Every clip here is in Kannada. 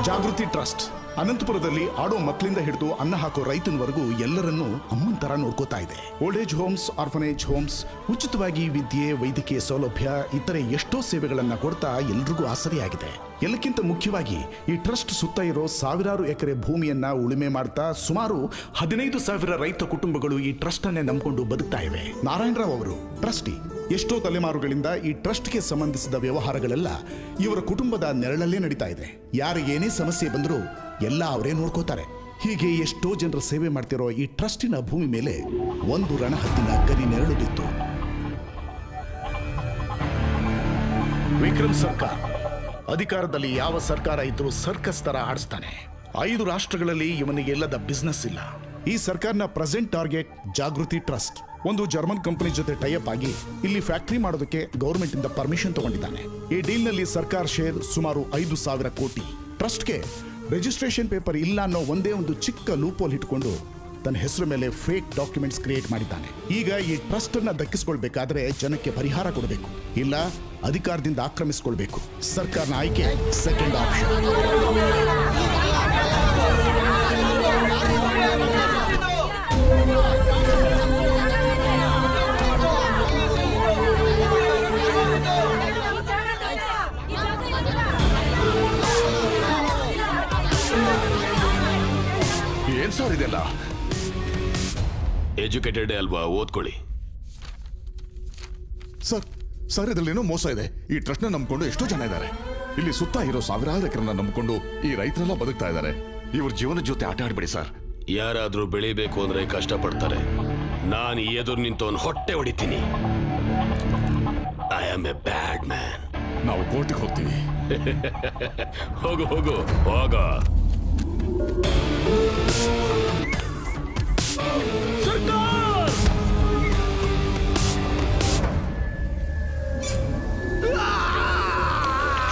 ಜಾಗೃತಿ ಟ್ರಸ್ಟ್ ಅನಂತಪುರದಲ್ಲಿ ಆಡೋ ಮಕ್ಕಳಿಂದ ಹಿಡಿದು ಅನ್ನ ಹಾಕೋ ರೈತನವರೆಗೂ ಎಲ್ಲರನ್ನೂ ಅಮ್ಮನ ತರ ನೋಡ್ಕೋತಾ ಇದೆ. Old age homes, orphanage homes, ಉಚಿತವಾಗಿ ವಿದ್ಯೆ, ವೈದ್ಯಕೀಯ ಸೌಲಭ್ಯ, ಇತರೆ ಎಷ್ಟೋ ಸೇವೆಗಳನ್ನ ಕೊಡ್ತಾ ಎಲ್ರಿಗೂ ಆಸರೆಯಾಗಿದೆ. ಎಲ್ಲಕ್ಕಿಂತ ಮುಖ್ಯವಾಗಿ ಈ ಟ್ರಸ್ಟ್ ಸುತ್ತ ಇರೋ ಸಾವಿರಾರು ಎಕರೆ ಭೂಮಿಯನ್ನ ಉಳುಮೆ ಮಾಡ್ತಾ ಸುಮಾರು 15,000 ರೈತ ಕುಟುಂಬಗಳು ಈ ಟ್ರಸ್ಟ್ ಅನ್ನೇ ನಂಬಿಕೊಂಡು ಬದುಕ್ತಾ ಇವೆ. ನಾರಾಯಣರಾವ್ ಅವರು ಟ್ರಸ್ಟಿ. ಎಷ್ಟೋ ತಲೆಮಾರುಗಳಿಂದ ಈ ಟ್ರಸ್ಟ್ಗೆ ಸಂಬಂಧಿಸಿದ ವ್ಯವಹಾರಗಳೆಲ್ಲ ಇವರ ಕುಟುಂಬದ ನೆರಳಲ್ಲೇ ನಡೀತಾ ಇದೆ. ಯಾರಿಗೇನೇ ಸಮಸ್ಯೆ ಬಂದರೂ ಎಲ್ಲ ಅವರೇ ನೋಡ್ಕೋತಾರೆ. ಹೀಗೆ ಎಷ್ಟೋ ಜನರ ಸೇವೆ ಮಾಡ್ತಿರೋ ಈ ಟ್ರಸ್ಟಿನ ಭೂಮಿ ಮೇಲೆ ಒಂದು ರಣಹದ್ದಿನ ಗರಿ ನೆರಳು ಬಿತ್ತು. ವಿಕ್ರಮ್ ಸರ್ಕಾರ ಅಧಿಕಾರದಲ್ಲಿ ಯಾವ ಸರ್ಕಾರ ಇದ್ರೂ ಸರ್ಕಸ್ ತರ ಆಡಿಸ್ತಾನೆ. 5 ರಾಷ್ಟ್ರಗಳಲ್ಲಿ ಇವನಿಗೆ ಎಲ್ಲದ ಬಿಸ್ನೆಸ್ ಇಲ್ಲ. ಈ ಸರ್ಕಾರನ ಪ್ರೆಸೆಂಟ್ ಟಾರ್ಗೆಟ್ ಜಾಗೃತಿ ಟ್ರಸ್ಟ್. ಒಂದು ಜರ್ಮನ್ ಕಂಪನಿ ಜೊತೆ ಟೈಅಪ್ ಆಗಿ ಇಲ್ಲಿ ಫ್ಯಾಕ್ಟರಿ ಮಾಡೋದಕ್ಕೆ ಗವರ್ಮೆಂಟ್ ಇಂದ ಪರ್ಮಿಷನ್ ತಗೊಂಡಿದ್ದಾನೆ. ಈ ಡೀಲ್ ನಲ್ಲಿ ಸರ್ಕಾರ ಶೇರ್ ಸುಮಾರು 5,000 ಕೋಟಿ. ಟ್ರಸ್ಟ್ಗೆ ರಿಜಿಸ್ಟ್ರೇಷನ್ ಪೇಪರ್ ಇಲ್ಲ ಅನ್ನೋ ಒಂದೇ ಒಂದು ಚಿಕ್ಕ ಲೂಪೋಲ್ ಇಟ್ಕೊಂಡು ತನ್ನ ಹೆಸರು ಮೇಲೆ ಫೇಕ್ ಡಾಕ್ಯುಮೆಂಟ್ಸ್ ಕ್ರಿಯೇಟ್ ಮಾಡಿದ್ದಾನೆ. ಈಗ ಈ ಟ್ರಸ್ಟ್ ಅನ್ನ ದಕ್ಕಿಸ್ಕೊಳ್ಬೇಕಾದ್ರೆ ಜನಕ್ಕೆ ಪರಿಹಾರ ಕೊಡಬೇಕು, ಇಲ್ಲ ಅಧಿಕಾರದಿಂದ ಆಕ್ರಮಿಸಿಕೊಳ್ಬೇಕು. ಸರ್ಕಾರನ ಆಯ್ಕೆ ಸೆಕೆಂಡ್ ಆಪ್ಷನ್. ಏನ್ ಸರ್ ಇದೆಲ್ಲ? ಎಜುಕೇಟೆಡ್ ಅಲ್ವಾ, ಓದ್ಕೊಳ್ಳಿ. ಸರ್ ಇದರಲ್ಲೇನೋ ಮೋಸ ಇದೆ. ಈ ಟ್ರಸ್ಟ್ ನ ನಂಬ್ಕೊಂಡು ಎಷ್ಟೋ ಜನ ಇದ್ದಾರೆ. ಇಲ್ಲಿ ಸುತ್ತ ಇರೋ ಸಾವಿರಾರು ಎಕರೆನ ನಂಬ್ಕೊಂಡು ಈ ರೈತರೆಲ್ಲ ಬದುಕ್ತಾ ಇದ್ದಾರೆ. ಇವ್ರ ಜೀವನದ ಜೊತೆ ಆಟ ಆಡ್ಬೇಡಿ ಸರ್. ಯಾರಾದ್ರೂ ಬೆಳಿಬೇಕು ಅಂದ್ರೆ ಕಷ್ಟಪಡ್ತಾರೆ. ನಾನು ಎದುರು ನಿಂತವನ್ ಹೊಟ್ಟೆ ಹೊಡಿತೀನಿ. I am a bad man. ನಾವು ಕೋರ್ಟಿಗೆ ಹೋಗ್ತೀವಿ. ಹೋಗು ಹೋಗು ಹೋಗ.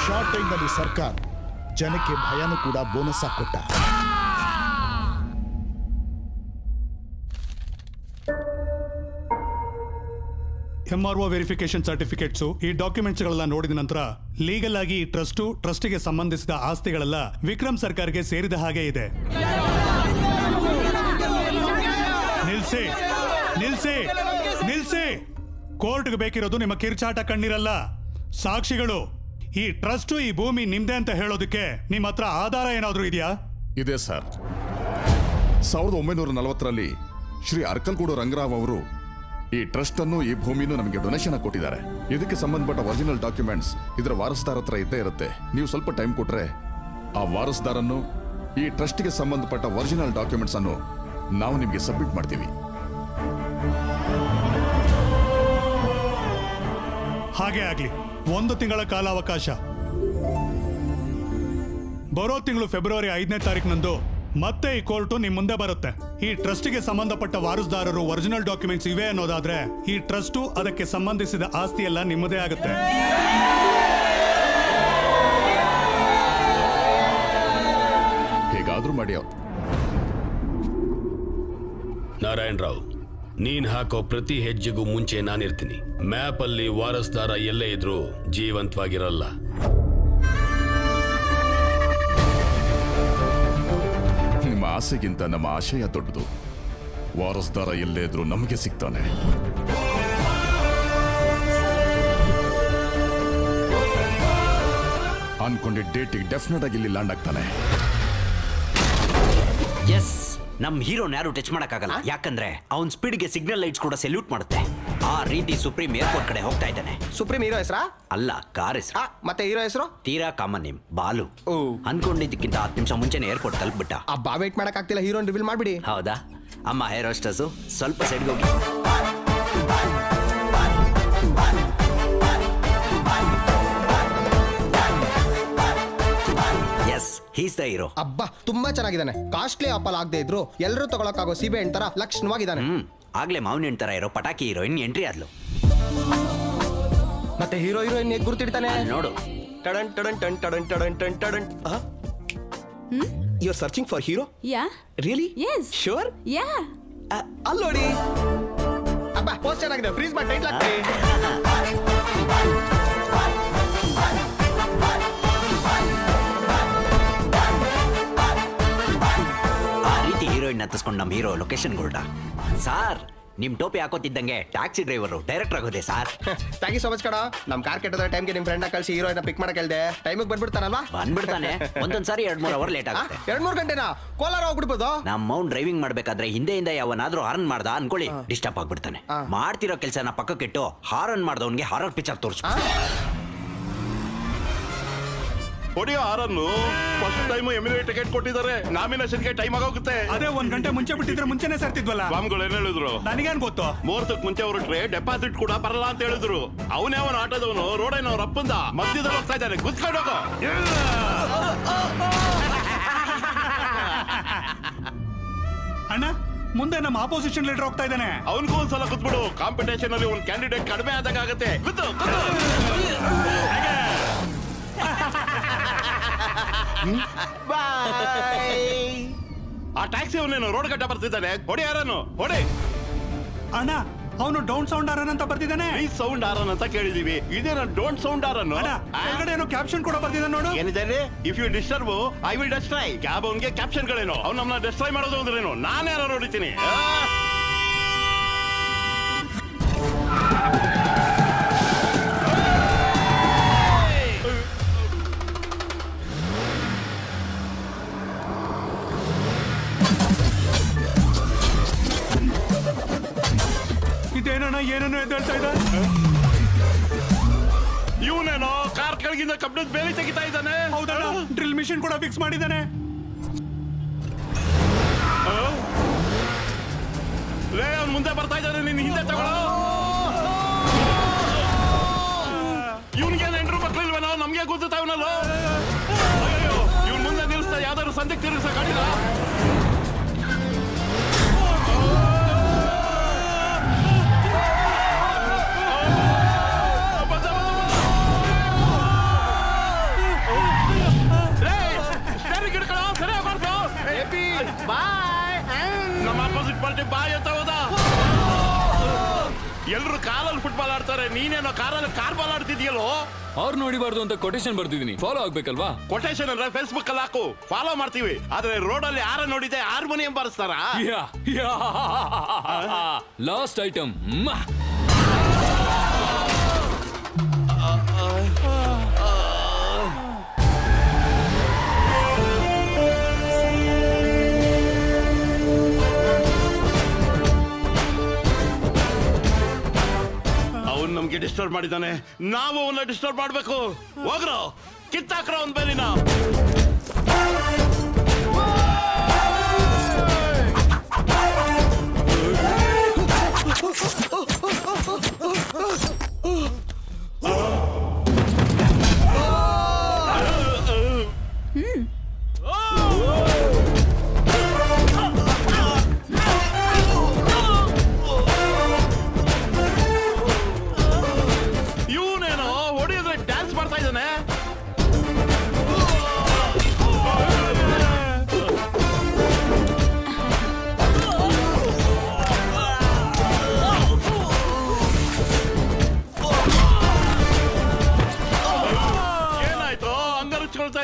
ಶಾರ್ಟ್ ಟೈಮ್ ನಲ್ಲಿ ಸರ್ಕಾರ ಜನಕ್ಕೆ ಭಯನೂ ಕೂಡ ಬೋನಸ್ ಆಗಿ ಕೊಟ್ಟ. MRO ವೆರಿಫಿಕೇಶನ್ ಸರ್ಟಿಫಿಕೇಟ್ಸು, ಈ ಡಾಕ್ಯುಮೆಂಟ್ಸ್ಗಳೆಲ್ಲ ನೋಡಿದ ನಂತರ ಲೀಗಲ್ ಆಗಿ ಈ ಟ್ರಸ್ಟ್ಗೆ ಸಂಬಂಧಿಸಿದ ಆಸ್ತಿಗಳೆಲ್ಲ ವಿಕ್ರಮ್ ಸರ್ಕಾರಕ್ಕೆ ಸೇರಿದ ಹಾಗೆ ಇದೆ. ನಿಲ್ಸಿ ನಿಲ್ಸಿ ನಿಲ್ಸಿ. ಕೋರ್ಟ್ಗೆ ಬೇಕಿರೋದು ನಿಮ್ಮ ಕಿರ್ಚಾಟ ಕಣ್ಣಿರಲ್ಲ, ಸಾಕ್ಷಿಗಳು. ಈ ಟ್ರಸ್ಟ್, ಈ ಭೂಮಿ ನಿಮ್ದೆ ಅಂತ ಹೇಳೋದಕ್ಕೆ ನಿಮ್ಮ ಹತ್ರ ಆಧಾರ ಏನಾದ್ರೂ ಇದೆಯಾ? ಇದೆ ಸರ್. 1940ರಲ್ಲಿ ಶ್ರೀ ಅರ್ಕಲ್ಗೂಡು ರಂಗರಾವ್ ಅವರು ಈ ಟ್ರಸ್ಟ್ ಅನ್ನು, ಈ ಭೂಮಿನೂ ನಮಗೆ ಡೊನೇಷನ್ ಕೊಟ್ಟಿದ್ದಾರೆ. ಇದಕ್ಕೆ ಸಂಬಂಧಪಟ್ಟ ಒರಿಜಿನಲ್ ಡಾಕ್ಯುಮೆಂಟ್ಸ್ ಇದರ ವಾರಸ್ದಾರ ಹತ್ರ ಇದ್ದೇ ಇರುತ್ತೆ. ನೀವು ಸ್ವಲ್ಪ ಟೈಮ್ ಕೊಟ್ರೆ ಆ ವಾರಸ್ದಾರನ್ನು, ಈ ಟ್ರಸ್ಟ್ಗೆ ಸಂಬಂಧಪಟ್ಟ ಒರಿಜಿನಲ್ ಡಾಕ್ಯುಮೆಂಟ್ಸ್ ಅನ್ನು ನಾವು ನಿಮಗೆ ಸಬ್ಮಿಟ್ ಮಾಡ್ತೀವಿ. ಹಾಗೆ ಆಗ್ಲಿ. 1 ತಿಂಗಳ ಕಾಲಾವಕಾಶ. ಬರೋ ತಿಂಗಳು ಫೆಬ್ರವರಿ 5ನೇ ತಾರೀಕಿನಂದು ಮತ್ತೆ ಈ ಕೋರ್ಟು ನಿಮ್ ಮುಂದೆ ಬರುತ್ತೆ. ಈ ಟ್ರಸ್ಟ್ಗೆ ಸಂಬಂಧಪಟ್ಟ ವಾರಸುದಾರರು ಒರಿಜಿನಲ್ ಡಾಕ್ಯುಮೆಂಟ್ಸ್ ಇವೆ ಅನ್ನೋದಾದ್ರೆ ಈ ಟ್ರಸ್ಟು, ಅದಕ್ಕೆ ಸಂಬಂಧಿಸಿದ ಆಸ್ತಿ ಎಲ್ಲ ನಿಮ್ಮದೇ ಆಗುತ್ತೆ. ಹೇಗಾದ್ರೂ ಮಾಡಿ. ನಾರಾಯಣ್ ರಾವ್, ನೀನ್ ಹಾಕೋ ಪ್ರತಿ ಹೆಜ್ಜೆಗೂ ಮುಂಚೆ ನಾನಿರ್ತೀನಿ. ಮ್ಯಾಪ್ ಅಲ್ಲಿ ವಾರಸ್ದಾರ ಎಲ್ಲೇ ಇದ್ರೂ ಜೀವಂತವಾಗಿರಲ್ಲ. ನಿಮ್ಮ ಆಸೆಗಿಂತ ನಮ್ಮ ಆಶಯ ದೊಡ್ಡದು. ವಾರಸ್ದಾರ ಎಲ್ಲೇ ಇದ್ರೂ ನಮಗೆ ಸಿಗ್ತಾನೆ. ಅನ್ಕೊಂಡಿದ್ದ ಡೇಟಿಗೆ ಡೆಫಿನೆಟ್ ಆಗಿ ಇಲ್ಲಿ ಲ್ಯಾಂಡ್ ಆಗ್ತಾನೆ. ಎಸ್, ನಮ್ ಹೀರೋನ್ ಯಾರು ಟಚ್ ಮಾಡಕ್ಕಾಗಲ್ಲ. ಯಾಕಂದ್ರೆ ಅವನ್ ಸ್ಪೀಡ್ಗೆ ಸಿಗ್ನಲ್ ಲೈಟ್ಸ್ ಕೂಡ ಸೆಲ್ಯೂಟ್ ಮಾಡುತ್ತೆ. ಆ ರೀತಿ ಸುಪ್ರೀಂ ಏರ್ಪೋರ್ಟ್ ಕಡೆ ಹೋಗ್ತಾ ಇದ್ದಾನೆ. ಸುಪ್ರೀಂ ಹೀರೋ ಹೆಸರಾ? ಅಲ್ಲ, ಕಾರ್ ಹೆಸರು. ಮತ್ತೆ ಹೀರೋ ಹೆಸರು? ತೀರಾ ಕಾಮನ್ ನೇಮ್, ಬಾಲು. ಅನ್ಕೊಂಡಿದ್ದಕ್ಕಿಂತ 10 ನಿಮಿಷ ಮುಂಚೆನೆ ಏರ್ಪೋರ್ಟ್ ತಲುಪ್ಬಿಟ್ಟ. ಅಬ್ಬಾ, ವೇಟ್ ಮಾಡಕ್ ಆಗ್ತಿಲ್ಲ. ಹೀರೋನ್ ರಿವೀಲ್ ಮಾಡ್ಬಿಡಿ. ಹೌದಾ? ಅಮ್ಮ ಹೇರ್ ಹೋಸ್ಟೆಸ್, ಸ್ವಲ್ಪ ಸೈಡ್ಗೆ ಹೋಗಿ. Yes, he's the hero. ಅಬ್ಬಾ, ತುಂಬಾ ಚೆನ್ನಾಗಿದ್ದಾನೆ. ಕಾಸ್ಟ್ಲಿ ಆಪಲ್ ಆಗದೆ ಇದ್ರು ಎಲ್ಲರೂ ತಗೊಳಕಾಗೋ ಸೀಬೆ ಹಣ್ಣ್ ತರ ಲಕ್ಷಣವಾಗಿದ್ದಾನೆ. ಆಗ್ಲೇ ಮಾವಿನ ಹಣ್ಣ್ ತರ ಇರೋ ಪಟಾಕಿ ಹೀರೋಯಿನ್ ಎಂಟ್ರಿ ಆದ್ಲು. ಮತ್ತೆ ಹೀರೋಯಿನ್ ಹೇಗ್ ಗುರ್ತಿಡ್ತಾನೆ ನೋಡು. ಟಡನ್ ಟಡನ್ ಟನ್ ಟಡನ್ ಟಡನ್ ಟನ್ ಟಡನ್. You are searching for hero? Yeah. Really? Yes. Sure? Yeah. ಅಲ್ಲಿ ನೋಡಿ. ಅಬ್ಬಾ, ಪೋಸ್ಟ್ ಚೆನ್ನಾಗಿದೆ. ಫ್ರೀಸ್ ಮಾಡಿ ಟೈಟ್ಲ್ ಹಾಕ್ತೀನಿ. ಹೀರೋಯಿನ್ ಹತ್ತಿಸ್ಕೊಂಡು ನಮ್ಮ ಹೀರೋ ಲೊಕೇಶನ್ ಗೋಲ್ಡ. ಸಾರ್ ನಿಮ್ ಟೋಪಿ ಹಾಕೋತಿದ್ದಂಗೆ ಟ್ಯಾಕ್ಸಿ ಡ್ರೈವರು ಡೈರೆಕ್ಟರ್ ಆಗೋದೆ sir. Thank you so much ಕಣ. ನಮ್ ಕಾರ್ ಕೆಟ್ಟದ ಟೈಮ್ಗೆ ನಿಮ್ ಫ್ರೆಂಡ್ ಕಳಿಸಿ ಹೀರೋಯಿನ್ ಪಿಕ್ ಮಾಡಕ್ ಹೇಳ್ದೆ. ಟೈಮಿಗೆ ಬಂದ್ಬಿಡ್ತಾನಲ್ವಾ? ಬಂದ್ಬಿಡ್ತಾನೆ. ಒಂದೊಂದ್ಸಾರಿ 2-3 ಅವರ್ ಲೇಟ್ ಆಗುತ್ತೆ. 2-3 ಗಂಟೆನಾ ಕೋಲಾರ ಹೋಗ್ಬಿಡ್ಬೋದು. ನಮ್ಮ ಅವ್ನ್ ಡ್ರೈವಿಂಗ್ ಮಾಡ್ಬೇಕಾದ್ರೆ ಹಿಂದೆಯಿಂದ ಯಾವನಾದ್ರೂ ಹಾರನ್ ಮಾಡ್ದ ಅನ್ಕೊಳ್ಳಿ, ಡಿಸ್ಟರ್ಬ್ ಆಗ್ಬಿಡ್ತಾನೆ. ಮಾಡ್ತಿರೋ ಕೆಲಸನ ಪಕ್ಕಕ್ಕಿಟ್ಟು ಹಾರನ್ ಮಾಡ್ದವನ್ಗೆ ಹಾರರ್ ಪಿಕ್ಚರ್ ತೋರಿಸು. ಹೊಡಿಯೋ ಆರನ್ನು ಫಸ್ಟ್ ಟೈಮ್ ಎಮಿರೇ ಟಿಕೆಟ್ ಕೊಟ್ಟಿದ್ದಾರೆ. ನಾಮಿನೇಷನ್ಗೆ ಟೈಮ್ ಆಗೋಗುತ್ತೆ. ಅದೇ 1 ಗಂಟೆ ಮುಂಚೆ ಬಿಟ್ಟಿದ್ರೆ ಮುಂಚೆನೆ ಸರ್ತಿದ್ವಲ್ಲ. ಸ್ವಾಮಿಗಳು ಏನ್ ಹೇಳಿದ್ರು? ನನಗೇನ್ ಗೊತ್ತು. ಮುಹೂರ್ತಕ್ಕೆ ಮುಂಚೆ ಹೊರಟ್ರೆ ಡೆಪಾಸಿಟ್ ಕೂಡ ಬರಲ್ಲ ಅಂತ ಹೇಳಿದ್ರು. ಅವನೇ ಅವನ ಆಟೋದವನು ರೋಡೇನವ್ರ ಅಪ್ಪಂದ ಮಧ್ಯದಲ್ಲಿ ಹೋಗ್ತಾ ಇದ್ದಾನೆ. ಗುದ್ಕೊಂಡು ಹೋಗೋ. ಅಣ್ಣ ಮುಂದೆ ನಮ್ಮ ಆಪೋಸಿಷನ್ ಲೀಡರ್ ಹೋಗ್ತಾ ಇದ್ದಾನೆ. ಅವನಿಗೂ ಒಂದ್ಸಲ ಕುತ್ಬಿಡು. ಕಾಂಪಿಟೇಷನ್ ಅಲ್ಲಿ ಒಂದು ಕ್ಯಾಂಡಿಡೇಟ್ ಕಡಿಮೆ ಆದಾಗ ಆಗತ್ತೆ. ಗುದ್ದು ಆ ಟ್ಯಾಕ್ಸಿ ಅವನೇನು ರೋಡ್ ಗಡ್ಡ ಬರ್ತಿದ್ದಾನೆ. ಹೊಡಿ ಯಾರನ್ನು ಹೊಡಿ. ಅಣ್ಣ ಅವನು ಡೌನ್ ಸೌಂಡ್ ಆರನ್ ಅಂತ ಬರ್ತಿದ್ದಾನೆ. ಈ ಸೌಂಡ್ ಆರನ್ ಅಂತ ಕೇಳಿದೀವಿ. ಇದೇನೋ ಡೋಂಟ್ ಸೌಂಡ್ ಆರನ್ನು. ಕೆಳಗಡೆ ಏನೋ ಕ್ಯಾಪ್ಷನ್ ಕೂಡ ಬರ್ತಿದ್ದಾನೆ ನೋಡು. ಏನಿದೆ? If you disturb I will destroy. Cab ಅವನ್ಗೆ ಕ್ಯಾಪ್ಷನ್ ಗಳೇನು? ಅವ್ನು ನಮ್ಮನ್ನ ಡೆಸ್ಟ್ರಾಯ್ ಮಾಡೋದು ಅಂದ್ರೇನು? ನಾನು ಯಾರು ನೋಡಿತೀನಿ. ಇದೇನಣ್ಣ ಏನೇನೋ ಎದ್ದೇಳ್ತಾ ಇದ್ದ. ಇವನೇನೋ ಕಾರ್ ಕೆಳಗಿಂದ ಕಬ್ಬಣದ ಬೇಲಿ ತೆಗಿತಾ ಇದ್ದಾನೆ. ಹೌದಣ್ಣ, ಡ್ರಿಲ್ ಮಿಷಿನ್ ಕೂಡ ಫಿಕ್ಸ್ ಮಾಡಿದ್ದಾನೆ. ಲೇ ಅವ್ನು ಮುಂದೆ ಬರ್ತಾ ಇದ್ದಾನೆ. ನಿನ್ನ ಹಿಂದೆ ತಗೊಳ್ಳೋ. ಇವನ್ಗೆ ಹೆಂಡ್ರು ಮಕ್ಳಿಲ್ವೇನೋ? ನಮ್ಗೆ ಗೊತ್ತಾವನಲ್ಲೋ. ಇವ್ನ ಮುಂದೆ ನಿಲ್ಲಿಸ್ತಾ ಯಾವ್ದಾದ್ರು ಸಂಜೆ ತಿರುಗಿಸ ಗಾಡಿನ. ನಮ್ಮ ಅಪೋಸಿಟ್ ಪಾರ್ಟಿ ಬಾಯ್ ಅಂತ ಹೋದ. ಎಲ್ರು ಕಾಲಲ್ಲಿ ಫುಟ್ಬಾಲ್ ಆಡ್ತಾರೆ. ನೀನೇನೋ ಕಾರಲ್ಲಿ ಕಾರ್ ಬಾಲ್ ಆಡ್ತಿದ್ಯಲ್ಲೋ. ಅವ್ರು ನೋಡಿಬಾರ್ದು ಅಂತ ಕೊಟೇಶನ್ ಬರ್ತಿದೀನಿ. ಫಾಲೋ ಆಗ್ಬೇಕಲ್ವಾ? ಕೊಟೇಶನ್ ಅಂದ್ರೆ ಫೇಸ್ಬುಕ್ ಅಲ್ಲಿ ಹಾಕು, ಫಾಲೋ ಮಾಡ್ತೀವಿ. ಆದ್ರೆ ರೋಡ್ ಅಲ್ಲಿ ಯಾರ ನೋಡಿದೆ ಹಾರ್ಮೋನಿಯಂ ಬಾರಿಸ್ತಾರ. Last item. ನಮ್ಗೆ ಡಿಸ್ಟರ್ಬ್ ಮಾಡಿದ್ದಾನೆ. ನಾವು ಅವನ್ನ ಡಿಸ್ಟರ್ಬ್ ಮಾಡ್ಬೇಕು. ಹೋಗ್ರೋ, ಕಿತ್ತಾಕ್ರೋ ಒಂದ್ ಬೇಲಿನ.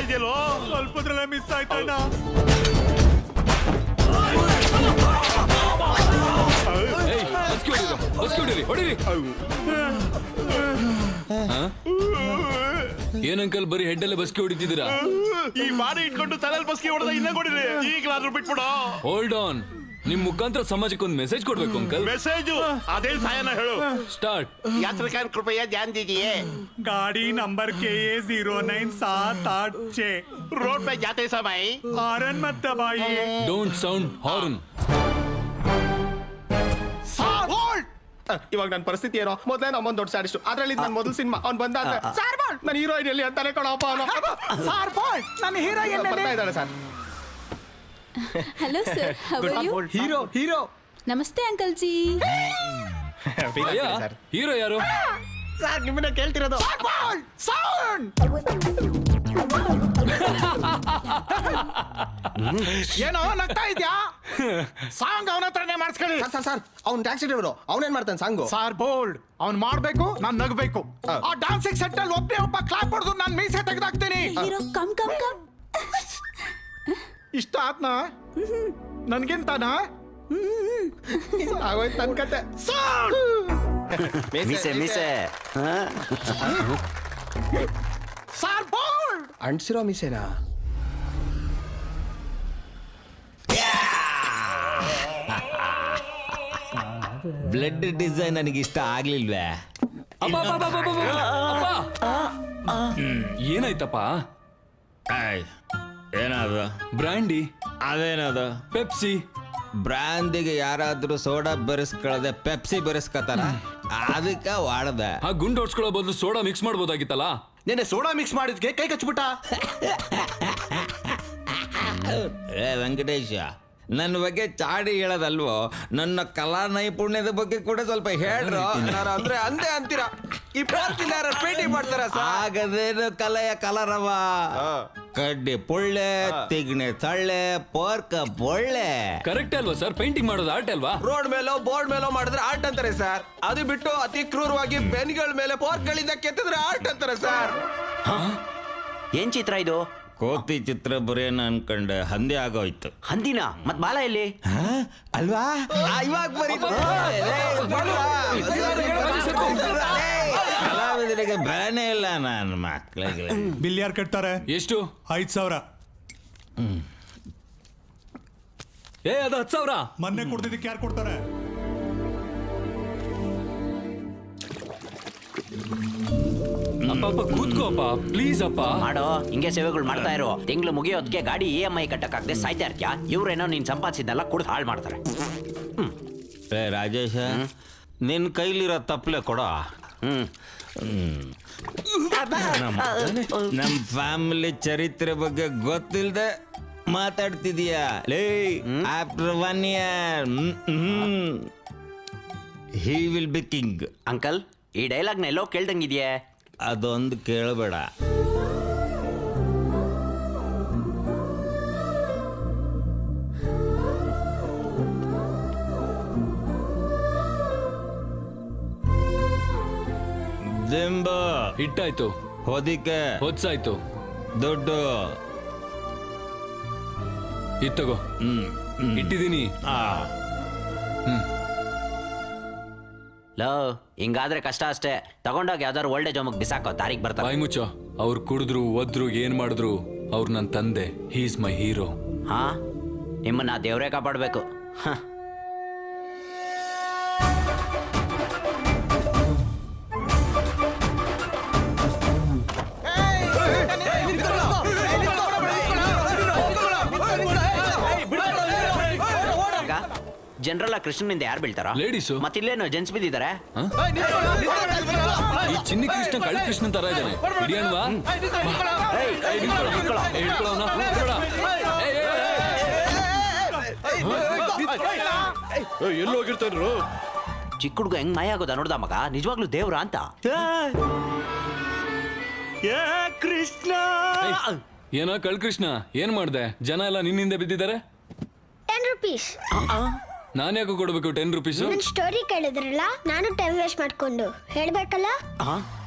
ಇದೆಯಲ್ಲೋ, ಸ್ವಲ್ಪದ್ರಲ್ಲೇ ಮಿಸ್ ಆಯ್ತಣ್ಣ. ಏನಂಕಲ್ ಬರೀ ಹೆಡ್ ಅಲ್ಲೇ ಬಸ್ಗೆ ಹೊಡಿತಿದ್ದೀರಾ? ಈ ಮಾಡಿ ಇಟ್ಕೊಂಡು ತಲೆಯಲ್ಲಿ ಬಸ್ಗೆ ಹೊಡೆದ ಇನ್ನೇ ಕೊಡಿರಿ. ಈಗಲಾದ್ರೂ ಬಿಟ್ಬಿಡು. Hold on. ನಿಮ್ ಮುಖಾಂತರ ಸಮಾಜಕ್ಕೆ ಒಂದು ಮೆಸೇಜ್ ಕೊಡ್ಬೇಕು ಅಂಕಲ್. ಮೆಸೇಜ್ ಅದೇ ಸಾಯನ ಹೇಳು. ಸ್ಟಾರ್ಟ್. यात्रिकान कृपया ध्यान दीजिए, गाड़ी नंबर KA 0978 रोड पे जाते समय हॉर्न मत दबाइए. Don't sound horn. ಇವಾಗ ನನ್ನ ಪರಿಸ್ಥಿತಿ ಏನೋ, ಮೊದಲೇ ನಮ್ಮೊಂದು ದೊಡ್ಡ ಸ್ಟಾಡಿಸ್ಟು. ಅದ್ರಲ್ಲಿ ನನ್ನ ಮೊದಲು ಸಿನಿಮಾ ಅವ್ನು ಬಂದ ನನ್ನ ಹೀರೋಯಿನ್ ಎಲ್ಲಿ ಅಂತಾನೆ ಕೊಡಪ್ಪ ಅವನು. ನನ್ನ ಹೀರೋಯಿನ್ ಬರ್ತಾ ಇದ್ದಾಳೆ ಸರ್. Hello sir, how are you? Hero नमस्ते अंकल जी. ಹೀರೋ ಯಾರು? ಸರ್ ನಿಮ್ಮನ್ನ ಕೇಳ್ತಿರೋದು. ಏನೋ ನಗ್ತಾ ಇದ್ಯಾ? ಸಾಂಗ್ ಅವನ ಹತ್ರನೇ ಮಾಡಿಸ್ಕೊಳ್ಳಿ. ಸರ್ ಅವ್ನು ಟ್ಯಾಕ್ಸಿ ಡ್ರೈವರು, ಅವನೇನ್ ಮಾಡ್ತಾನೆ ಸಾಂಗು? Sir bold. ಅವ್ನ್ ಮಾಡ್ಬೇಕು, ನಾನ್ ನಗಬೇಕು. ಆ ಡಾನ್ಸಿಂಗ್ ಸೆಟ್ ಅಲ್ಲಿ ಒಬ್ಬ ಕ್ಲಾಪ್ ಹೊಡೆದು ನಾನ್ ಮೀಸೆ ತೆಗೆದಾಕ್ತೀನಿ. हीरो कम कम कम. ಇಷ್ಟ ಆತ್ನಾ ನನ್ಗೆಂತಾನಾ ಆಗೋಯ್ತು ನನ್ ಕತೆ ಮೀಸೆ ಮೀಸೆ ಹಾ? ಸಾರ್ ಬೋಲ್ಡ್ ಅಂಟ್ಸಿರೋ ಮಿಸೇನಾ ಬ್ಲಡ್ ಡಿಸೈನ್ ನನಗೆ ಇಷ್ಟ ಆಗ್ಲಿಲ್ವೇ? ಅಪ್ಪ, ಅಪ್ಪ, ಅಪ್ಪ, ಅಪ್ಪ, ಅಪ್ಪ. ಏನಾಯ್ತಪ್ಪ? ಏನದು? ಬ್ರ್ಯಾಂಡಿ, ಅದೇನದು? ಪೆಪ್ಸಿ. ಬ್ರಾಂದಿಗೆ ಯಾರಾದ್ರೂ ಸೋಡಾ ಬೆರೆಸ್ಕೊಳ್ಳದೆ ಪೆಪ್ಸಿ ಬೆರೆಸ್ಕತಾರ, ಅದಕ್ಕೆ ವಾಡದೆ. ಆ ಗುಂಡು ಹೊಡ್ಸ್ಕೊಳ್ಳೋ ಬದಲು ಸೋಡಾ ಮಿಕ್ಸ್ ಮಾಡ್ಬೋದಾಗಿತ್ತಲ್ಲ. ನೆನ್ನೆ ಸೋಡಾ ಮಿಕ್ಸ್ ಮಾಡಿದ್ಕೆ ಕೈ ಕಚ್ಬಿಟ್ಟ. ಏ ವೆಂಕಟೇಶ, ನನ್ನ ಬಗ್ಗೆ ಚಾಡಿ ಹೇಳೋದಲ್ವೋ, ನನ್ನ ಕಲಾ ನೈಪುಣ್ಯದ ಬಗ್ಗೆ ಕೂಡ ಸ್ವಲ್ಪ ಹೇಳ್ರು. ಅಂದ್ರೆ ಅಂದೆ ಅಂತೀರಾ? ಈ ಪಾರ್ಟಿಲಾರ ಪೇಟಿ ಮಾಡ್ತಾರ ಆಗದೇನು ಕಲೆಯ ಕಲರವ. ಕಡ್ಡಿ ಪೊಳ್ಳೆ, ತಿಗ್ಣೆ ತಳ್ಳೆ, ಪೋರ್ಕ ಬೊಳ್ಳೆ. ಕರೆಕ್ಟ್ ಅಲ್ವಾ ಸರ್? ಪೇಂಟಿಂಗ್ ಮಾಡೋದು ಆರ್ಟ್ ಅಲ್ವಾ? ರೋಡ್ ಮೇಲೋ ಬೋರ್ಡ್ ಮೇಲೋ ಮಾಡಿದ್ರೆ ಆರ್ಟ್ ಅಂತಾರೆ ಸರ್. ಅದು ಬಿಟ್ಟು ಅತಿ ಕ್ರೂರವಾಗಿ ಬೆನ್ಗಳ ಮೇಲೆ ಪೋರ್ಕ್ಗಳಿಂದ ಕೆತ್ತಿದ್ರೆ ಆರ್ಟ್ ಅಂತಾರೆ ಸರ್. ಏನ್ ಚಿತ್ರ ಇದು? ಕೋತಿ ಚಿತ್ರ ಬರೇನ ಅನ್ಕೊಂಡೆ, ಹಂದಿ ಆಗೋಯ್ತು. ಹಂದಿನ ಮತ್ ಬಾಲ ಎಲ್ಲಿ? ಅಲ್ವಾ? ಇವಾಗ ಕಲಾವಿದರಿಗೆ ಬೆಲೆನೇ ಇಲ್ಲ ನನ್ನ ಮಕ್ಳಿಗೆ. ಬಿಲ್ ಯಾರು ಕಟ್ತಾರೆ? ಎಷ್ಟು? 5,000. ಏ ಅದು 10,000. ಮೊನ್ನೆ ಕೊಡ್ತಿದ್ದಕ್ಕೆ ಯಾರು ಕೊಡ್ತಾರೆ? ಅಪ್ಪ ಅಪ್ಪ ಕೂತ್ಕೋ ಅಪ್ಪ, ಪ್ಲೀಸ್ ಅಪ್ಪ. ಮಾಡೋ ಹಿಂಗೆ ಸೇವೆಗಳು ಮಾಡ್ತಾ ಇರೋ. ತಿಂಗಳು ಮುಗಿಯೋದಕ್ಕೆ ಗಾಡಿ EMI ಕಟ್ಟಕ್ಕಾಗದೆ ಸಾಯ್ತಾ ಇರ್ತೀಯ. ಇವ್ರೇನೋ ನೀನ್ ಸಂಪಾದಿಸಿದ್ದೆಲ್ಲ ಕುಡ್ದು ಹಾಳು ಮಾಡ್ತಾರೆ. ಏ ರಾಜೇಶ, ನಿನ್ ಕೈಲಿರೋ ತಪ್ಪಲೆ ಕೊಡೋ. ನಮ್ ಫ್ಯಾಮಿಲಿ ಚರಿತ್ರೆ ಬಗ್ಗೆ ಗೊತ್ತಿಲ್ದೆ ಮಾತಾಡ್ತಿದೀಯಾ ಲೇ? After 1 year he will be king. Uncle, ಈ ಡೈಲಾಗ್ನ ಎಲ್ಲೋ ಕೇಳ್ದಂಗಿದ್ಯೆ. ಅದೊಂದು ಕೇಳಬೇಡ. ದಿಂಬ ಹಿಟ್ಟಾಯ್ತು, ಹೊದಿಕೆ ಹೊತ್ಸಾಯ್ತು, ದುಡ್ಡು ಇತ್ತಗೋ. ಇಟ್ಟಿದ್ದೀನಿ. ಲೋ, ಹಿಂಗಾದ್ರೆ ಕಷ್ಟ ಅಷ್ಟೇ. ತಗೊಂಡೋಗಿ ಯಾವ್ದಾದ್ರು ಓಲ್ಡೇಜ್ ಹೋಮಕ್ ಬಿಸಾಕೋ, ದಾರಿಗೆ ಬರ್ತಾರೆ. ಬಾಯ್ ಮುಚ್ಚೋ. ಅವ್ರು ಕುಡಿದ್ರು ಒದ್ರು ಏನ್ ಮಾಡಿದ್ರು ಅವ್ರು ನನ್ನ ತಂದೆ. He is my hero. ಹಾ, ನಿಮ್ಮನ್ನ ದೇವ್ರೇ ಕಾಪಾಡ್ಬೇಕು. ಜನರಲ್ ಕೃಷ್ಣನಿಂದ ಯಾರು ಬೀಳ್ತಾರ? ಲೇಡೀಸು. ಮತ್ತಿಲ್ಲೇನು ಜೆಂಟ್ಸ್ ಬಿದ್ದಿದ್ದಾರೆ. ಈ ಚಿನ್ನಿ ಕೃಷ್ಣ ಕಳ್ಳಿ ಕೃಷ್ಣನ್ ತರ ಇದ್ದಾನೆ. ಹಿಡಿಯಲ್ವಾ? ಎಲ್ಲಿ ಹೋಗಿರ್ತಾರು? ಚಿಕ್ಕ ಹುಡುಗ ಹೆಂಗ್ ಮಾಯ ಆಗೋದ ನೋಡ್ದ ಮಗ. ನಿಜವಾಗ್ಲೂ ದೇವ್ರ ಅಂತ. ಕೃಷ್ಣ ಏನೋ ಕಳ್ ಕೃಷ್ಣ, ಏನ್ ಮಾಡ್ದೆ? ಜನ ಎಲ್ಲ ನಿನ್ನಿಂದ ಬಿದ್ದಿದ್ದಾರೆ. 10 rupees. ನಾನ್ ಯಾಕೆ ಕೊಡ್ಬೇಕು 10 rupees? ನನ್ ಸ್ಟೋರಿ ಕೇಳಿದ್ರಲ್ಲ, ನಾನು ಟೈಮ್ ವೇಸ್ಟ್ ಮಾಡ್ಕೊಂಡು ಹೇಳ್ಬೇಕಲ್ಲ.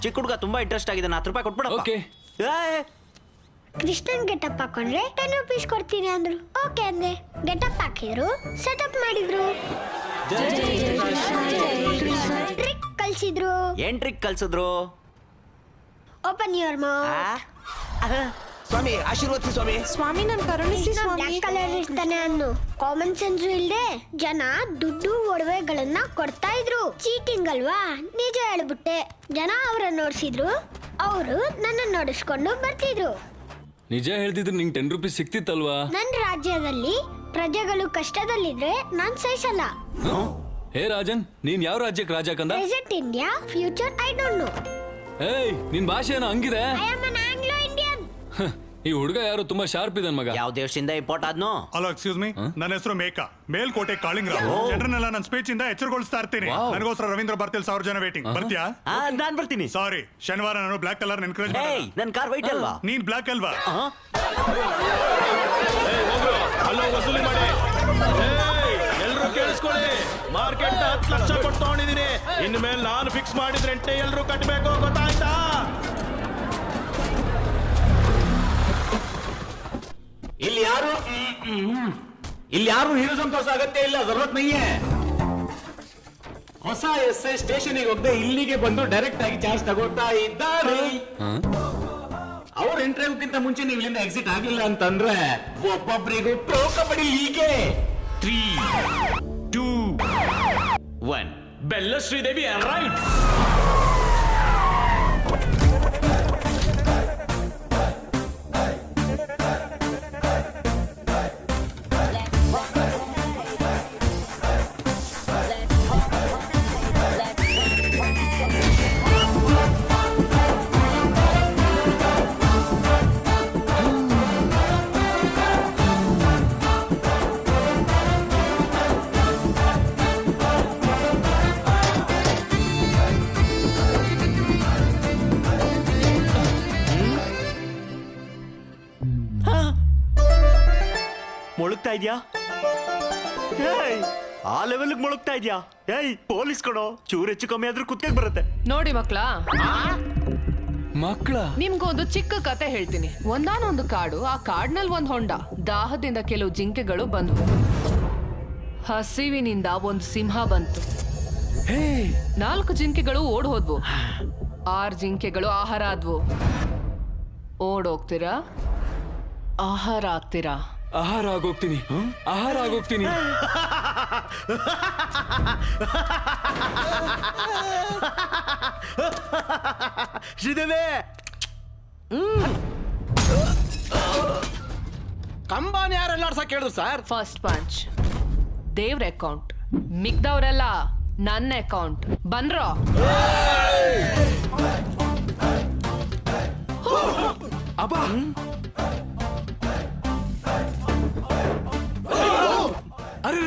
ಚಿಕ್ಕ ಹುಡುಗ ತುಂಬಾ ಇಂಟ್ರೆಸ್ಟ್ ಆಗಿದೆ. 10 ರೂಪಾಯಿ ಕೊಟ್ಬಿಡ. ಓಕೆ. ಕೃಷ್ಣನ್ ಗೆಟಪ್ ಹಾಕೊಂಡ್ರೆ 10 rupees ಕೊಡ್ತೀನಿ ಅಂದ್ರು. ಓಕೆ ಅಂದೆ. ಗೆಟಪ್ ಹಾಕಿದ್ರು, ಸೆಟಪ್ ಮಾಡಿದ್ರು, ಟ್ರಿಕ್ ಕಲ್ಸಿದ್ರು. ಏನ್ ಟ್ರಿಕ್ ಕಲ್ಸಿದ್ರು? Open your mouth. ಸ್ವಾಮಿ ಆಶೀರ್ವದಿಸಿ ಸ್ವಾಮಿ. ಸ್ವಾಮಿ ನನ್ ಕರುಣಿಸಿ ಸ್ವಾಮಿ. ಬ್ಲಾಕ್ ಕಲರ್ ಇರ್ತಾನೆ ಅನ್ನು ಕಾಮನ್ ಸೆನ್ಸ್ ಇಲ್ದೆ ಜನ ದುಡ್ಡು ಒಡವೆಗಳನ್ನ ಕೊಡ್ತಾ ಇದ್ರು. ಚೀಟಿಂಗ್ ಅಲ್ವಾ? ನಿಜ ಹೇಳ್ಬಿಟ್ಟೆ. ಜನ ಅವರನ್ನ ನೋಡ್ಸಿದ್ರು, ಅವರು ನನ್ನ ನೋಡಿಸ್ಕೊಂಡು ಬರ್ತಿದ್ರು. ನಿಜ ಹೇಳ್ತಿದ್ರೆ ನಿಂಗೆ 10 rupees ಸಿಕ್ತಿತ್ತಲ್ವಾ? ನನ್ನ ರಾಜ್ಯದಲ್ಲಿ ಪ್ರಜೆಗಳು ಕಷ್ಟದಲ್ಲಿದ್ರೆ ನಾನ್ ಸಹಿಸಲ್ಲ. ಹೇ ರಾಜನ್, ನೀನ್ ಯಾವ ರಾಜ್ಯಕ್ಕೆ ರಾಜ ಕಂದ? Present India, future I don't know. ಏಯ್, ನಿನ್ ಭಾಷೆ ಏನೋ ಹಂಗಿದೆ. I am an Anglo Indian. ಈ ಹುಡುಗ ಯಾರು ತುಂಬಾ ಶಾರ್ಪ್ ಇದನ್ ಮಗ. ಯಾವ ದೇಶದಿಂದ ಇಂಪೋರ್ಟ್ ಆದ್ನೋ? Hello, excuse me. ನನ್ನ ಹೆಸರು ಮೇಕಾ, ಮೇಲ್ಕೋಟೆ ಕಾಳಿಂಗರಾವ್. ಜನರನ್ನೆಲ್ಲ ನನ್ನ ಸ್ಪೀಚ್ ಇಂದ ಎಚ್ಚರಗೊಳಿಸ್ತಾ ಇರ್ತೀನಿ. ನನಗೋಸ್ಕರ ರವೀಂದ್ರ ಬರ್ತಿಲ್ 1000 ಜನ ವೇಟಿಂಗ್. ಬರ್ತೀಯಾ? ನಾನ್ ಬರ್ತೀನಿ. ಸಾರಿ, ಶನಿವಾರ ನಾನು ಬ್ಲಾಕ್ ಕಲರ್ ಎನ್ಕರೇಜ್ ಏಯ್, ನನ್ ಕಾರ್ ವೈಟ್ ಅಲ್ವಾ? ನೀನ್ ಬ್ಲಾಕ್ ಅಲ್ವಾ? ಅಲ್ಲೋ ವಸೂಲಿ ಮಾಡಿ. ಎಲ್ರು ಕೇಳಿಸ್ಕೊಳ್ಳಿ, ಮಾರ್ಕೆಟ್ 10 ಲಕ್ಷ ಕೊಟ್ಟು ತಗೊಂಡಿದ್ದೀನಿ. ಇನ್ನು ಮೇಲೆ ನಾನು ಫಿಕ್ಸ್ ಮಾಡಿದ ರೆಂಟೆ ಎಲ್ರು ಕಟ್ಟಬೇಕು, ಗೊತ್ತಾಯ್ತಾ? ಇಲ್ಲಿ ಯಾರು ಹೀರೋಸಂ ತೋರ್ಸೋ ಅಗತ್ಯ ಇಲ್ಲ, ಜರೂರತ್ ನಹೀ ಹೈ. ಹೊಸ ಎಸ್ಐ ಸ್ಟೇಷನ್ಗೆ ಹೋಗದೆ ಇಲ್ಲಿಗೆ ಬಂದು ಡೈರೆಕ್ಟ್ ಆಗಿ ಚಾರ್ಜ್ ತಗೋತಾ ಇದ್ದಾರೆ. ಅವ್ರ ಇಂಟರ್ವ್ಯೂಕ್ಕಿಂತ ಮುಂಚೆ ನೀವು ಇಲ್ಲಿಂದ ಎಕ್ಸಿಟ್ ಆಗ್ಲಿಲ್ಲ ಅಂತಂದ್ರೆ ಒಬ್ಬೊಬ್ಬರಿಗೂ ಪ್ರೋ ಕಬಡ್ಡಿ ಲೀಗೆ 3, 2, 1 ಬೆಲ್ಲ ಶ್ರೀದೇವಿ ರೈಟ್. ಮೊಳಗ್ತಾ ಇದ್ಯಾ? ಆ ಲೆವೆಲ್ ಮೊಳಗ್ತಾ ಇದ್ಯಾ? ಪೊಲೀಸ್ ಕೊಡೋ, ಚೂರು ಹೆಚ್ಚು ಕಮ್ಮಿ ಆದ್ರೂ ಕುತ್ತಿಗೆ ಬರುತ್ತೆ. ನೋಡಿ ಮಕ್ಕಳ ನಿಮ್ಗೊಂದು ಚಿಕ್ಕ ಕತೆ ಹೇಳ್ತೀನಿ. ಒಂದಾನೊಂದು ಕಾಡು, ಆ ಕಾಡ್ನಲ್ಲಿ ಒಂದು ಹೊಂಡ. ದಾಹದಿಂದ ಕೆಲವು ಜಿಂಕೆಗಳು ಬಂದ್ವು. ಹಸಿವಿನಿಂದ ಒಂದು ಸಿಂಹ ಬಂತು. 4 ಜಿಂಕೆಗಳು ಓಡ್ ಹೋದ್ವು. 6 ಜಿಂಕೆಗಳು ಆಹಾರ ಆದ್ವು. ಓಡೋಗ್ತೀರಾ, ಆಹಾರ ಆಗ್ತೀರಾ? ಆಹಾರ ಆಗೋಗ್ತೀನಿ. ಶ್ರೀದೇವಿ ಕಂಬಾನ್ ಯಾರೆಲ್ಲ ಕೇಳಿದ್ರು ಸರ್? ಫಸ್ಟ್ ಪಂಚ್ ದೇವ್ರ ಅಕೌಂಟ್, ಮಿಕ್ದವ್ರೆಲ್ಲ ನನ್ನ ಅಕೌಂಟ್. ಬನ್ರೋ. ಅಬ್ಬಾ ಅರೆ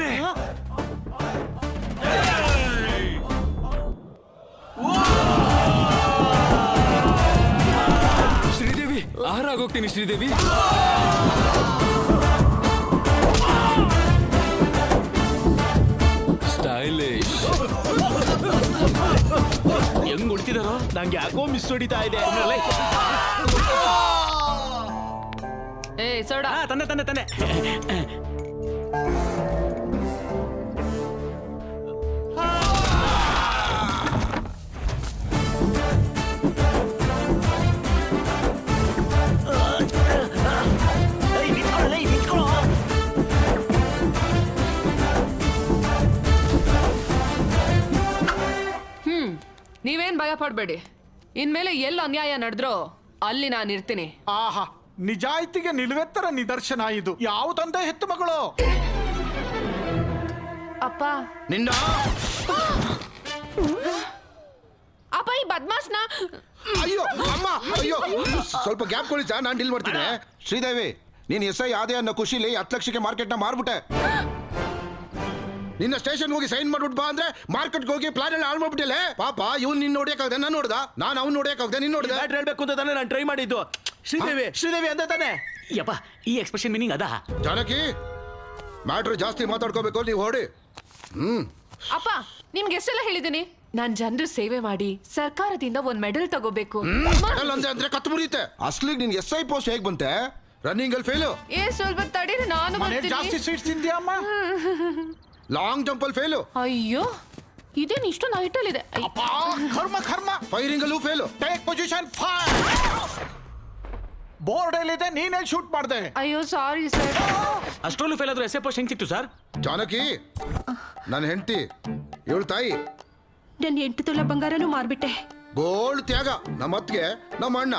ಶ್ರೀದೇವಿ, ಆಹಾರ ಆಗೋಗ್ತೀನಿ ಶ್ರೀದೇವಿ. ಸ್ಟೈಲಿಶ್. ಹೆಂಗ್ ಉಳ್ತಿದಾರೋ ನಂಗೆ ಯಾಕೋ ಮಿಸ್ ಹೊಡಿತಾ ಇದೆ. ಸೋಡಾ ತಂದೆ ನೀವೇನ್ ಭಯ ಪಡ್ಬೇಡಿ. ಇನ್ಮೇಲೆ ಎಲ್ಲ ಅನ್ಯಾಯ ನಡೆದ್ರೋ ಅಲ್ಲಿ ನಾನು ಇರ್ತೀನಿ. ಆಹಾ, ನಿಜಾಯಿತಿಗೆ ನಿಲುವೆತ್ತರ ನಿದರ್ಶನ ಇದು. ಯಾವ ತಂದೆ ಹೆತ್ತು ಮಗಳು? ಅಪ್ಪ ನಿನ್ನ ಅಪ್ಪ, ಈ ಬದ್ಮಾಶ್ನ. ಅಯ್ಯೋ ಅಮ್ಮ, ಅಯ್ಯೋ ಸ್ವಲ್ಪ ಗ್ಯಾಪ್ ಕೊಡಿ ಸರ್, ನಾನು ಡೀಲ್ ಮಾಡ್ತೀನಿ. ಶ್ರೀದೇವಿ, ನೀನ್ ಎಸ್ ಐ ಆದೆ ಅನ್ನೋ ಖುಷಿಲಿ 10 ಲಕ್ಷಕ್ಕೆ ಮಾರ್ಕೆಟ್ನ ಮಾರ್ಬಿಟ್ಟೆ. ನಿನ್ನ ಸ್ಟೇಷನ್ ಹೋಗಿ ಸೈನ್ ಮಾಡ್ಬಿಟ್ಟು ಬಾ ಅಂದ್ರೆ ಮಾರ್ಕೆಟ್ಗೆ ಹೋಗಿ ಪ್ಲಾನ್ ಎಲ್ಲ ಹಾಳು ಮಾಡ್ಬಿಟ್ಟಿಲ್ಲ. ಪಾಪ ಇವ್ನು ನಿನ್ನ ನೋಡಿಯಕ್ಕಾಗದೆ ನಾನು ನೋಡ್ದ, ನಾನು ಅವ್ನು ನೋಡಿಯಕ್ಕಾಗದೆ ನೀನು ನೋಡ್ದೆ. ಹೇಳ್ಬೇಕು ಅಂತ ತಾನೇ ನಾನು ಟ್ರೈ ಮಾಡಿದ್ದು. ಶ್ರೀದೇವಿ ಅಂತ ತಾನೆ. ಯಪ್ಪ, ಈ ಎಕ್ಸ್ಪ್ರೆಷನ್ ಮೀನಿಂಗ್ ಅದ. ಜಾನಕಿ, ಮ್ಯಾಟ್ರ್ ಜಾಸ್ತಿ ಮಾತಾಡ್ಕೋಬೇಕು, ನೀವು ಹೊಡಿ. ಅಪ್ಪ, ನಿಮ್ಗೆ ಎಷ್ಟೆಲ್ಲ ಹೇಳಿದ್ದೀನಿ. ನಾನ್ ಜನರು ಸೇವೆ ಮಾಡಿ ಸರ್ಕಾರದಿಂದ ಒಂದ್ ಮೆಡಲ್ ತಗೋಬೇಕು. ಅಂದ್ರೆ ಕತ್ತು ಮುರಿಯುತ್ತೆ. ಅಸ್ಲಿಗೆ ನಿನ್ ಎಸ್ ಐ ಪೋಸ್ಟ್ ಹೇಗ್ ಬಂತೆ? ರನ್ನಿಂಗ್ ಅಲ್ಲಿ ಫೇಲು. ಸ್ವಲ್ಪ ತಡೀರಿ, ನಾನು ಜಾಸ್ತಿ ಸ್ವೀಟ್ಸ್ ತಿಂದ್ಯಾ ಅಮ್ಮ? ಲಾಂಗ್ ಜಂಪ್ ಅಲ್ಲಿ ಫೇಲು. ಅಯ್ಯೋ, ಇದೇನು ಇಷ್ಟು ನೈಟಲ್ ಇದೆ. ಕರ್ಮ. ಫೈರಿಂಗ್ ಅಲ್ಲೂ fail. Take position, fire. Board ಎಲ್ಲಿದೆ, ನೀನೇ ಶೂಟ್ ಮಾಡ್ದೆ. ಅಯ್ಯೋ ಸಾರಿ ಸರ್. ಅಷ್ಟೊಂದು ಫೇಲ್ ಆದ್ರೂ ಎಸ್ ಎ ಪೋಸ್ಟ್ ಹೆಂಗ್ ಸಿಕ್ತು ಸರ್? ಜಾನಕಿ, ನನ್ನ ಹೆಂಡತಿ, ಇವಳು ತಾಯಿ. ನನ್ನ 8 ತೊಲ ಬಂಗಾರನೂ ಮಾರ್ಬಿಟ್ಟೆ. ಗೋಲ್ಡ್ ತ್ಯಾಗ. ನಮ್ಮ ಅತ್ತಿಗೆ ನಮ್ಮ ಅಣ್ಣ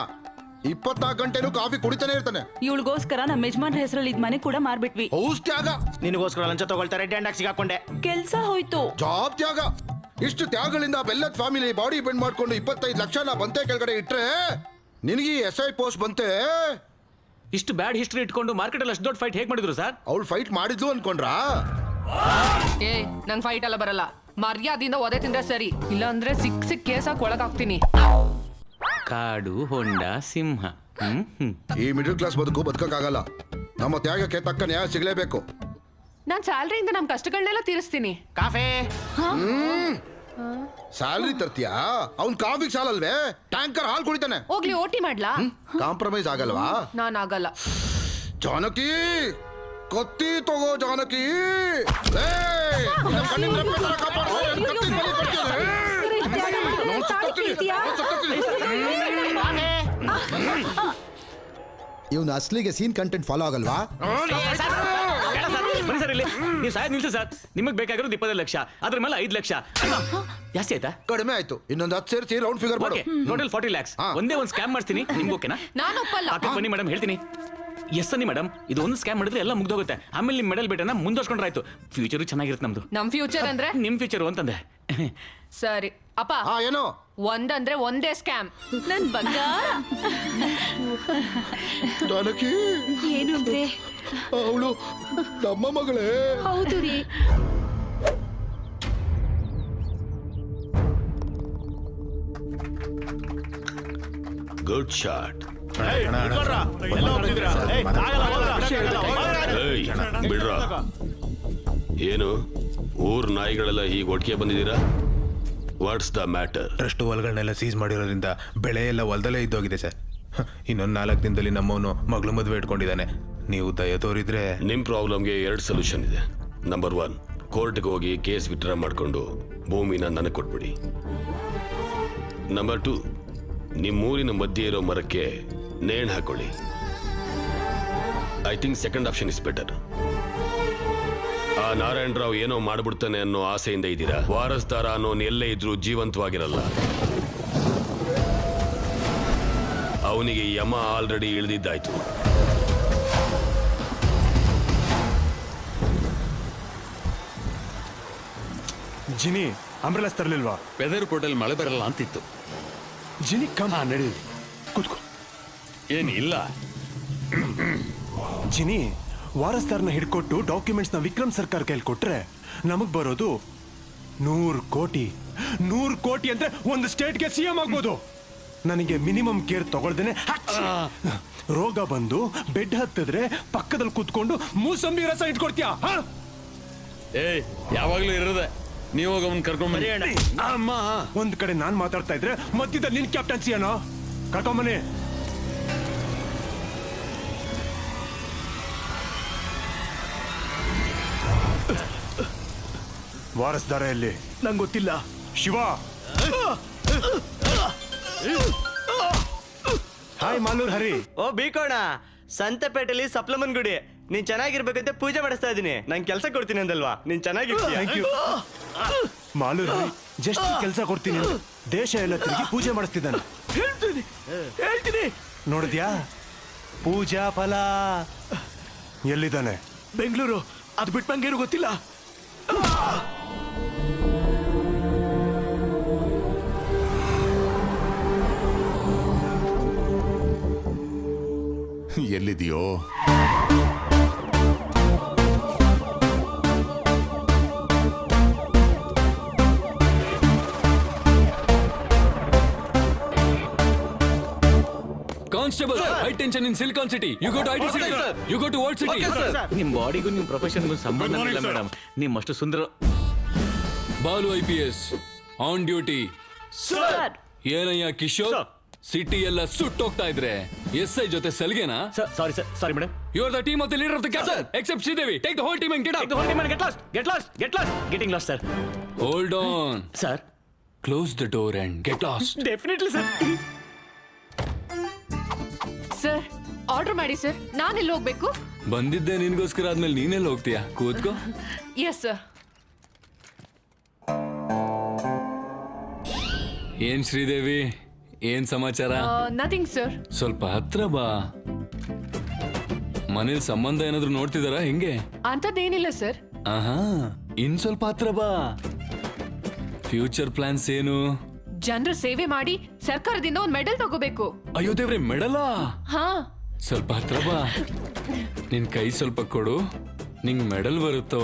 24 ಗಂಟೆನೂ ಕಾಫಿ ಕುಡಿತಾನೆ ಇರ್ತಾನೆ. ಇವಳಿಗೋಸ್ಕರ ನಮ್ಮ ಯಜಮಾನ್ರ ಹೆಸರಲ್ಲಿ ಇದ್ ಮನೆ ಕೂಡ ಮಾರ್ಬಿಟ್ವಿ. ಹೌಸ್ ತ್ಯಾಗ. ನಿನಗೋಸ್ಕರ ಲಂಚ ತಗೊಳ್ತಾರೆ, ಡ್ಯಾಂಡಾಗಿ ಸಿಗಾಕೊಂಡೆ. ಕೆಲ್ಸ ಹೋಯ್ತು. ಜಾಬ್ ತ್ಯಾಗ. ಇಷ್ಟು ತ್ಯಾಗಗಳಿಂದ ಬೆಲ್ಲದ್ ಫ್ಯಾಮಿಲಿ ಬಾಡಿ ಬೆಂಡ್ ಮಾಡ್ಕೊಂಡು 25 ಲಕ್ಷನ ಬಂತೆ ಕೆಳಗಡೆ ಇಟ್ರೆ ನಿನಗೆ ಎಸ್ ಐ ಪೋಸ್ಟ್ ಬಂತೆ. ಇಷ್ಟು ಬ್ಯಾಡ್ ಹಿಸ್ಟ್ರಿ ಇಟ್ಕೊಂಡು ಮಾರ್ಕೆಟ್ ಅಲ್ಲಿ ಅಷ್ಟು ದೊಡ್ಡ ಫೈಟ್ ಹೇಗೆ ಮಾಡಿದ್ರು ಸರ್? ಅವಳು ಫೈಟ್ ಮಾಡಿದ್ಲು ಅನ್ಕೊಂಡ್ರಾ? ನಂಗ್ ಫೈಟ್ ಎಲ್ಲ ಬರಲ್ಲ. ಮರ್ಯಾದಿಂದ ಒದೆ ತಿಂದ್ರೆ ಸರಿ, ಇಲ್ಲ ಅಂದ್ರೆ ಸಿಕ್ ಕೇಸಾಕ್ ಒಳಗಾಗ್ತೀನಿ. ಕಾಡು, ಹೊಂಡ, ಸಿಂಹ. ಈ ಮಿಡಲ್ ಕ್ಲಾಸ್ ಬದುಕು ಬದುಕಕ್ಕಾಗಲ್ಲ. ನಮ್ಮ ತ್ಯಾಗಕ್ಕೆ ತಕ್ಕ ನ್ಯಾಯ ಸಿಗಲೇಬೇಕು. ನಾನ್ ಸ್ಯಾಲ್ರಿಯಿಂದ ನಮ್ ಕಷ್ಟಗಳನ್ನೆಲ್ಲ ತೀರಿಸ್ತೀನಿ. Coffee salary ತರ್ತೀಯಾ? ಅವ್ನ್ ಕಾಫಿಗೆ ಸಾಲಲ್ವೇ? ಟ್ಯಾಂಕರ್ ಹಾಲು ಕುಡಿತಾನೆ. ಹೋಗ್ಲಿ, ಓಟಿ ಮಾಡ್ಲಾ? ಕಾಂಪ್ರಮೈಸ್ ಆಗಲ್ವಾ? ನಾನ್ ಆಗಲ್ಲ. ಜಾನಕಿ ಕತ್ತಿ ತಗೋ ಜಾನಕಿ ಏಯ್! ನನ್ ಕಣ್ಣಿನ ರೆಪ್ಪೆ ತರ ಕಾಪಾಡು, ನನ್ ಕತ್ತಿನ ಬಲಿ ಕೊಡ್ತೀನಿ. ನಾನ್ ಸತ್ತೋಗ್ತೀನಿ, ನಾನ್ ಸತ್ತೋಗ್ತೀನಿ. ಇವನು ಅಸ್ಲಿಗೆ ಸೀನ್ ಕಂಟೆಂಟ್ ಫಾಲೋ ಆಗಲ್ವಾ? ಬನ್ನಿ ಸರ್ ಇಲ್ಲಿ ನೀವು ಸಾಯದ್ ನಿಲ್ಸಿ ಸರ್. ನಿಮಗೆ ಬೇಕಾಗಿರೋದು 25 ಲಕ್ಷ, ಅದ್ರ ಮೇಲೆ 5 ಲಕ್ಷ ಜಾಸ್ತಿ ಆಯ್ತಾ? ಕಡಿಮೆ ಆಯ್ತು, ಇನ್ನೊಂದು 10 ಸೇರಿಸಿ ರೌಂಡ್ ಫಿಗರ್ ಮಾಡು. ಟೋಟಲ್ 40 ಲ್ಯಾಕ್ಸ್. ಒಂದೇ ಒಂದು ಸ್ಕ್ಯಾಮ್ ಮಾಡ್ತೀನಿ, ನಿಮ್ಗೆ ಓಕೆನಾ? ನಾನು ಒಪ್ಪಲ್ಲ. ಬನ್ನಿ ಮೇಡಮ್ ಹೇಳ್ತೀನಿ. ಎಸ್ ಅನ್ನಿ ಮೇಡಮ್, ಇದು ಒಂದು ಸ್ಕ್ಯಾಮ್ ಮಾಡಿದ್ರೆ ಎಲ್ಲ ಮುಗ್ದೋಗುತ್ತೆ. ಆಮೇಲೆ ನಿಮ್ಮ ಮೆಡಲ್ ಬೇಟನ ಮುಂದೋಸ್ಕೊಂಡ್ರಾಯ್ತು. ಫ್ಯೂಚರ್ ಚೆನ್ನಾಗಿರುತ್ತೆ ನಮ್ದು. ನಮ್ ಫ್ಯೂಚರ್ ಅಂದ್ರೆ ನಿಮ್ ಫ್ಯೂಚರ್ ಅಂತಂದೆ. ಸರಿ ಅಪ್ಪ, ಏನು ಒಂದಂದ್ರೆ ಒಂದೇ ಸ್ಕ್ಯಾಮ್. ನನ್ ಬಂಗಾರ. ಜಾನಕಿ ಏನು ಅಂದ್ರೆ ಅವಳು ನಮ್ಮ ಮಗಳೇ. ಹೌದು ರೀ. Good shot. ಬಿಡ್ರ. ಏನು ಊರ್ ನಾಯಿಗಳೆಲ್ಲ ಹೀಗೆ ಒಟ್ಟಿಗೆ ಬಂದಿದ್ದೀರಾ? What's the matter? ಟ್ರಸ್ಟ್ ಹೊಲಗಳನ್ನೆಲ್ಲ ಸೀಸ್ ಮಾಡಿರೋದ್ರಿಂದ ಬೆಳೆ ಎಲ್ಲ ಹೊಲದಲ್ಲೇ ಇದ್ದೋಗಿದೆ ಸರ್. ಇನ್ನೊಂದು 4 ದಿನದಲ್ಲಿ ನಮ್ಮವನು ಮಗಳು ಮದುವೆ ಇಟ್ಕೊಂಡಿದ್ದಾನೆ. ನೀವು ದಯ ತೋರಿದ್ರೆ. ನಿಮ್ ಪ್ರಾಬ್ಲಮ್ಗೆ 2 ಸೊಲ್ಯೂಷನ್ ಇದೆ. ನಂಬರ್ 1, ಕೋರ್ಟ್ಗೆ ಹೋಗಿ ಕೇಸ್ ವಿತ್ಡ್ರಾ ಮಾಡಿಕೊಂಡು ಭೂಮಿನ ನನಗೆ ಕೊಟ್ಬಿಡಿ. ನಂಬರ್ 2, ನಿಮ್ಮೂರಿನ ಮಧ್ಯೆ ಇರೋ ಮರಕ್ಕೆ ನೇಣು ಹಾಕೊಳ್ಳಿ. I think second option is better. ಆ ನಾರಾಯಣ ರಾವ್ ಏನೋ ಮಾಡ್ಬಿಡ್ತಾನೆ ಅನ್ನೋ ಆಸೆಯಿಂದ ಇದ್ದೀರಾ. ವಾರಸ್ದಾರ ಅನ್ನೋನ್ ಎಲ್ಲೇ ಇದ್ರೂ ಜೀವಂತವಾಗಿರಲ್ಲ. ಅವನಿಗೆ ಯಮ ಆಲ್ರೆಡಿ ಇಳಿದಿದ್ದಾಯ್ತು. ಜಿನಿ ಅಂಬ್ರೆಲಾಸ್ ತರಲಿಲ್ವಾ? ವೆದರ್ ರಿಪೋರ್ಟಲ್ಲಿ ಮಳೆ ಬರಲ್ಲ ಅಂತಿತ್ತು. ಜಿನಿ ಕಮ್ಮ ನಡಿ ಕೂತ್ಕೋ. ಏನಿಲ್ಲ. ಜಿನಿ ವಾರಸ್ದಾರನ ಹಿಡ್ಕೊಟ್ಟು ಡಾಕ್ಯುಮೆಂಟ್ಸ್ನ ವಿಕ್ರಮ್ ಸರ್ಕಾರ ಕೈಲಿ ಕೊಟ್ರೆ ನಮಗ್ ಬರೋದು 100 ಕೋಟಿ. 100 ಕೋಟಿ ಅಂದ್ರೆ ಒಂದು ಸ್ಟೇಟ್ಗೆ ಸಿಎಂ ಆಗ್ಬೋದು. ನನಗೆ ಮಿನಿಮಮ್ ಕೇರ್ ತಗೊಳ್ದೇನೆ ರೋಗ ಬಂದು ಬೆಡ್ ಹತ್ತಿದ್ರೆ ಪಕ್ಕದಲ್ಲಿ ಕೂತ್ಕೊಂಡು ಮೂಸಂಬಿ ರಸ ಇಟ್ಕೊಡ್ತೀಯಾ? ಯಾವಾಗ್ಲೂ ಇರೋದೆ. ನೀವು ಹೋಗಿ ಅವನ್ ಕರ್ಕೊಂಡ್ ಅಮ್ಮ. ಒಂದ್ ಕಡೆ ನಾನ್ ಮಾತಾಡ್ತಾ ಇದ್ರೆ ಮಧ್ಯದಲ್ಲಿ ನಿನ್ ಕ್ಯಾಪ್ಟನ್ಸಿ ಏನೋ ಕರ್ಕೊಂಬನೆ. ವಾರಸ್ದಾರ ಎಲ್ಲಿ? ನಂಗೆ ಗೊತ್ತಿಲ್ಲ. ಶಿವ. ಹಾಯ್ ಮಾಲೂರ್ ಹರಿ. ಓ ಬೀಕೋಣ, ಸಂತೆಪೇಟೆಲಿ ಸಪ್ಲಮನ್ ಗುಡಿ. ನೀನ್ ಚೆನ್ನಾಗಿರ್ಬೇಕಂತ ಪೂಜೆ ಮಾಡಿಸ್ತಾ ಇದೀನಿ. ನಂಗೆ ಕೆಲಸ ಕೊಡ್ತೀನಿ ಅಂದಲ್ವಾ? ನೀನ್ ಚೆನ್ನಾಗಿರ್ತೀಯ. Thank you Malur Hari. Just ಕೆಲಸ ಕೊಡ್ತೀನಿ, ದೇಶ ಎಲ್ಲ ತಿರುಗಿ ಪೂಜೆ ಮಾಡಿಸ್ತಿದ್ದಾನೆ. ಹೇಳ್ತೀನಿ ನೋಡಿದ್ಯಾ? ಪೂಜಾ ಫಲ ಎಲ್ಲಿದ್ದಾನೆ? ಬೆಂಗಳೂರು. ಅದು ಬಿಟ್ಟು ನಂಗೇನು ಗೊತ್ತಿಲ್ಲ. ಎಲ್ಲಿದೆಯೋ? Constable, high tension in silicon city. You go to IT city. You go to world city. ನಿಮ್ ಬಾಡಿಗೂ ನಿಮ್ ಪ್ರೊಫೆಷನ್ಗೂ ಸಂಬಂಧ ಇಲ್ಲ ಮೇಡಮ್. ನಿಮ್ಮಷ್ಟು ಸುಂದರ. Balu IPS on duty. ಏನಯ್ಯ ಕಿಶೋರ್, ಸಿಟಿ ಎಲ್ಲ ಸುಟ್ಟೋಗ್ತಾ ಇದ್ರೆ SI ಜೊತೆ ಸಲ್ಗೆನಾ? Sorry sir, sorry madam. You are the team of the leader of the captain except Sridevi. Take the whole team and get out. The whole team and get lost. Get lost. Get lost. Getting lost, sir. Hold on Sir. Close the door and get lost. Definitely, sir. Sir order ಮಾಡಿ ಸರ್. ನಾನೆಲ್ಲಿ ಹೋಗ್ಬೇಕು? ಬಂದಿದ್ದೆ ನಿನ್ಗೋಸ್ಕರ, ಆದ್ಮೇಲೆ ನೀನೆಲ್ಲ ಹೋಗ್ತೀಯಾ? ಕೂತ್ಕೋ. Yes sir. ಏನ್ ಶ್ರೀದೇವಿ, ಏನ್ ಸಮಾಚಾರ? Nothing sir. ಸ್ವಲ್ಪ ಹತ್ರ ಬಾ. ಮನೇಲಿ ಸಂಬಂಧ ಏನಾದ್ರು ನೋಡ್ತಿದಾರಾ ಹೆಂಗೆ? ಅಂತದ್ದೇನಿಲ್ಲ ಸರ್. ಆಹಾ, ಇನ್ ಸ್ವಲ್ಪ ಹತ್ರ ಬಾ. ಫ್ಯೂಚರ್ ಪ್ಲಾನ್ಸ್ ಏನು? ಜನರ ಸೇವೆ ಮಾಡಿ ಸರ್ಕಾರದಿಂದ ಒಂದು ಮೆಡಲ್ ತಗೋಬೇಕು. ಅಯ್ಯೋ ದೇವ್ರೆ, ಮೆಡಲಾ? ಹಾ. ಸ್ವಲ್ಪ ಹತ್ರ ಬಾ. ನಿನ್ ಕೈ ಸ್ವಲ್ಪ ಕೊಡು. ನಿಂಗ್ ಮೆಡಲ್ ಬರುತ್ತೋ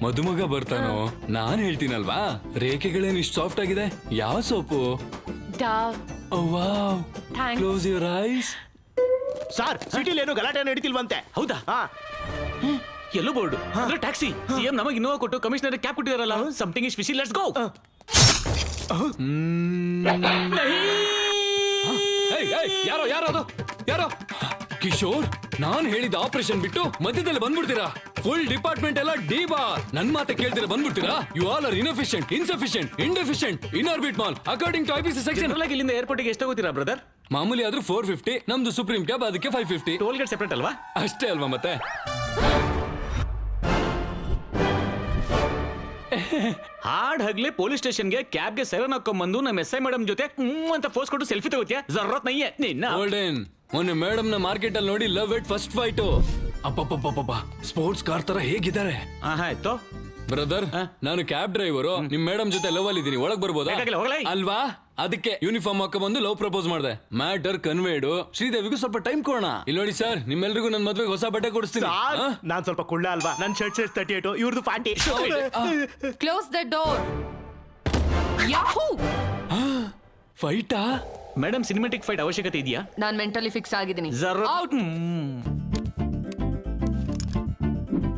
ಮದುಮಗ ಬರ್ತಾನೋ ನಾನ್ ಹೇಳ್ತೀನಲ್ವಾ. ರೇಖೆಗಳೇನು ಇಷ್ಟು ಸಾಫ್ಟ್ ಆಗಿದೆ. ಯಾವ soap? Dove. Wow, close your eyes. Sir, ಸಿಟಿಲಿ ಏನು ಗಲಾಟೆ ನಡೀತಿಲ್ವಂತೆ. ಹೌದಾ? ಎಲ್ಲೋ ಬೋರ್ಡ್ ಅಂದ್ರೆ ಟ್ಯಾಕ್ಸಿ. ಸಿಎಂ ನಮಗೆ ಇನ್ನೋವಾ ಕೊಟ್ಟು ಕಮಿಷನರ್ ಕ್ಯಾಪ್ ಕೊಟ್ಟಿದಾರಲ್ಲ. Something is fishy. Let's go. ಯಾರೋ ಯಾರೋ ಅದು ಯಾರೋ ಕಿಶೋರ್ ನಾನ್ ಹೇಳಿದ ಆಪರೇಷನ್ ಬಿಟ್ಟು ಮಧ್ಯದಲ್ಲಿ ಬಂದ್ಬಿಡ್ತೀರಾ? ಫುಲ್ ಡಿಪಾರ್ಟ್ಮೆಂಟ್ ಎಲ್ಲ ಡಿಬಾ. ನನ್ ಮಾತೆ ಕೇಳ್ತೀರಾ ಬಂದ್ಬಿಡ್ತೀರಾ? You all are inefficient, insufficient, indeficient, Inorbit mall according to IPC section. ಇಲ್ಲಿಂದ ಏರ್ಪೋರ್ಟ್ಗೆ ಎಷ್ಟು ಹೋಗ್ತೀರಾ ಬ್ರದರ್? ಮಾಮೂಲಿ ಆದ್ರೂ 450, ನಮ್ದು ಸುಪ್ರೀಂ ಕ್ಯಾಬ್ ಅದಕ್ಕೆ 550. ಟೋಲ್ ಗೇಟ್ ಸೆಪರೇಟ್ ಅಲ್ವಾ? ಅಷ್ಟೇ ಅಲ್ವಾ ಮತ್ತೆ. ಹಾಡ್ ಹಗ್ಲೆ ಪೊಲೀಸ್ ಸ್ಟೇಷನ್ಗೆ ಕ್ಯಾಬ್ಗೆ ಸೈರನ್ ಹಾಕೊಂಡ್ಬಂದು ನಮ್ಮ SI ಮೇಡಮ್ ಜೊತೆ ಅಂತ ಫೋರ್ಸ್ ಕೊಟ್ಟು ಸೆಲ್ಫಿ ತಗೋತಿಯಾ? ಜರೂರತ್ ನಯ್ಯೆ ನಿನ್ನ. ಗೋಲ್ಡನ್ ಮೊನ್ನೆ ಮೇಡಮ್ ನ ಮಾರ್ಕೆಟ್ ಅಲ್ಲಿ ನೋಡಿ ಲವ್ ಇಟ್ ಫಸ್ಟ್ ಫೈಟ್. ಅಪ್ಪಪ್ಪಪ್ಪಪ್ಪ ಸ್ಪೋರ್ಟ್ಸ್ ಕಾರ್ ತರ ಹೇಗಿದ್ದಾರೆ. ಆಯ್ತು ಬ್ರದರ್, ನಾನು ಕ್ಯಾಬ್ ಡ್ರೈವರು, ನಿಮ್ ಮೇಡಮ್ ಜೊತೆ ಲವ್ ಅಲ್ಲಿ ಇದೀನಿ, ಒಳಗ್ ಬರ್ಬೋದಾ? ಅಲ್ವಾ? ಅದಕ್ಕೆ ಯೂನಿಫಾರ್ಮ್ ಹಾಕ ಬಂದು ಲವ್ ಪ್ರಪೋಸ್ ಮಾಡಿದೆ. Matter conveyed. ಶ್ರೀದೇವಿಗೂ ಸ್ವಲ್ಪ ಟೈಮ್ ಕೊಡೋಣ. ಇಲ್ಲಿ ನೋಡಿ ಸರ್, ನಿಮ್ಮೆಲ್ರಿಗೂ ನನ್ನ ಮದ್ವೆಗೆ ಹೊಸ ಬಟ್ಟೆ ಕೊಡಿಸ್ತೀನಿ. ನಾನ್ ಸ್ವಲ್ಪ ಕುಳ್ಳ ಅಲ್ವಾ? ನನ್ ಶರ್ಟ್ 38, ಇವ್ರದ್ದು 40. Close the door. ಯಾಹೂ ಫೈಟಾ? ಮೇಡಮ್ ಸಿನಿಮ್ಯಾಟಿಕ್ ಫೈಟ್ ಅವಶ್ಯಕತೆ ಇದೆಯಾ? ನಾನ್ ಮೆಂಟಲಿ ಫಿಕ್ಸ್ ಆಗಿದ್ದೀನಿ. ಔಟ್.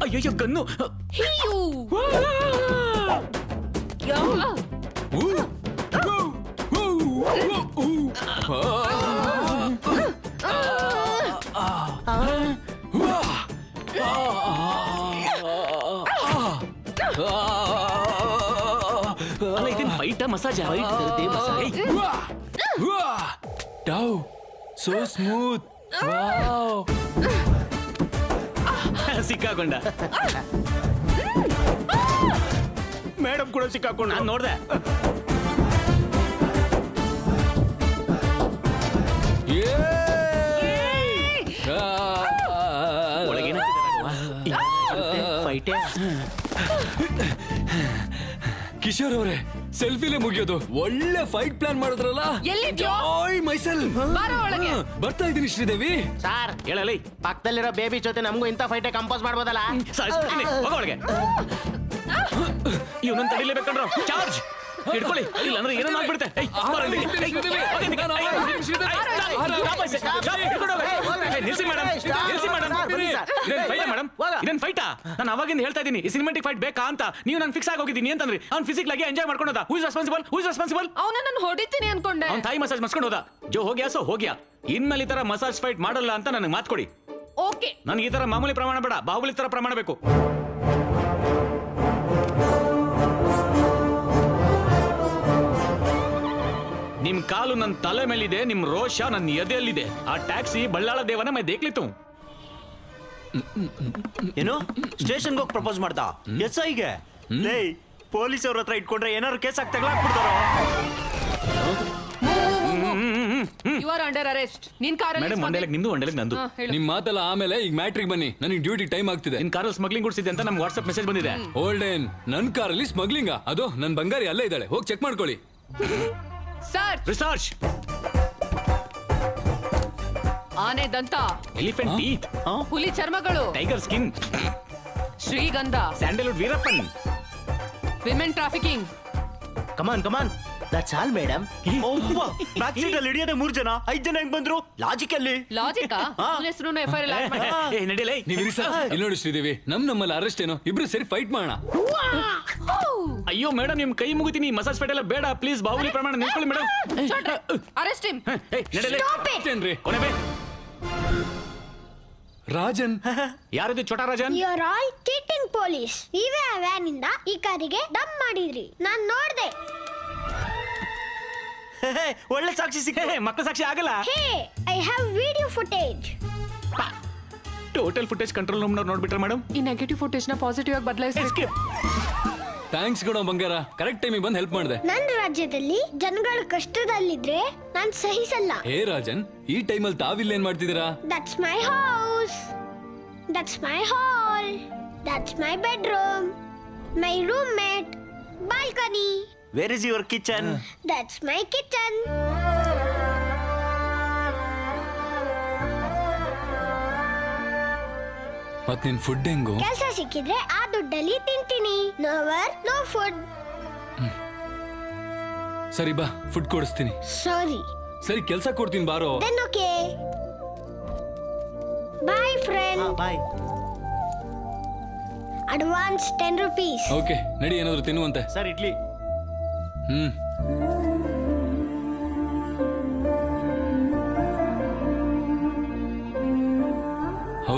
ಅಯ್ಯೋ ಗನ್ನು. ಹಿಯೂ. ಅಲ್ಲ ಇದೇನ್ fight massage? Dove so smooth. Wow. ಸಿಕ್ಕಾಕೊಂಡ. ಮೇಡಮ್ ಕೂಡ ಸಿಕ್ಕಾಕೊಂಡ. ನಾನು ನೋಡ್ದೆ. ಕಿಶೋರ್ ಅವರೇ, ಸೆಲ್ಫಿಲೇ ಮುಗಿಯೋದು. ಒಳ್ಳೆ ಫೈಟ್ ಪ್ಲಾನ್ ಮಾಡಿದ್ರಲ್ಲ. ಬರ್ತಾ ಇದ್ದೀನಿ ಶ್ರೀದೇವಿ. ಸರ್ ಹೇಳಲಿ, ಪಕ್ಕದಲ್ಲಿರೋ ಬೇಬಿ ಜೊತೆ ನಮಗೂ ಇಂಥ ಫೈಟೇ ಕಂಪೋಸ್ ಮಾಡ್ಬೋದಲ್ಲ? ಒಳಗೆ ಇವನನ್ನ ತಡಿಲೇಬೇಕಂಡ್ರು. ಚಾರ್ಜ್ ಹಿಡ್ಕೊಳ್ಳಿ, ಇಲ್ಲ ಅಂದ್ರೆ ಏನೋ ಆಗ್ಬಿಡುತ್ತೆ. ನಿಲ್ಸಿ ಮೇಡಮ್, ನಿಲ್ಸಿ ಮೇಡಮ್. ಇದನ್ ಫೈಟಾ? ನಾನು ಅವಾಗಿಂದ ಹೇಳ್ತಾ ಇದ್ದೀನಿ ಈ ಸಿನಿಮ್ಯಾಟಿಕ್ ಫೈಟ್ ಬೇಕಾ ಅಂತ. ನೀವು ನಾನು ಫಿಕ್ಸ್ ಆಗೋಗಿದ್ದೀನಿ ಅಂತಂದ್ರಿ. ಅವ್ನು ಫಿಸಿಕಲ್ ಆಗಿ ಎಂಜಾಯ್ ಮಾಡ್ಕೊಂಡು ಹೋದ. Who is responsible? Who is responsible? ಅವನ ನಾನು ಹೊಡಿತೀನಿ ಅನ್ಕೊಂಡೆ. ಅವ್ನು ತಾಯಿ ಮಸಾಜ್ ಮಾಡ್ಕೊಂಡು ಹೋದ. ಜೋ ಹೋಗ್ಯಾ ಸೋ ಹೋಗ್ಯಾ. ಇನ್ಮೇಲೆ ಈ ತರ ಮಸಾಜ್ ಫೈಟ್ ಮಾಡಲ್ಲ ಅಂತ ನನಗೆ ಮಾತು ಕೊಡಿ. ಓಕೆ. ನನಗೆ ಈ ತರ ಮಾಮೂಲಿ ಪ್ರಮಾಣ ಬೇಡ, ಬಾಹುಬಲಿ ತರ ಪ್ರಮಾಣ ಬೇಕು. ನಿಮ್ ಕಾಲು ನನ್ನ ತಲೆ ಮೇಲಿದೆ, ನಿಮ್ ರೋಷ ನನ್ನ ಎದೆಯಲ್ಲಿದೆ. ಆ ಟ್ಯಾಕ್ಸಿ ಬಳ್ಳಾಳ ದೇವನ ಮೈ ದೇಖ್ಲಿತ್ತು. ಏನು ಸ್ಟೇಷನ್ಗೆ ಹೋಗಿ ಪ್ರಪೋಸ್ ಮಾಡ್ತಾ? SIಗೆ ಪೊಲೀಸ್ ಅವ್ರ ಹತ್ರ ಇಟ್ಕೊಂಡ್ರೆ ಏನಾದ್ರು ಕೇಸ್ ಆಗಿ ತಗಲಾಕ್ಬಿಡ್ತಾರೋ? You are under arrest. ನಿನ್ ಕಾರಲ್ಲಿ ಮೇಡಮ್ ಒಂಡೆಲಕ್ ನಿಮ್ದು, ಒಂಡೆಲಕ್ ನಂದು. ನಿಮ್ ಮಾತಲ್ಲ ಆಮೇಲೆ ಈಗ ಮ್ಯಾಟ್ರಿಗೆ ಬನ್ನಿ. ನನಗೆ ಡ್ಯೂಟಿ ಟೈಮ್ ಆಗ್ತಿದೆ. ನಿನ್ ಕಾರಲ್ಲಿ ಸ್ಮಗ್ಲಿಂಗ್ ಗುಡ್ಸಿದೆ ಅಂತ ನಮ್ಗೆ ವಾಟ್ಸ್ಆಪ್ ಮೆಸೇಜ್ ಬಂದಿದೆ. ಓಲ್ಡನ್ ನನ್ ಕಾರಲ್ಲಿ ಸ್ಮಗ್ಲಿಂಗ್? ಅದು ನನ್ ಬಂಗಾರಿ ಅಲ್ಲೇ ಇದ್ದಾಳೆ, ಹೋಗಿ ಚೆಕ್ ಮಾಡ್ಕೊಳ್ಳಿ. Sir research. ಆನೆ ದಂತ, ಎಲಿಫೆಂಟ್ ಟೀತ್, ಹುಲಿ ಚರ್ಮಗಳು, ಟೈಗರ್ ಸ್ಕಿನ್, ಶ್ರೀಗಂಧ, Sandalwood Veerappan, women trafficking. Come on come on, that's all madam. Back seat ಅಲ್ಲಿ ಹಿಡಿಯೋದೇ 3 ಜನ, 5 ಜನ ಹೆಂಗ್ ಬಂದ್ರು? ಲಾಜಿಕ್ ಅಲ್ಲಿ. ಲಾಜಿಕಾ? ಹೆಸರು FIR ನಡೀಲೇ. ಇಲ್ಲಿ ನೋಡಿ ಶ್ರೀದೇವಿ, ನಮ್ಮಲ್ಲಿ ಅರೆಸ್ಟ್ ಏನೋ, ಇಬ್ರು ಸೇರಿ ಫೈಟ್ ಮಾಡೋಣ. ಅಯ್ಯೋ ಮೇಡಮ್, ನಿಮ್ ಕೈ ಮುಗಿತೀನಿ. ಮಸಾಜ್ ಫೈಟ್ ಎಲ್ಲ ಬೇಡ ಪ್ಲೀಸ್. ಬಾಹುಬಲಿ ಪ್ರಮಾಣ ನಿಲ್ಕೊಳ್ಳಿ ಮೇಡಮ್. Arrest him. ನಡೀಲೇ. ಕೊನೆಬೇ ರಾಜನ್. ಯಾರಿದು Chhota Rajan? You are all cheating police. ನೀವೇ ಆ ವ್ಯಾನ್ ಇಂದ ಈ ಕಾರಿಗೆ ಡಂಪ್ ಮಾಡಿದ್ರಿ, ನಾನ್ ನೋಡ್ದೆ. ಒಳ್ಳೆ ಸಾಕ್ಷಿ ಸಿಕ್ಕ. ಮಕ್ಕಳ ಸಾಕ್ಷಿ ಆಗಲ್ಲ. Hey, I have video footage. Total footage control room ನೋಡ್ಬಿಟ್ರೆ ಮೇಡಮ್, ಈ ನೆಗೆಟಿವ್ ಫುಟೇಜ್ ನ ಪಾಸಿಟಿವ್ ಆಗಿ ಬದಲಾಯಿಸಿ. ಥ್ಯಾಂಕ್ಸ್ ಕಣೋ ಬಂಗಾರ, ಕರೆಕ್ಟ್ ಟೈಮಿಗೆ ಬಂದು ಹೆಲ್ಪ್ ಮಾಡಿದೆ. ನನ್ನ ರಾಜ್ಯದಲ್ಲಿ ಜನಗಳು ಕಷ್ಟದಲ್ಲಿದ್ರೆ ನಾನ್ ಸಹಿಸಲ್ಲ. ಹೇ ರಾಜನ್, ಈ ಟೈಮಲ್ಲಿ ತಾವಿಲ್ಲ ಏನ್ ಮಾಡ್ತಿದ್ದೀರಾ? That's my house, that's my hall, that's my bedroom, my roommate, balcony. Where is your kitchen? That's my kitchen. ಮತ್ ನಿನ್ ಫುಡ್ ಹೆಂಗೋ? ಕೆಲಸ ಸಿಕ್ಕಿದ್ರೆ ಆ ದುಡ್ಡಲ್ಲಿ ತಿಂತೀನಿ. No work no food. ಸರಿ ಬಾ, ಫುಡ್ ಕೊಡಿಸ್ತೀನಿ. ಸಾರಿ. ಸರಿ, ಕೆಲಸ ಕೊಡ್ತೀನಿ ಬಾರೋ. Then okay. Bye friend. Bye. Advance 10 rupees. Okay, ನಡಿ ಏನಾದ್ರು ತಿನ್ನುವಂತೆ. ಸರ್ ಇಡ್ಲಿ.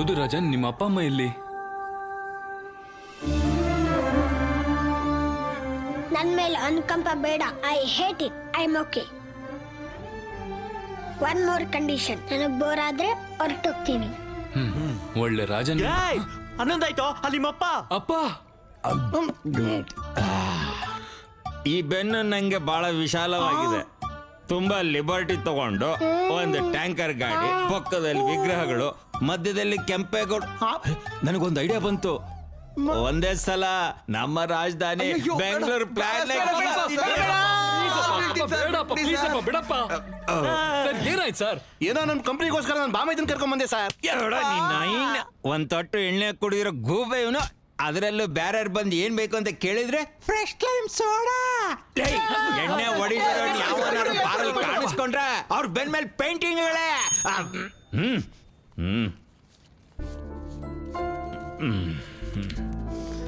ಹೌದು ರಾಜನ್, ನಿಮ್ಮ ಅಪ್ಪ ಅಮ್ಮ ಎಲ್ಲಿ? ನನ್ ಮೇಲೆ ಅನುಕಂಪ ಬೇಡ. I hate it. I am okay. One more condition. ನನಗ್ ಬೋರ್ ಆದ್ರೆ ಹೊರಟೋಗ್ತೀನಿ. ಒಳ್ಳೆ ರಾಜನ್. ಅನ್ನೊಂದಾಯ್ತು ಅಲ್ಲಿ ನಿಮ್ಮಪ್ಪ. ಅಪ್ಪ, ಈ ಬೆನ್ನು ನಂಗೆ ಬಹಳ ವಿಶಾಲವಾಗಿದೆ. ತುಂಬಾ ಲಿಬರ್ಟಿ ತಗೊಂಡು ಒಂದು ಟ್ಯಾಂಕರ್ ಗಾಡಿ, ಪಕ್ಕದಲ್ಲಿ ವಿಗ್ರಹಗಳು, ಮಧ್ಯದಲ್ಲಿ ಕೆಂಪೇಗೌಡ. ನನಗೊಂದು ಐಡಿಯಾ ಬಂತು. ಒಂದೇ ಸಲ ನಮ್ಮ ರಾಜಧಾನಿ ಬೆಂಗಳೂರು ಪ್ಲಾನ್. ಏನಾಯ್ತು ಸರ್? ಏನೋ ನಮ್ಮ ಕಂಪ್ನಿಗೋಸ್ಕರ ನಾನು ಬಾಮೈದನ್ ಕರ್ಕೊಂಡ್ ಬಂದೆ ಸರ್. ಒಂದ್ ತೊಟ್ಟು ಎಣ್ಣೆ ಕುಡಿದಿರೋ ಗೂಬೆ ಇವನು. ಅದರಲ್ಲೂ ಬ್ಯಾರ ಬಂದು ಏನ್ ಬೇಕು ಅಂತ ಕೇಳಿದ್ರೆ ಫ್ರೆಶ್ ಟೈಮ್ ಸೋಡಾ. ಎಣ್ಣೆ ಹೊಡಿದಿರೋ ಯಾವನಾರು ಬಾರಲ್ಲಿ ಕಾಣಿಸ್ಕೊಂಡ್ರೆ ಅವ್ರ ಬೆನ್ ಮೇಲೆ ಪೇಂಟಿಂಗ್ಗಳೇ.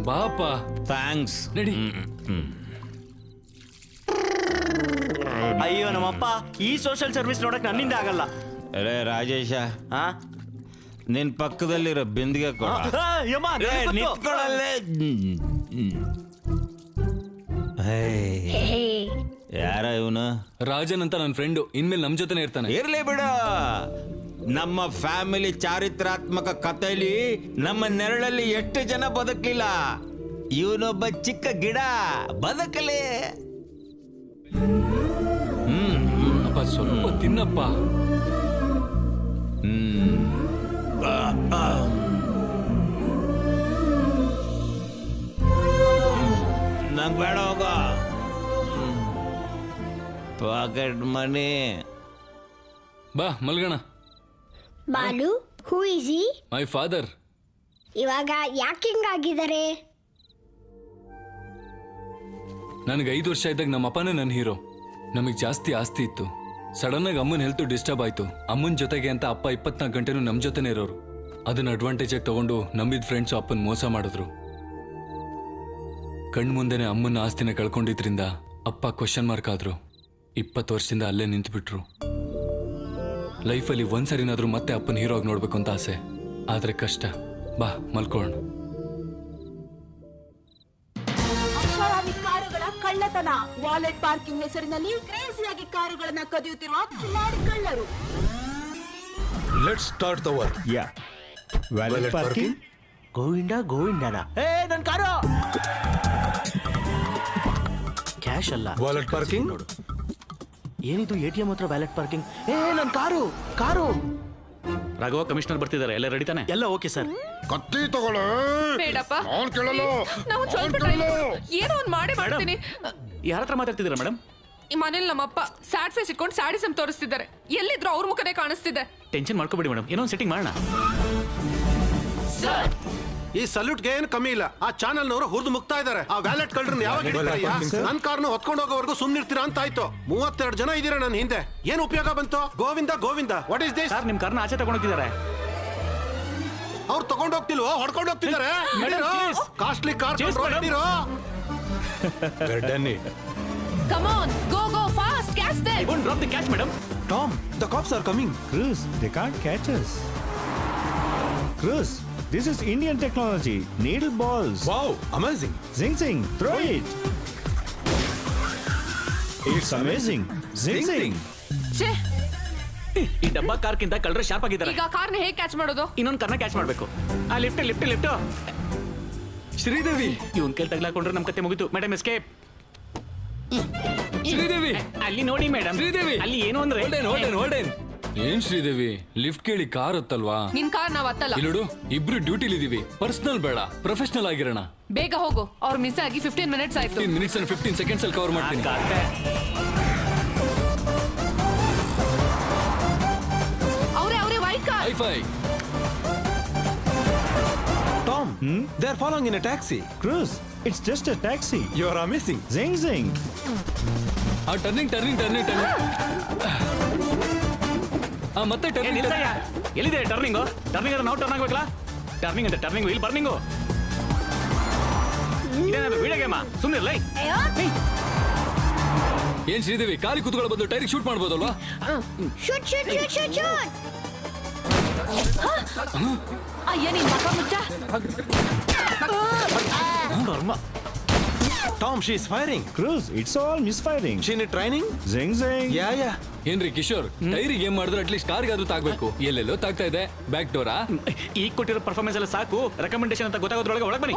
ಬಾಪ, ಥ್ಯಾಂಕ್ಸ್. ನಡಿ. ಅಯ್ಯೋ ನಮ್ಮಪ್ಪ, ಈ ಸೋಷಿಯಲ್ ಸರ್ವಿಸ್ ನೋಡಕ್ ನನ್ನಿಂದ ಆಗಲ್ಲ. ಅರೇ ರಾಜೇಶ, ನಿನ್ ಪಕ್ಕದಲ್ಲಿರೋ ಬಿಂದಿಗೆ ನಿಂತ್ಕೊಳ್ಳಲ್ಲೇ. ಯಾರ ಇವನು? ರಾಜನ್ ಅಂತ ನನ್ನ ಫ್ರೆಂಡು. ಇನ್ಮೇಲೆ ನಮ್ ಜೊತೆನೆ ಇರ್ತಾನೆ. ಇರ್ಲಿ ಬಿಡು. ನಮ್ಮ ಫ್ಯಾಮಿಲಿ ಚಾರಿತ್ರಾತ್ಮಕ ಕಥೆಯಲ್ಲಿ ನಮ್ಮ ನೆರಳಲ್ಲಿ ಎಷ್ಟು ಜನ ಬದುಕಲಿಲ್ಲ. ಇವನೊಬ್ಬ ಚಿಕ್ಕ ಗಿಡ, ಬದುಕಲಿ. ಅಪ್ಪ ಸ್ವಲ್ಪ ತಿನ್ನಪ್ಪ. ನಂಗೆ ಬೇಡ, ಹೋಗ. Pocket money. ಬಾ ಮಲ್ಗಣ. Balu, who is he? My father. ಇವಾಗ ಯಾಕೆ ಹಿಂಗಾಗಿದ್ದಾರೆ? ನನಗೆ 5 ವರ್ಷ ಇದ್ದಾಗ ನಮ್ಮ ಅಪ್ಪನೇ ನನ್ನ ಹೀರೋ. ನಮಗೆ ಜಾಸ್ತಿ ಆಸ್ತಿ ಇತ್ತು. ಸಡನ್ ಆಗಿ ಅಮ್ಮನ ಹೆಲ್ತ್ ಡಿಸ್ಟರ್ಬ್ ಆಯ್ತು. ಅಮ್ಮನ ಜೊತೆಗೆ ಅಂತ ಅಪ್ಪ 24 ಗಂಟೆನೂ ನಮ್ಮ ಜೊತೆನೇ ಇರೋರು. ಅದನ್ನ ಅಡ್ವಾಂಟೇಜ್ ಆಗಿ ತಗೊಂಡು ನಂಬಿದ ಫ್ರೆಂಡ್ಸು ಅಪ್ಪನ ಮೋಸ ಮಾಡಿದ್ರು. ಕಣ್ಮುಂದೆನೆ ಅಮ್ಮನ ಆಸ್ತಿನ ಕಳ್ಕೊಂಡಿದ್ರಿಂದ ಅಪ್ಪ ಕ್ವಶನ್ ಮಾರ್ಕ್ ಆದ್ರು. 20 ವರ್ಷದಿಂದ ಅಲ್ಲೇ ನಿಂತುಬಿಟ್ರು. ಲೈಫಲ್ಲಿ ಒಂದ್ಸರಿನಾದ್ರೂ ಮತ್ತೆ ಅಪ್ಪನ ಹೀರೋ ಆಗಿ ನೋಡ್ಬೇಕು ಅಂತ ಆಸೆ. ಆದ್ರೆ ಕಷ್ಟ. ಬಾ ಮಲ್ಕೊಳ್ಳೋಣ. ಕಾರುಗಳ ಕಳ್ಳತನ. ವಾಲೆಟ್ ಪಾರ್ಕಿಂಗ್ ಹೆಸರಿನಲ್ಲಿ ಕ್ರೇಜಿಯಾಗಿ ಕಾರುಗಳನ್ನ ಕದಿಯುತ್ತಿರುವ ಕಿಲಾಡಿ ಕಳ್ಳರು. Let's start the work. Yeah, wallet parking. ಗೋವಿಂದನ. ಏ ನನ್ ಕಾರು. ಕ್ಯಾಶ್ ಅಲ್ಲ, ವಾಲೆಟ್ ಪಾರ್ಕಿಂಗ್. ನೋಡು ಏನಿದು, ATM ಹತ್ರ ವ್ಯಾಲೆಟ್ ಪಾರ್ಕಿಂಗ್. ಏ ನನ್ ಕಾರು. ರಾಘವ, ಕಮಿಷನರ್ ಬರ್ತಿದ್ದಾರೆ. ಎಲ್ಲ ರೆಡಿ ತಾನೆ? ಎಲ್ಲ ಓಕೆ ಸರ್. ಕತ್ತಿ ತಗೊಳ್ಳ. ಬೇಡಪ್ಪ, ನಾನ್ ಕೇಳಲ್ಲ. ನಾವು ಸ್ವಲ್ಪ ಏನೋ ಒಂದು ಮಾಡ್ತೀನಿ. ಯಾರ ಹತ್ರ ಮಾತಾಡ್ತಿದ್ದೀರಾ ಮೇಡಮ್? ಈ ಮನೇಲಿ ನಮ್ಮಪ್ಪ ಸ್ಯಾಡ್ ಫೇಸ್ ಇಟ್ಕೊಂಡು ಸ್ಯಾಡಿಸಮ್ ತೋರಿಸ್ತಿದ್ದಾರೆ. ಎಲ್ಲಿದ್ರು ಅವ್ರ ಮುಖನೇ ಕಾಣಿಸ್ತಿದೆ. ಟೆನ್ಷನ್ ಮಾಡ್ಕೋಬೇಡಿ ಮೇಡಮ್, ಏನೋ ಒಂದು ಸೆಟ್ಟಿಂಗ್ ಮಾಡೋಣ. ಈ ಸಲ್ಯೂಟ್ಗೆ ಏನು ಕಮ್ಮಿ ಇಲ್ಲ. ಆ ಚಾನಲ್ ನವರು ಹುರಿದು ಮುಗ್ತಾ ಇದ್ದಾರೆ. ಆ ವ್ಯಾಲೆಟ್ ಕಳ್ಳರನ್ನ ಯಾವಾಗ ಹಿಡಿತಾರಯ್ಯ? ನನ್ ಕಾರ್ನ ಹೊತ್ಕೊಂಡು ಹೋಗೋವರೆಗೂ ಸುಮ್ನಿರ್ತೀರಾ ಅಂತ ಆಯ್ತು. 32 ಜನ ಇದೀರ ನನ್ನ ಹಿಂದೆ. ಏನ್ ಉಪಯೋಗ ಬಂತು? Govinda what is this? Sir, ನಿಮ್ ಕಾರ್ನ ಆಚೆ ತಗೊಂಡೋಗಿದ್ದಾರೆ. ಅವ್ರು ತಗೊಂಡ್ ಹೋಗ್ತಿಲ್ವೋ? ಹೊಡ್ಕೊಂಡು ಹೋಗ್ತಿದ್ದಾರೆ. ಕಾಸ್ಟ್ಲಿ ಕಾರ್ ಹೊಡ್ತೀರೋ? Come on, go fast, catch them. I won't drop the catch, madam. Tom, the cops are coming. Cruz, they can't catch us. Cruz, this is Indian technology. Needle balls. Wow, amazing. Zing, throw it. It's amazing. Zing. ಛೇ, ಈ ಡಬ್ಬಾ ಕಾರ್ಕಿಂತ ಕಳ್ಳರು ಶಾರ್ಪ್ ಆಗಿದ್ದಾರೆ. ಈಗ ಕಾರ್ನ ಹೇಗೆ ಕ್ಯಾಚ್ ಮಾಡೋದು? ಇನ್ನೊಂದು ಕಾರ್ನ ಕ್ಯಾಚ್ ಮಾಡಬೇಕು. ಆ ಲಿಫ್ಟ್. ಶ್ರೀದೇವಿ, ಇವನ್ ಕೈಲಿ ತಗ್ಲಾಕೊಂಡ್ರೆ ನಮ್ ಕತೆ ಮುಗಿತು. Madam escape. ಶ್ರೀದೇವಿ, ಅಲ್ಲಿ ನೋಡಿ ಮೇಡಮ್. ಶ್ರೀದೇವಿ, ಅಲ್ಲಿ ಏನು ಅಂದ್ರೆ ಹೊಲ್ಡೇನ್. ಏನ್ ಶ್ರೀದೇವಿ, ಲಿಫ್ಟ್ ಕೇಳಿ ಕಾರ್ ಹತ್ತಲ್ವಾ? ನಿನ್ ಕಾರ್ ನಾವ್ ಹತ್ತಲ್ಲ. ಇಲ್ಲೋಡು, ಇಬ್ರು ಡ್ಯೂಟಿಲಿ ಇದೀವಿ. ಪರ್ಸನಲ್ ಬೇಡ, ಪ್ರೊಫೆಷನಲ್ ಆಗಿರೋಣ. ಬೇಗ ಹೋಗು. ಅವ್ರು ಮಿಸ್ ಆಗಿ 15 ಮಿನಿಟ್ಸ್ ಆಯ್ತು. 15 ಮಿನಿಟ್ಸ್ ಅಂಡ್ 15 ಸೆಕೆಂಡ್ಸ್ ಅಲ್ಲಿ ಕವರ್ ಮಾಡ್ತೀನಿ. ಅವ್ರೆ white car. Hi-fi. Tom, they are following in a taxi. Cruz, it's just a taxi. You are amazing. Zing. Turning. ಮತ್ತೆ ಟರ್ನಿಂಗ್. ಎಲ್ಲಿದೆ ಟರ್ನಿಂಗ್ ಅಂದ್ರೆ ನಾವು ಟರ್ನ್ ಆಗ್ಬೇಕಲ್ಲ. ಟರ್ನಿಂಗ್ ಇಲ್ಲಿ ಬರ್ನಿಂಗು. ಇದೇನಾದ್ರು ವಿಡಿಯೋ ಗೇಮಾ? ಸುಮ್ಮನೆ ಏನ್ ಶ್ರೀದೇವಿ, ಖಾಲಿ ಕೂತ್ಕೊಳ್ಳೋ ಬದಲು ಟೈರಿಗೆ ಶೂಟ್ ಮಾಡ್ಬೋದಲ್ವಾ? ಶೂಟ್ ಅಯ್ಯ ನಿನ್ ಮಗ ಮುಚ್ಚ. Tom, she is firing. Cruz, it's all misfiring. She need training? Zing zing. Yeah. ಏನ್ರಿ ಕಿಶೋರ್ ಟೈರಿಗೆ ಏನ್ ಮಾಡಿದ್ರು ಅಟ್ಲೀಸ್ಟ್ ಕಾರ್ಗಾದ್ರೂ ತಾಗ್ಬೇಕು. ಎಲ್ಲೆಲ್ಲೋ ತಾಗ್ತಾ ಇದೆ. Back Dora? ಈಗ ಕೊಟ್ಟಿರೋ ಪರ್ಫಾರ್ಮೆನ್ಸ್ ಎಲ್ಲ ಸಾಕು. ರೆಕಮೆಂಡೇಶನ್ ಅಂತ ಗೊತ್ತಾಗೋದ್ರೊಳಗೆ ಒಳಗೆ ಬನ್ನಿ.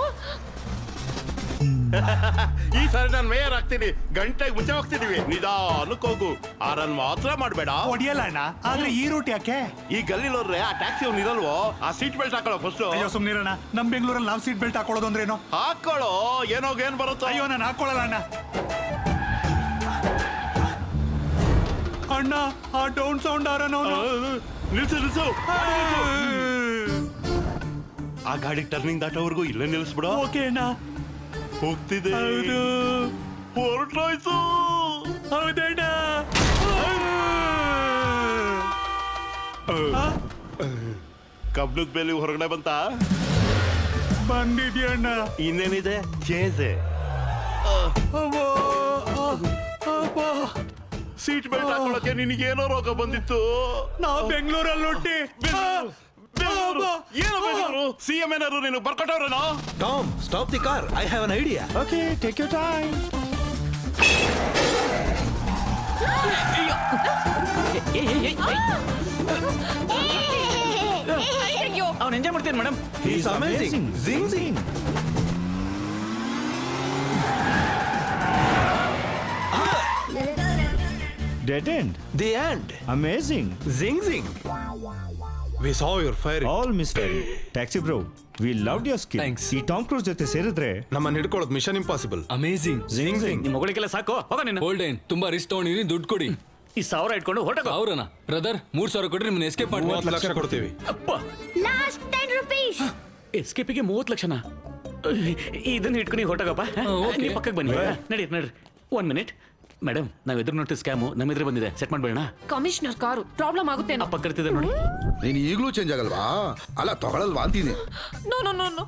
ಈ ಸಾರಿ ನಾನು ಮೇಯರ್ ಆಗ್ತೀನಿ. ಗಂಟೆಗೆ ಮುಂಚೆ ಹೋಗ್ತಿದೀವಿ. ನಿಧಾನಕ್ಕೆ ಹೋಗು. ಆರನ್ ಮಾತ್ರ ಮಾಡಬೇಡ. ಹೊಡಿಯಲ್ಲ ಅಣ್ಣ. ಆದ್ರೆ ಈ ರೂಟ್ ಯಾಕೆ? ಈ ಗಲ್ಲಿಲೋರ್ರೆ ಆ ಟ್ಯಾಕ್ಸಿ ಅವ್ನು ಇರಲ್ವೋ? ಆ ಸೀಟ್ ಬೆಲ್ಟ್ ಹಾಕೊಳ್ಳೋ ಫಸ್ಟ್. ಅಯ್ಯೋ ಸುಮ್ನಿರಣ್ಣ. ನಮ್ ಬೆಂಗಳೂರಲ್ಲಿ ನಾವು ಸೀಟ್ ಬೆಲ್ಟ್ ಹಾಕೊಳ್ಳೋದು ಅಂದ್ರೇನು? ಹಾಕೊಳ್ಳೋ. ಏನ್ ಬರುತ್ತೋ. ಅಯ್ಯೋ ನಾನು ಹಾಕೊಳ್ಳಲ್ಲ ಅಣ್ಣ. ಅಣ್ಣ ಆ ಡೌನ್ ಸೌಂಡ್ ನಿಲ್ಸು. ಆ ಗಾಡಿ ಟರ್ನಿಂಗ್ ದಾಟೋವರೆಗೂ ಇಲ್ಲೇ ನಿಲ್ಲಿಸ್ಬಿಡ. ಓಕೆ ಅಣ್ಣ. ಹೋಗ್ತಿದೆ. ಹೊರಟೋಯ್ತು. ಹೌದಣ್ಣ. ಕಬ್ಲದ ಬೇಲಿ ಹೊರಗಡೆ ಬಂದಿದ್ಯಣ್ಣ. ಇನ್ನೇನಿದೆ ಚೇಸೆ. ಸೀಟ್ ಬೆಲ್ಟ್ ಹಾಕೊಳ್ಳೋಕೆ ನಿನಗೇನೋ ರೋಗ ಬಂದಿತ್ತು. ನಾವು ಬೆಂಗಳೂರಲ್ಲಿ ಹುಟ್ಟಿ ಏನು ಸಿಎಂ ಏನಾದ್ರು ನೀನು ಬರ್ಕೊಟ್ಟವ್ರೇನೋ? Tom, stop the car. I have an idea. Okay, take your time. ಅವ್ನು ಎಂಜಾಯ್ ಮಾಡ್ತೀನಿ madam. He's amazing. Zing zing. Dead end. The end. Amazing. Zing zing. We saw your firing. All misfiring. Taxi bro, we loved your skill. Thanks. ಈ ಟಾಮ್ ಕ್ರೂಸ್ ಜೊತೆ ಸೇರಿದ್ರೆ ನಮ್ಮನ್ನ ಹಿಡ್ಕೊಳ್ಳೋದು ಮಿಷನ್ ಇಂಪಾಸಿಬಲ್. ಅಮೇಜಿಂಗ್. ಜಿಂಗ್ ಜಿಂಗ್. ನಿಮ್ಮ ಮಗಳಿಗೆಲ್ಲ ಸಾಕು. ಹೋಗ ನೀನು. ಹೋಲ್ಡೇನ್ ತುಂಬಾ ರಿಸ್ಕ್ ತಗೊಂಡಿನಿ, ದುಡ್ಡು ಕೊಡಿ. ಈ 1000 ಇಟ್ಕೊಂಡು ಹೊರಟೋಗ. ಅವ್ರನ ಬ್ರದರ್ 3,000 ಕೊಟ್ರೆ ನಿಮ್ಮನ್ನ ಎಸ್ಕೇಪ್ 30 ಲಕ್ಷ ಕೊಡ್ತೀವಿ. ಅಪ್ಪ ಲಾಸ್ಟ್ 10 rupees. ಎಸ್ಕೇಪಿಗೆ 30 ಲಕ್ಷನ. ಇದನ್ನ ಇಟ್ಕೊಂಡು ಹೊರಟೋಗಪ್ಪ. ನೀವು ಪಕ್ಕಕ್ಕೆ ಬನ್ನಿ. ನಡಿ 1 ಮಿನಿಟ್. ಮೇಡಮ್ ನಾವ್ ಎದುರು ನೋಡ್ತೀವಿ ಸ್ಕ್ಯಾಮು ನಮ್ಮ ಎದುರು ಬಂದಿದೆ. ಸೆಟ್ ಮಾಡ್ಬೇಡ. ಕಮಿಷನರ್ ಕಾರು ಪ್ರಾಬ್ಲಮ್ ಆಗುತ್ತೆ. ಅಪ್ಪ ಕರ್ತಿದೆ ನೋಡಿ. ನೀನು ಈಗಲೂ ಚೇಂಜ್ ಆಗಲ್ವಾ? ಅಲ್ಲ ತಗೊಳಲ್ವಾ ಅಂತೀನಿ. ನೋ.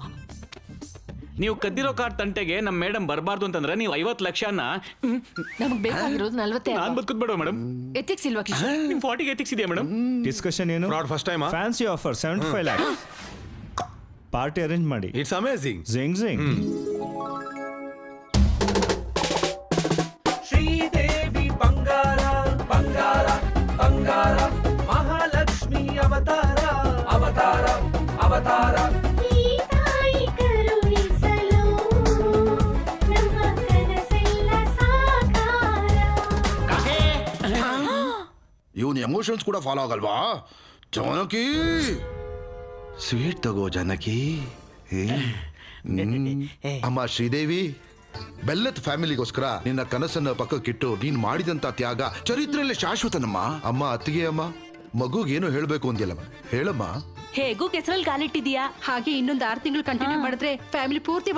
ನೀವು ಕದ್ದಿರೋ ಕಾರ್ ತಂಟೆಗೆ ನಮ್ಮ ಮೇಡಮ್ ಬರಬಾರ್ದು ಅಂತಂದ್ರೆ ನೀವು 50 ಲಕ್ಷನ ನಮಗ್ ಬೇಕಾಗಿರೋದು 40. ನಾನ್ ಬದುಕುದ್ ಬೇಡ ಮೇಡಮ್. ಎಥಿಕ್ಸ್ ಇಲ್ವಾ ಕಿಶೋರ್? ನಿಮ್ 40 ಎಥಿಕ್ಸ್ ಇದೆಯಾ ಮೇಡಮ್? ಡಿಸ್ಕಷನ್ ಏನು? Fraud first time. Fancy offer 75 lakhs. Party arrange ಮಾಡಿ. It's amazing. ಜಿಂಗ್ ಜಿಂಗ್. ಶ್ರೀದೇವಿ ಬಂಗಾರ ಬಂಗಾರ ಬಂಗಾರ ಮಹಾಲಕ್ಷ್ಮಿ ಅವತಾರ ಅವತಾರ ಅವತಾರ. ಇವನ್ ಎಮೋಷನ್ಸ್ ಕೂಡ ಫಾಲೋ ಆಗಲ್ವಾ? ಜಾನಕಿ ಸ್ವೀಟ್ ತಗೋ ಜಾನಕಿ. ಅಮ್ಮ ಶ್ರೀದೇವಿ, ಬೆಲ್ಲತ್ ಫ್ಯಾಮಿಲಿಗೋಸ್ಕರ ನಿನ್ನ ಕನಸನ್ನ ಪಕ್ಕಕ್ಕಿಟ್ಟು ನೀನ್ ಮಾಡಿದಂತ ತ್ಯಾಗ ಚರಿತ್ರೆಯಲ್ಲಿ ಶಾಶ್ವತನಮ್ಮ. ಅಮ್ಮ ಅತ್ತಿಗೆ ಅಮ್ಮ ಮಗುಗೇನು ಹೇಳ್ಬೇಕು ಅಂದ್ಯಲ್ಲಮ್ಮ, ಹೇಳಮ್ಮ. ಹೇಗೂ ಕೆಸರಲ್ಲಿ ಕಾಲಿಟ್ಟಿದ್ಯಾ, ಹಾಗೆ ಇನ್ನೊಂದು 6 ತಿಂಗಳು ಕಂಟಿನ್ಯೂ ಮಾಡಿದ್ರೆ ಫ್ಯಾಮಿಲಿ ಪೂರ್ತಿ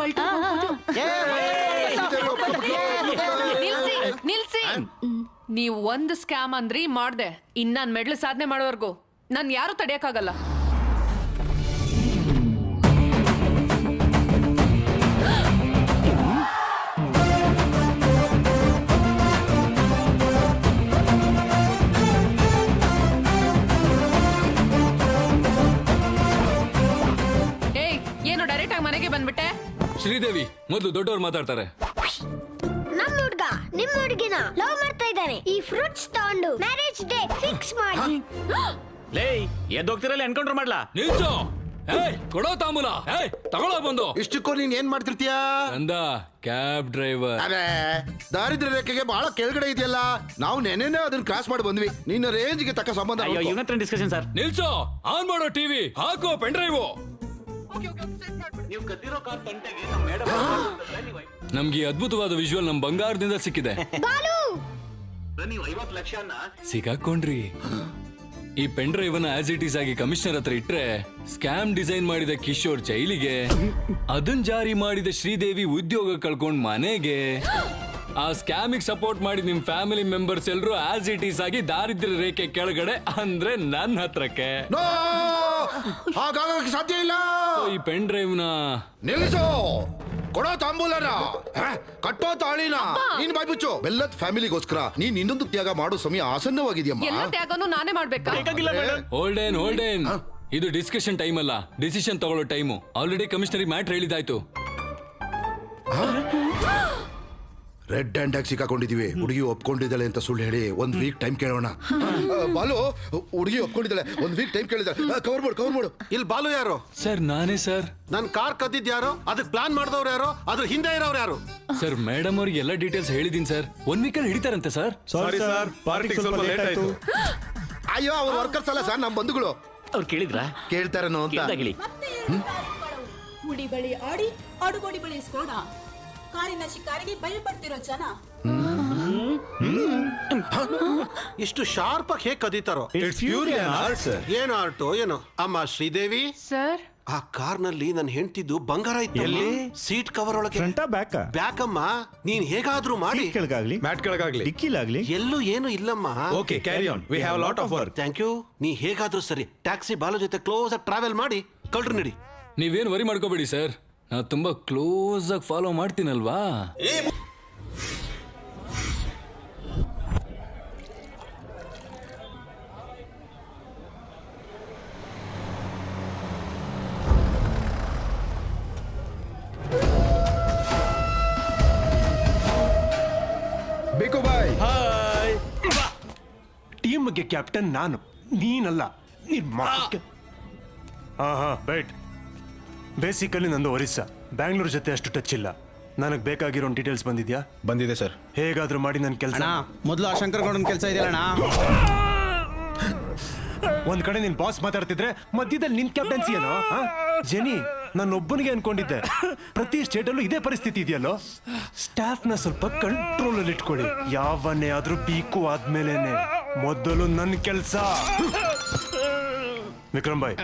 ನಿಲ್ಸಿ. ನೀವು ಒಂದು ಸ್ಕ್ಯಾಮ್ ಅಂದ್ರಿ ಮಾಡ್ದೆ. ಇನ್ನ ಮೆಡ್ಲ್ ಸಾಧನೆ ಮಾಡೋವರ್ಗು ನನ್ ಯಾರು ತಡೆಯಕ್ಕಾಗಲ್ಲ. ಏಯ್ ಏನು ಡೈರೆಕ್ಟ್ ಆಗಿ ಮನೆಗೆ ಬಂದ್ಬಿಟ್ಟೆ? ಶ್ರೀದೇವಿ ಮೊದಲು ದೊಡ್ಡವ್ರು ಮಾತಾಡ್ತಾರೆ. ನಮ್ಮ ಹುಡ್ಗ ನಿಮ್ಮ ಹುಡುಗಿನ ಲವ್ ಮಾಡ್ತಾ ಇದ್ದಾನೆ. ಈ ಫ್ರೂಟ್ಸ್ ತಗೊಂಡು ಮ್ಯಾರೇಜ್ ಡೇಟ್ ಫಿಕ್ಸ್ ಮಾಡಿ. ಲೇ ಎದ್ದೋಗ್ತಿರಲ್ಲ ಎನ್ಕೌಂಟರ್ ಮಾಡ್ಲಾ? ನಿಲ್ಸು. ಏಯ್ ಕೊಡೋ ತಾಂಬೂಲ. ಏಯ್ ತಗೊಳ್ಳೋ ಬಂದು. ಇಷ್ಟಕ್ಕೂ ನೀನ್ ಏನ್ ಮಾಡ್ತಿರ್ತೀಯ? ಅಂದ ಕ್ಯಾಬ್ ಡ್ರೈವರ್. ಅದೇ ದಾರಿದ್ರ್ಯ ರೇಖೆಗೆ ಬಹಳ ಕೆಳಗಡೆ ಇದೆಯಲ್ಲ. ನಾವು ನೆನೆನೆ ಅದನ್ನ ಕ್ರಾಸ್ ಮಾಡಿ ಬಂದ್ವಿ. ನಿನ್ನ ರೇಂಜ್ಗೆ ತಕ್ಕ ಸಂಬಂಧ. ಅಯ್ಯೋ ಇವನ ಹತ್ರ ಡಿಸ್ಕಷನ್ ಸರ್. ನಿಲ್ಸು. ಆನ್ ಮಾಡೋ ಟಿವಿ, ಹಾಕೋ ಪೆನ್ ಡ್ರೈವ್. ನೀವು ಕದ್ದಿರೋ ಕಾರ್ ತಂಟೆಗೆ ನಮ್ಮ ಮೇಡಮ್ ನಮ್ಗೆ ಈ ಅದ್ಭುತವಾದ ವಿಜುವಲ್ ನಮ್ ಬಂಗಾರದಿಂದ ಸಿಕ್ಕಿದೆ. ನೀವು 50 ಲಕ್ಷನ ಸಿಗಾಕೊಂಡ್ರಿ. ಈ ಪೆನ್ ಡ್ರೈವ್ ಅನ್ನ ಆಸ್ ಇಟ್ ಈಸ್ ಆಗಿ ಕಮಿಷನರ್ ಹತ್ರ ಇಟ್ರೆ ಸ್ಕ್ಯಾಮ್ ಡಿಸೈನ್ ಮಾಡಿದ ಕಿಶೋರ್ ಜೈಲಿಗೆ, ಅದನ್ ಜಾರಿ ಮಾಡಿದ ಶ್ರೀದೇವಿ ಉದ್ಯೋಗ ಕಳ್ಕೊಂಡ್ ಮನೆಗೆ, ಆ ಸ್ಕ್ಯಾಮಿಗೆ ಸಪೋರ್ಟ್ ಮಾಡಿ ನಿಮ್ ಫ್ಯಾಮಿಲಿ ಮೆಂಬರ್ಸ್ ಎಲ್ರು ಆಸ್ ಇಟ್ ಈಸ್ ಆಗಿ ದಾರಿದ್ರ್ಯ ರೇಖೆ ಕೆಳಗಡೆ ಅಂದ್ರೆ ನನ್ನ ಹತ್ರಕ್ಕೆ. ಹಾಗಾಗಕ್ಕೆ ಸಾಧ್ಯ ಇಲ್ಲ. ಈ ಪೆನ್ ಡ್ರೈವ್ ನ ನಿಲ್ಲಿಸು. ಕೊಡೋ ತಾಂಬೂಲನ, ಕಟ್ಟೋ ತಾಳಿನ. ನೀನ್ ಬಾಯ್ಬಿಚ್ಚು. ಬೆಲ್ಲತ್ ಫ್ಯಾಮಿಲಿಗೋಸ್ಕರ ನೀನ್ ಇನ್ನೊಂದು ತ್ಯಾಗ ಮಾಡೋ ಸಮಯ ಆಸನ್ನವಾಗಿದೆಯಮ್ಮ. ಎಲ್ಲ ತ್ಯಾಗನೂ ನಾನೇ ಮಾಡ್ಬೇಕಾ? ಹೋಲ್ಡೇನ್ ಇದು ಡಿಸ್ಕಷನ್ ಟೈಮ್ ಅಲ್ಲ, ಡಿಸಿಷನ್ ತಗೊಳ್ಳೋ ಟೈಮು. ಆಲ್ರೆಡಿ ಕಮಿಷನರಿ ಮ್ಯಾಟ್ರ್ ಹೇಳಿದಾಯ್ತು. ರೆಡ್ ಹ್ಯಾಂಡ್ ಆಗಿ ಸಿಕ್ಕಾಕೊಂಡಿದೀವಿ. ಹುಡುಗಿ ಒಪ್ಕೊಂಡಿದ್ದಾಳೆ ಅಂತ ಸುಳ್ಳು ಹೇಳಿ 1 ವೀಕ್ ಟೈಮ್ ಕೇಳೋಣ. ಬಾಲು, ಹುಡುಗಿ ಒಪ್ಕೊಂಡಿದ್ದಾಳೆ, 1 ವೀಕ್ ಟೈಮ್ ಕೇಳಿದಾಳೆ. ಕವರ್ ಮಾಡು. ಇಲ್ಲಿ ಬಾಲು ಯಾರು? ಸರ್ ನಾನೇ ಸರ್. ನನ್ ಕಾರ್ ಕದ್ದಿದ್ ಯಾರು? ಅದಕ್ಕೆ ಪ್ಲಾನ್ ಮಾಡಿದವ್ರು ಯಾರು? ಅದ್ರ ಹಿಂದೆ ಇರೋರು ಯಾರು? ಸರ್ ಮೇಡಮ್ ಅವ್ರಿಗೆ ಎಲ್ಲ ಡೀಟೇಲ್ಸ್ ಹೇಳಿದೀನಿ ಸರ್. 1 ವೀಕಲ್ಲಿ ಹಿಡಿತಾರಂತೆ ಸರ್. ಸಾರಿ ಸರ್, ಪಾರ್ಟಿ ಸ್ವಲ್ಪ ಲೇಟ್ ಆಯ್ತು. ಅಯ್ಯೋ, ಅವ್ರ ವರ್ಕರ್ಸ್ ಅಲ್ಲ ಸರ್, ನಮ್ಮ ಬಂಧುಗಳು. ಅವ್ರು ಕೇಳಿದ್ರಾ? ಕೇಳ್ತಾರೇನೋ ಅಂತ. ಹುಡಿ ಬಳಿ ಆಡಿ ಆಡುಗೋಡಿ ಬಳಿ ಸ್ಫೋಟ. ಕಾರಿನ ಶಿಕಾರಿಗೆ ಭಯಪಡ್ತಿರೋ ಜನ. ಇಷ್ಟು ಶಾರ್ಪ್ ಆಗಿ ಹೇಗೆ ಕದೀತಾರೋ? ಏನು ಆರ್ಟು ಏನು? ಅಮ್ಮ ಶ್ರೀದೇವಿ ಸರ್, ಆ ಕಾರ್ನಲ್ಲಿ ನನ್ನ ಹೆಂಡ್ತಿದ್ದು ಬಂಗಾರ ಇತ್ತು. ಸೀಟ್ ಕವರ್ ಒಳಗೆ. ಬ್ಯಾಕ್ ಅಮ್ಮ, ನೀನ್ ಹೇಗಾದ್ರೂ ಮಾಡಿ ಕೆಳಗಾಗ್ಲಿ, ಮ್ಯಾಟ್ ಕೆಳಗಾಗ್ಲಿ, ಡಿಕ್ಕಿಲಾಗ್ಲಿ, ಎಲ್ಲೂ ಏನು ಇಲ್ಲಮ್ಮ. Okay, carry on, we have lot of work. Thank you. ನೀ ಹೇಗಾದ್ರೂ ಸರಿ ಟ್ಯಾಕ್ಸಿ ಬಾಲು ಜೊತೆ ಕ್ಲೋಸ್ ಆಗಿ ಟ್ರಾವೆಲ್ ಮಾಡಿ ಕಳ್ರು ನಡಿ. ನೀವೇನು ವರಿ ಮಾಡ್ಕೋಬೇಡಿ ಸರ್, ನಾ ತುಂಬಾ ಕ್ಲೋಸ್ ಆಗಿ ಫಾಲೋ ಮಾಡ್ತೀನಲ್ವಾ. ಬೇಕು ಬಾಯ್. ಹಾಯ್. ಟೀಮ್ಗೆ ಕ್ಯಾಪ್ಟನ್ ನಾನು, ನೀನಲ್ಲ. ಬೈಟ್. ಬೇಸಿಕಲಿ ನಂದು ಒರಿಸ್ಸಾ, ಬ್ಯಾಂಗ್ಳೂರ್ ಜೊತೆ ಅಷ್ಟು ಟಚ್ ಇಲ್ಲ. ನನಗೆ ಬೇಕಾಗಿರೋ ಡೀಟೇಲ್ಸ್ ಬಂದಿದ್ಯಾ? ಬಂದಿದೆ ಸರ್. ಹೇಗಾದ್ರೂ ಮಾಡಿ ನನ್ನ ಕೆಲಸ. ಮೊದಲು ಆ ಶಂಕರಗೌಡನ ಕೆಲಸ ಇದೆಯಲ್ಲ. ಒಂದ್ ಕಡೆ ನಿನ್ ಬಾಸ್ ಮಾತಾಡ್ತಿದ್ರೆ ಮಧ್ಯದಲ್ಲಿ ನಿನ್ ಕ್ಯಾಪ್ಟನ್ಸಿ ಏನೋ? ಜೆನಿ, ನಾನೊಬ್ಬನಿಗೆ ಅನ್ಕೊಂಡಿದ್ದೆ. ಪ್ರತಿ ಸ್ಟೇಟಲ್ಲೂ ಇದೇ ಪರಿಸ್ಥಿತಿ ಇದೆಯಲ್ಲೋ. ಸ್ಟಾಫ್ ನ ಸ್ವಲ್ಪ ಕಂಟ್ರೋಲ್ ಅಲ್ಲಿ ಇಟ್ಕೊಳ್ಳಿ. ಯಾವನ್ನೇ ಆದ್ರೂ ಪೀಕು ಆದ್ಮೇಲೆನೆ ಮೊದಲು ನನ್ನ ಕೆಲಸ. ವಿಕ್ರಮ್ ಬಾಯ್,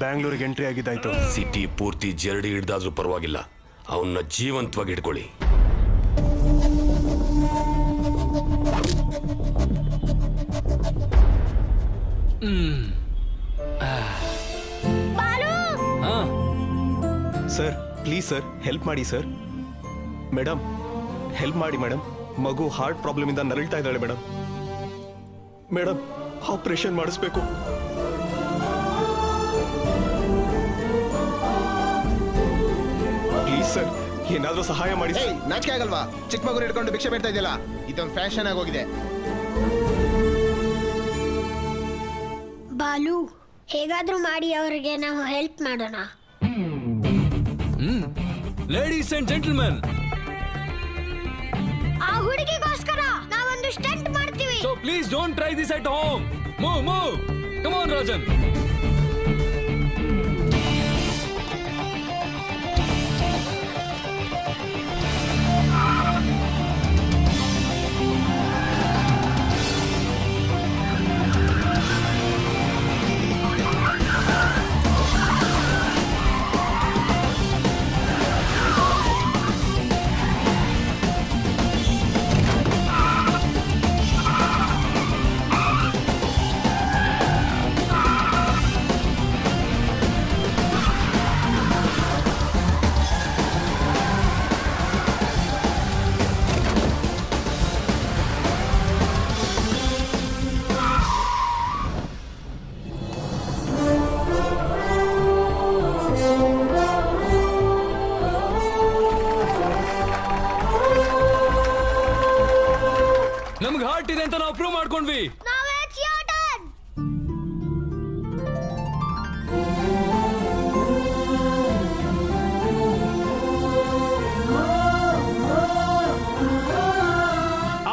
ಬ್ಯಾಂಗ್ಳೂರಿಗೆ ಎಂಟ್ರಿ ಆಗಿದ್ದಾಯ್ತು. ಸಿಟಿ ಪೂರ್ತಿ ಜರಡಿ ಹಿಡ್ದಾದ್ರೂ ಪರವಾಗಿಲ್ಲ, ಅವನ್ನ ಜೀವಂತವಾಗಿ ಹಿಡ್ಕೊಳ್ಳಿ. ಸರ್ ಪ್ಲೀಸ್ ಸರ್, ಹೆಲ್ಪ್ ಮಾಡಿ ಸರ್. ಮೇಡಮ್ ಹೆಲ್ಪ್ ಮಾಡಿ ಮೇಡಮ್. ಮಗು ಹಾರ್ಟ್ ಪ್ರಾಬ್ಲಮ್ ಇಂದ ನರಳ್ತಾ ಇದ್ದಾಳೆ ಮೇಡಮ್. ಮೇಡಮ್ ಆಪರೇಷನ್ ಮಾಡಿಸ್ಬೇಕು. ಪ್ಲೀಸ್ ಸರ್, ಏನಾದ್ರೂ ಸಹಾಯ ಮಾಡಿ. ನಾಚಿಕೆ ಆಗಲ್ವಾ? ಚಿಕ್ಕ ಮಗು ಹಿಡ್ಕೊಂಡು ಭಿಕ್ಷೆ ಬೇಡ್ತಾ ಇದೆಯಲ್ಲ, ಇದೊಂದು ಫ್ಯಾಷನ್ ಆಗೋಗಿದೆ. ಬಾಲು, ಹೇಗಾದ್ರೂ ಮಾಡಿ ಅವರಿಗೆ ನಾವು ಹೆಲ್ಪ್ ಮಾಡೋಣ. ಲೇಡೀಸ್ ಅಂಡ್ ಜೆಂಟಲ್ಮೆನ್, ಆ ಹುಡುಗಿಗೋಸ್ಕರ ನಾವೊಂದು ಸ್ಟಂಟ್ ಮಾಡ್ತೀವಿ. So please don't try this at home. Move come on Rajan. ನಮ್ಗೆ ಹಾರ್ಟ್ ಇದೆ ಅಂತ ನಾವು ಪ್ರೂವ್ ಮಾಡ್ಕೊಂಡ್ವಿ.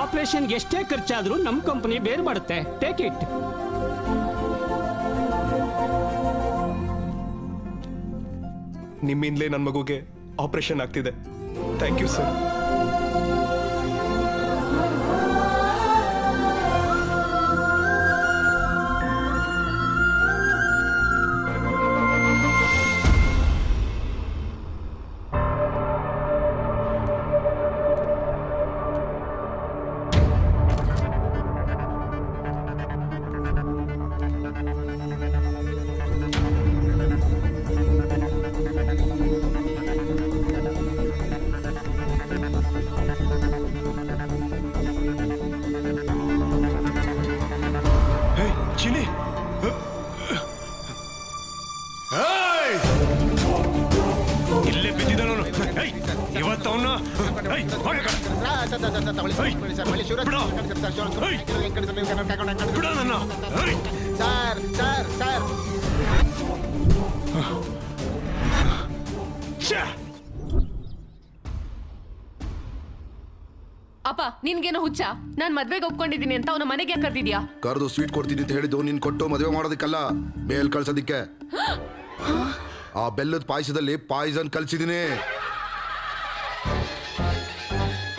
ಆಪರೇಷನ್ಗೆ ಎಷ್ಟೇ ಖರ್ಚಾದ್ರೂ ನಮ್ಮ ಕಂಪನಿ ಬೇರೆ ಮಾಡುತ್ತೆ. Take it. ನಿಮ್ಮಿಂದಲೇ ನನ್ನ ಮಗುಗೆ ಆಪರೇಷನ್ ಆಗ್ತಿದೆ. Thank you sir. Sir sir sir ಅಪ್ಪ ನಿನ್ಗೇನೋ ಹುಚ್ಚ ನಾನ್ ಮದ್ವೆಗೆ ಒಪ್ಕೊಂಡಿದೀನಿ ಅಂತ ಅವನ ಮನೆಗೆ ಯಾಕೆ ಕರ್ದಿದ್ಯಾ? ಕರೆದು ಸ್ವೀಟ್ ಕೊಡ್ತೀನಿ ಅಂತ ಹೇಳಿದ್ದು ನೀನ್ ಕೊಟ್ಟು ಮದುವೆ ಮಾಡೋದಕ್ಕಲ್ಲ, ಮೇಲ್ ಕಳ್ಸೋದಿಕ್ಕೆ. ಆ ಬೆಲ್ಲದ ಪಾಯಸದಲ್ಲಿ ಪಾಯ್ಸನ್ ಕಲ್ಸಿದೀನಿ.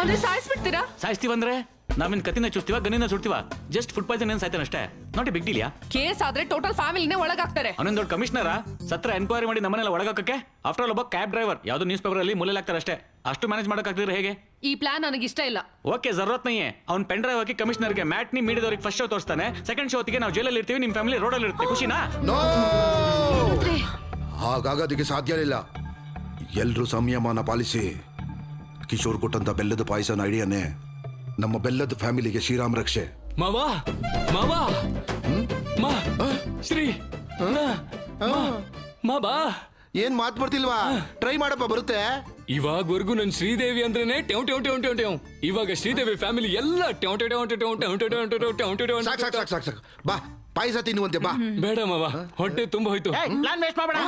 ಅಂದ್ರೆ ಸಾಯಿಸ್ಬಿಡ್ತೀರಾ? ಸಾಯಿಸ್ತೀವಂದ್ರೆ ನಾವೇನ್ ಕತ್ತಿನ ಚುಸ್ತೀವ ಗನ್ನಿನ ಸುಡ್ತೀವ? ಜಸ್ಟ್ ಫುಡ್ ಪಾಯ್ಸನ್ ಏನ್ ಸಾಯ್ತಾನೆ ಅಷ್ಟೇ, not a big deal. Case ಆದ್ರೆ ಟೋಟಲ್ ಫ್ಯಾಮಿಲಿನೇ ಒಳಗಾಗ್ತಾರೆ. ಅವನೊಂದು ದೊಡ್ಡ ಕಮಿಷನರ ಸತ್ರ ಎನ್ಕ್ವೈರಿ ಮಾಡಿ ನಮ್ಮನೆಲ್ಲ ಒಳಗಾಕಕ್ಕೆ? ಆಫ್ಟರ್ ಆಲ್ ಒಬ್ಬ ಕ್ಯಾಬ್ ಡ್ರೈವರ್, ಯಾವ್ದೋ ನ್ಯೂಸ್ ಪೇಪರ್ ಅಲ್ಲಿ ಮೂಲೆ ಹಾಕ್ತಾರೆ ಅಷ್ಟೇ. ಅಷ್ಟು ಮ್ಯಾನೇಜ್ ಮಾಡಕ್ಕಾಗ್ತಿದ್ರೆ ಹೇಗೆ? ಈ ಪ್ಲಾನ್ ನನಗೆ ಇಷ್ಟ ಇಲ್ಲ. ಓಕೆ ಜರೂರತ್ ನಯ್ಯೆ. ಅವ್ನ್ ಪೆನ್ ಡ್ರೈವ್ ಹಾಕಿ ಕಮಿಷನರ್ಗೆ ಮ್ಯಾಟ್ನಿ ಮೀಡಿಯಾದವ್ರಿಗೆ ಫಸ್ಟ್ ಶೋ ತೋರಿಸ್ತಾನೆ, ಸೆಕೆಂಡ್ ಶೋ ಹೊತ್ತಿಗೆ ನಾವು ಜೈಲಲ್ಲಿ ಇರ್ತೀವಿ, ನಿಮ್ ಫ್ಯಾಮಿಲಿ ರೋಡಲ್ಲಿ ಇರುತ್ತೆ. ಖುಷಿನಾ? ಹಾಗಾಗೋದಕ್ಕೆ ಸಾಧ್ಯ ಇಲ್ಲ. ಎಲ್ರೂ ಸಂಯಮನ ಪಾಲಿಸಿ. ಕಿಶೋರ್ ಕೊಟ್ಟಂತ ಬೆಲ್ಲದ ಪಾಯಸನ ಐಡಿಯಾನೇ ನಮ್ಮ ಬೆಲ್ಲದ ಫ್ಯಾಮಿಲಿಗೆ ಶ್ರೀರಾಮ್ ರಕ್ಷೆ. ಮಾವಾ ಮಾವಾ ಶ್ರೀ ಬಾ. ಏನ್ ಮಾತ್ ಬರ್ತಿಲ್ವಾ? ಟ್ರೈ ಮಾಡಪ್ಪ, ಬರುತ್ತೆ. ಇವಾಗವರೆಗೂ ನನ್ ಶ್ರೀದೇವಿ ಅಂದ್ರೇನೆ ಟ್ಯವ್ ಟ್ಯವ್ ಟ್ಯವ್ ಟ್ಯವ್ ಟ್ಯವ್. ಇವಾಗ ಶ್ರೀದೇವಿ ಫ್ಯಾಮಿಲಿ ಎಲ್ಲ ಟ್ಯವ್ ಟ್ಯವ್ ಟ್ಯವ್ ಟ್ಯವ್ ಟ್ಯವ್ ಟ್ಯವ್ ಟ್ಯವ್ ಟ್ಯವ್ ಟ್ಯವ್. ಸಾಕ್ ಸಾಕ್ ಸಾಕ್ ಸಾಕ್ ಸಾಕ್. ಬಾ ಪಾಯಸ ತಿನ್ನುವಂತೆ ಬಾ. ಬೇಡ ಮಾವ, ಹೊಟ್ಟೆ ತುಂಬಾ ಹೋಯ್ತು. ಪ್ಲಾನ್ ವೇಸ್ಟ್ ಮಾಡಬೇಡ.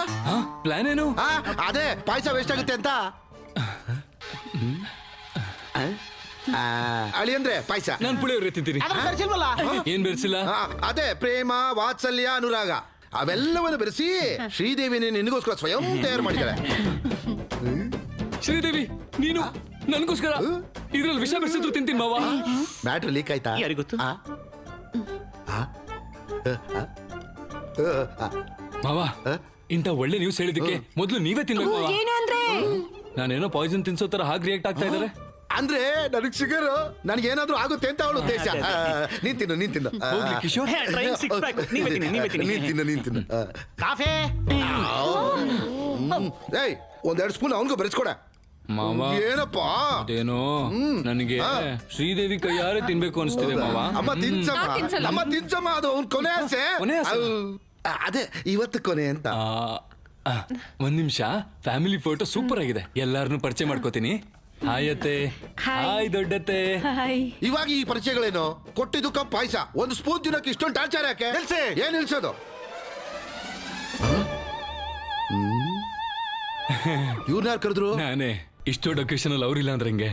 ಪ್ಲಾನ್ ಏನು? ಅದೇ ಪಾಯಸ ವೇಸ್ಟ್ ಆಗುತ್ತೆ ಅಂತ. ಅಳಿ ಅಂದ್ರೆ ಪಾಯಸ. ನಾನ್ ಪುಳಿಯೋಗರೆ ತಿಂತೀನಿ. ಏನ್ ಬೆರೆಸಿಲ್ಲ? ಅದೇ ಪ್ರೇಮ, ವಾತ್ಸಲ್ಯ, ಅನುರಾಗ ಅವೆಲ್ಲವನ್ನು ಬೆರೆಸಿ ಶ್ರೀದೇವಿನೇ ನಿನಗೋಸ್ಕರ ಸ್ವಯಂ ತಯಾರು ಮಾಡಿದ್ದಾಳೆ. ಶ್ರೀದೇವಿ ನೀನು ನನ್ಗೋಸ್ಕರ ಇದ್ರಲ್ಲಿ ವಿಷ ಬೆರೆಸಿದ್ರು ತಿಂತೀನಿ ಮಾವ. ಬ್ಯಾಟ್ರಿ ಲೀಕ್ ಆಯ್ತಾ? ಯಾರಿಗೊತ್ತು? ಮಾವ ಇಂತ ಒಳ್ಳೆ ನ್ಯೂಸ್ ಹೇಳಿದಕ್ಕೆ ಮೊದಲು ನೀವೇ ತಿನ್ಬೇಕು ಮಾವ. ನಾನೇನೋ ಪಾಯ್ಸನ್ ತಿನ್ಸೋ ತರ ಹಾಗೆ ರಿಯಾಕ್ಟ್ ಆಗ್ತಾ ಇದಾರೆ. ಅಂದ್ರೆ ನನಗ್ ಶುಗರ್, ನನಗೇನಾದ್ರೂ ಆಗುತ್ತೆ ಅಂತ ಅವಳು ಉದ್ದೇಶ. ನೀನ್ ತಿನ್ನು ನೀನ್ ತಿನ್ನು. ಹೋಗ್ಲಿ ಕಿಶೋರ್. ನೀನ್ ತಿನ್ನು ನೀನ್ ತಿನ್ನು. ಕಾಫಿ ಏಯ್ ಒಂದೆರಡು ಸ್ಪೂನ್ ಅವನಿಗೂ ಬೆರೆಸ್ಕೊಡ. ಮಾವ ಏನಪ್ಪಾ ಅದೇನೋ ನನಗೆ ಶ್ರೀದೇವಿ ಕೈಯಾರೆ ತಿನ್ಬೇಕು ಅನಿಸ್ತಿದೆ ಮಾವ. ಅಮ್ಮ ತಿನ್ಸಮ್ಮ, ಅಮ್ಮ ತಿನ್ಸಮ್ಮ. ಅದು ಅವ್ನ ಕೊನೆ ಆಸೆ. ಅದೇ ಇವತ್ತು ಕೊನೆ ಅಂತ. ಒಂದ್ ನಿಮಿಷ, ಫ್ಯಾಮಿಲಿ ಫೋಟೋ ಸೂಪರ್ ಆಗಿದೆ, ಎಲ್ಲಾರನ್ನು ಪರಿಚಯ ಮಾಡ್ಕೋತೀನಿ. ಹಾಯ್ ಅತ್ತೆ. ಹಾಯ್ ದೊಡ್ಡತ್ತೆ. ಇವಾಗ ಈ ಪರಿಚಯಗಳೇನು? ಕೊಟ್ಟಿದ್ದು ಕಪ್ ಪಾಯಸ, ಒಂದು ಸ್ಪೂನ್ ತಿನ್ನಕ್ಕೆ ಇಷ್ಟೊಂದು ಟಾರ್ಚರ್ ಯಾಕೆ? ಏನ್ ನಿಲ್ಸೋದು? ಇವ್ರನ್ನ ಯಾರು ಕರೆದ್ರು? ನಾನೇ. ಇಷ್ಟು ಡೊಕೇಶನ್ ಅಲ್ಲಿ ಅವ್ರಿಲ್ಲ ಅಂದ್ರೆ ಹೆಂಗೆ?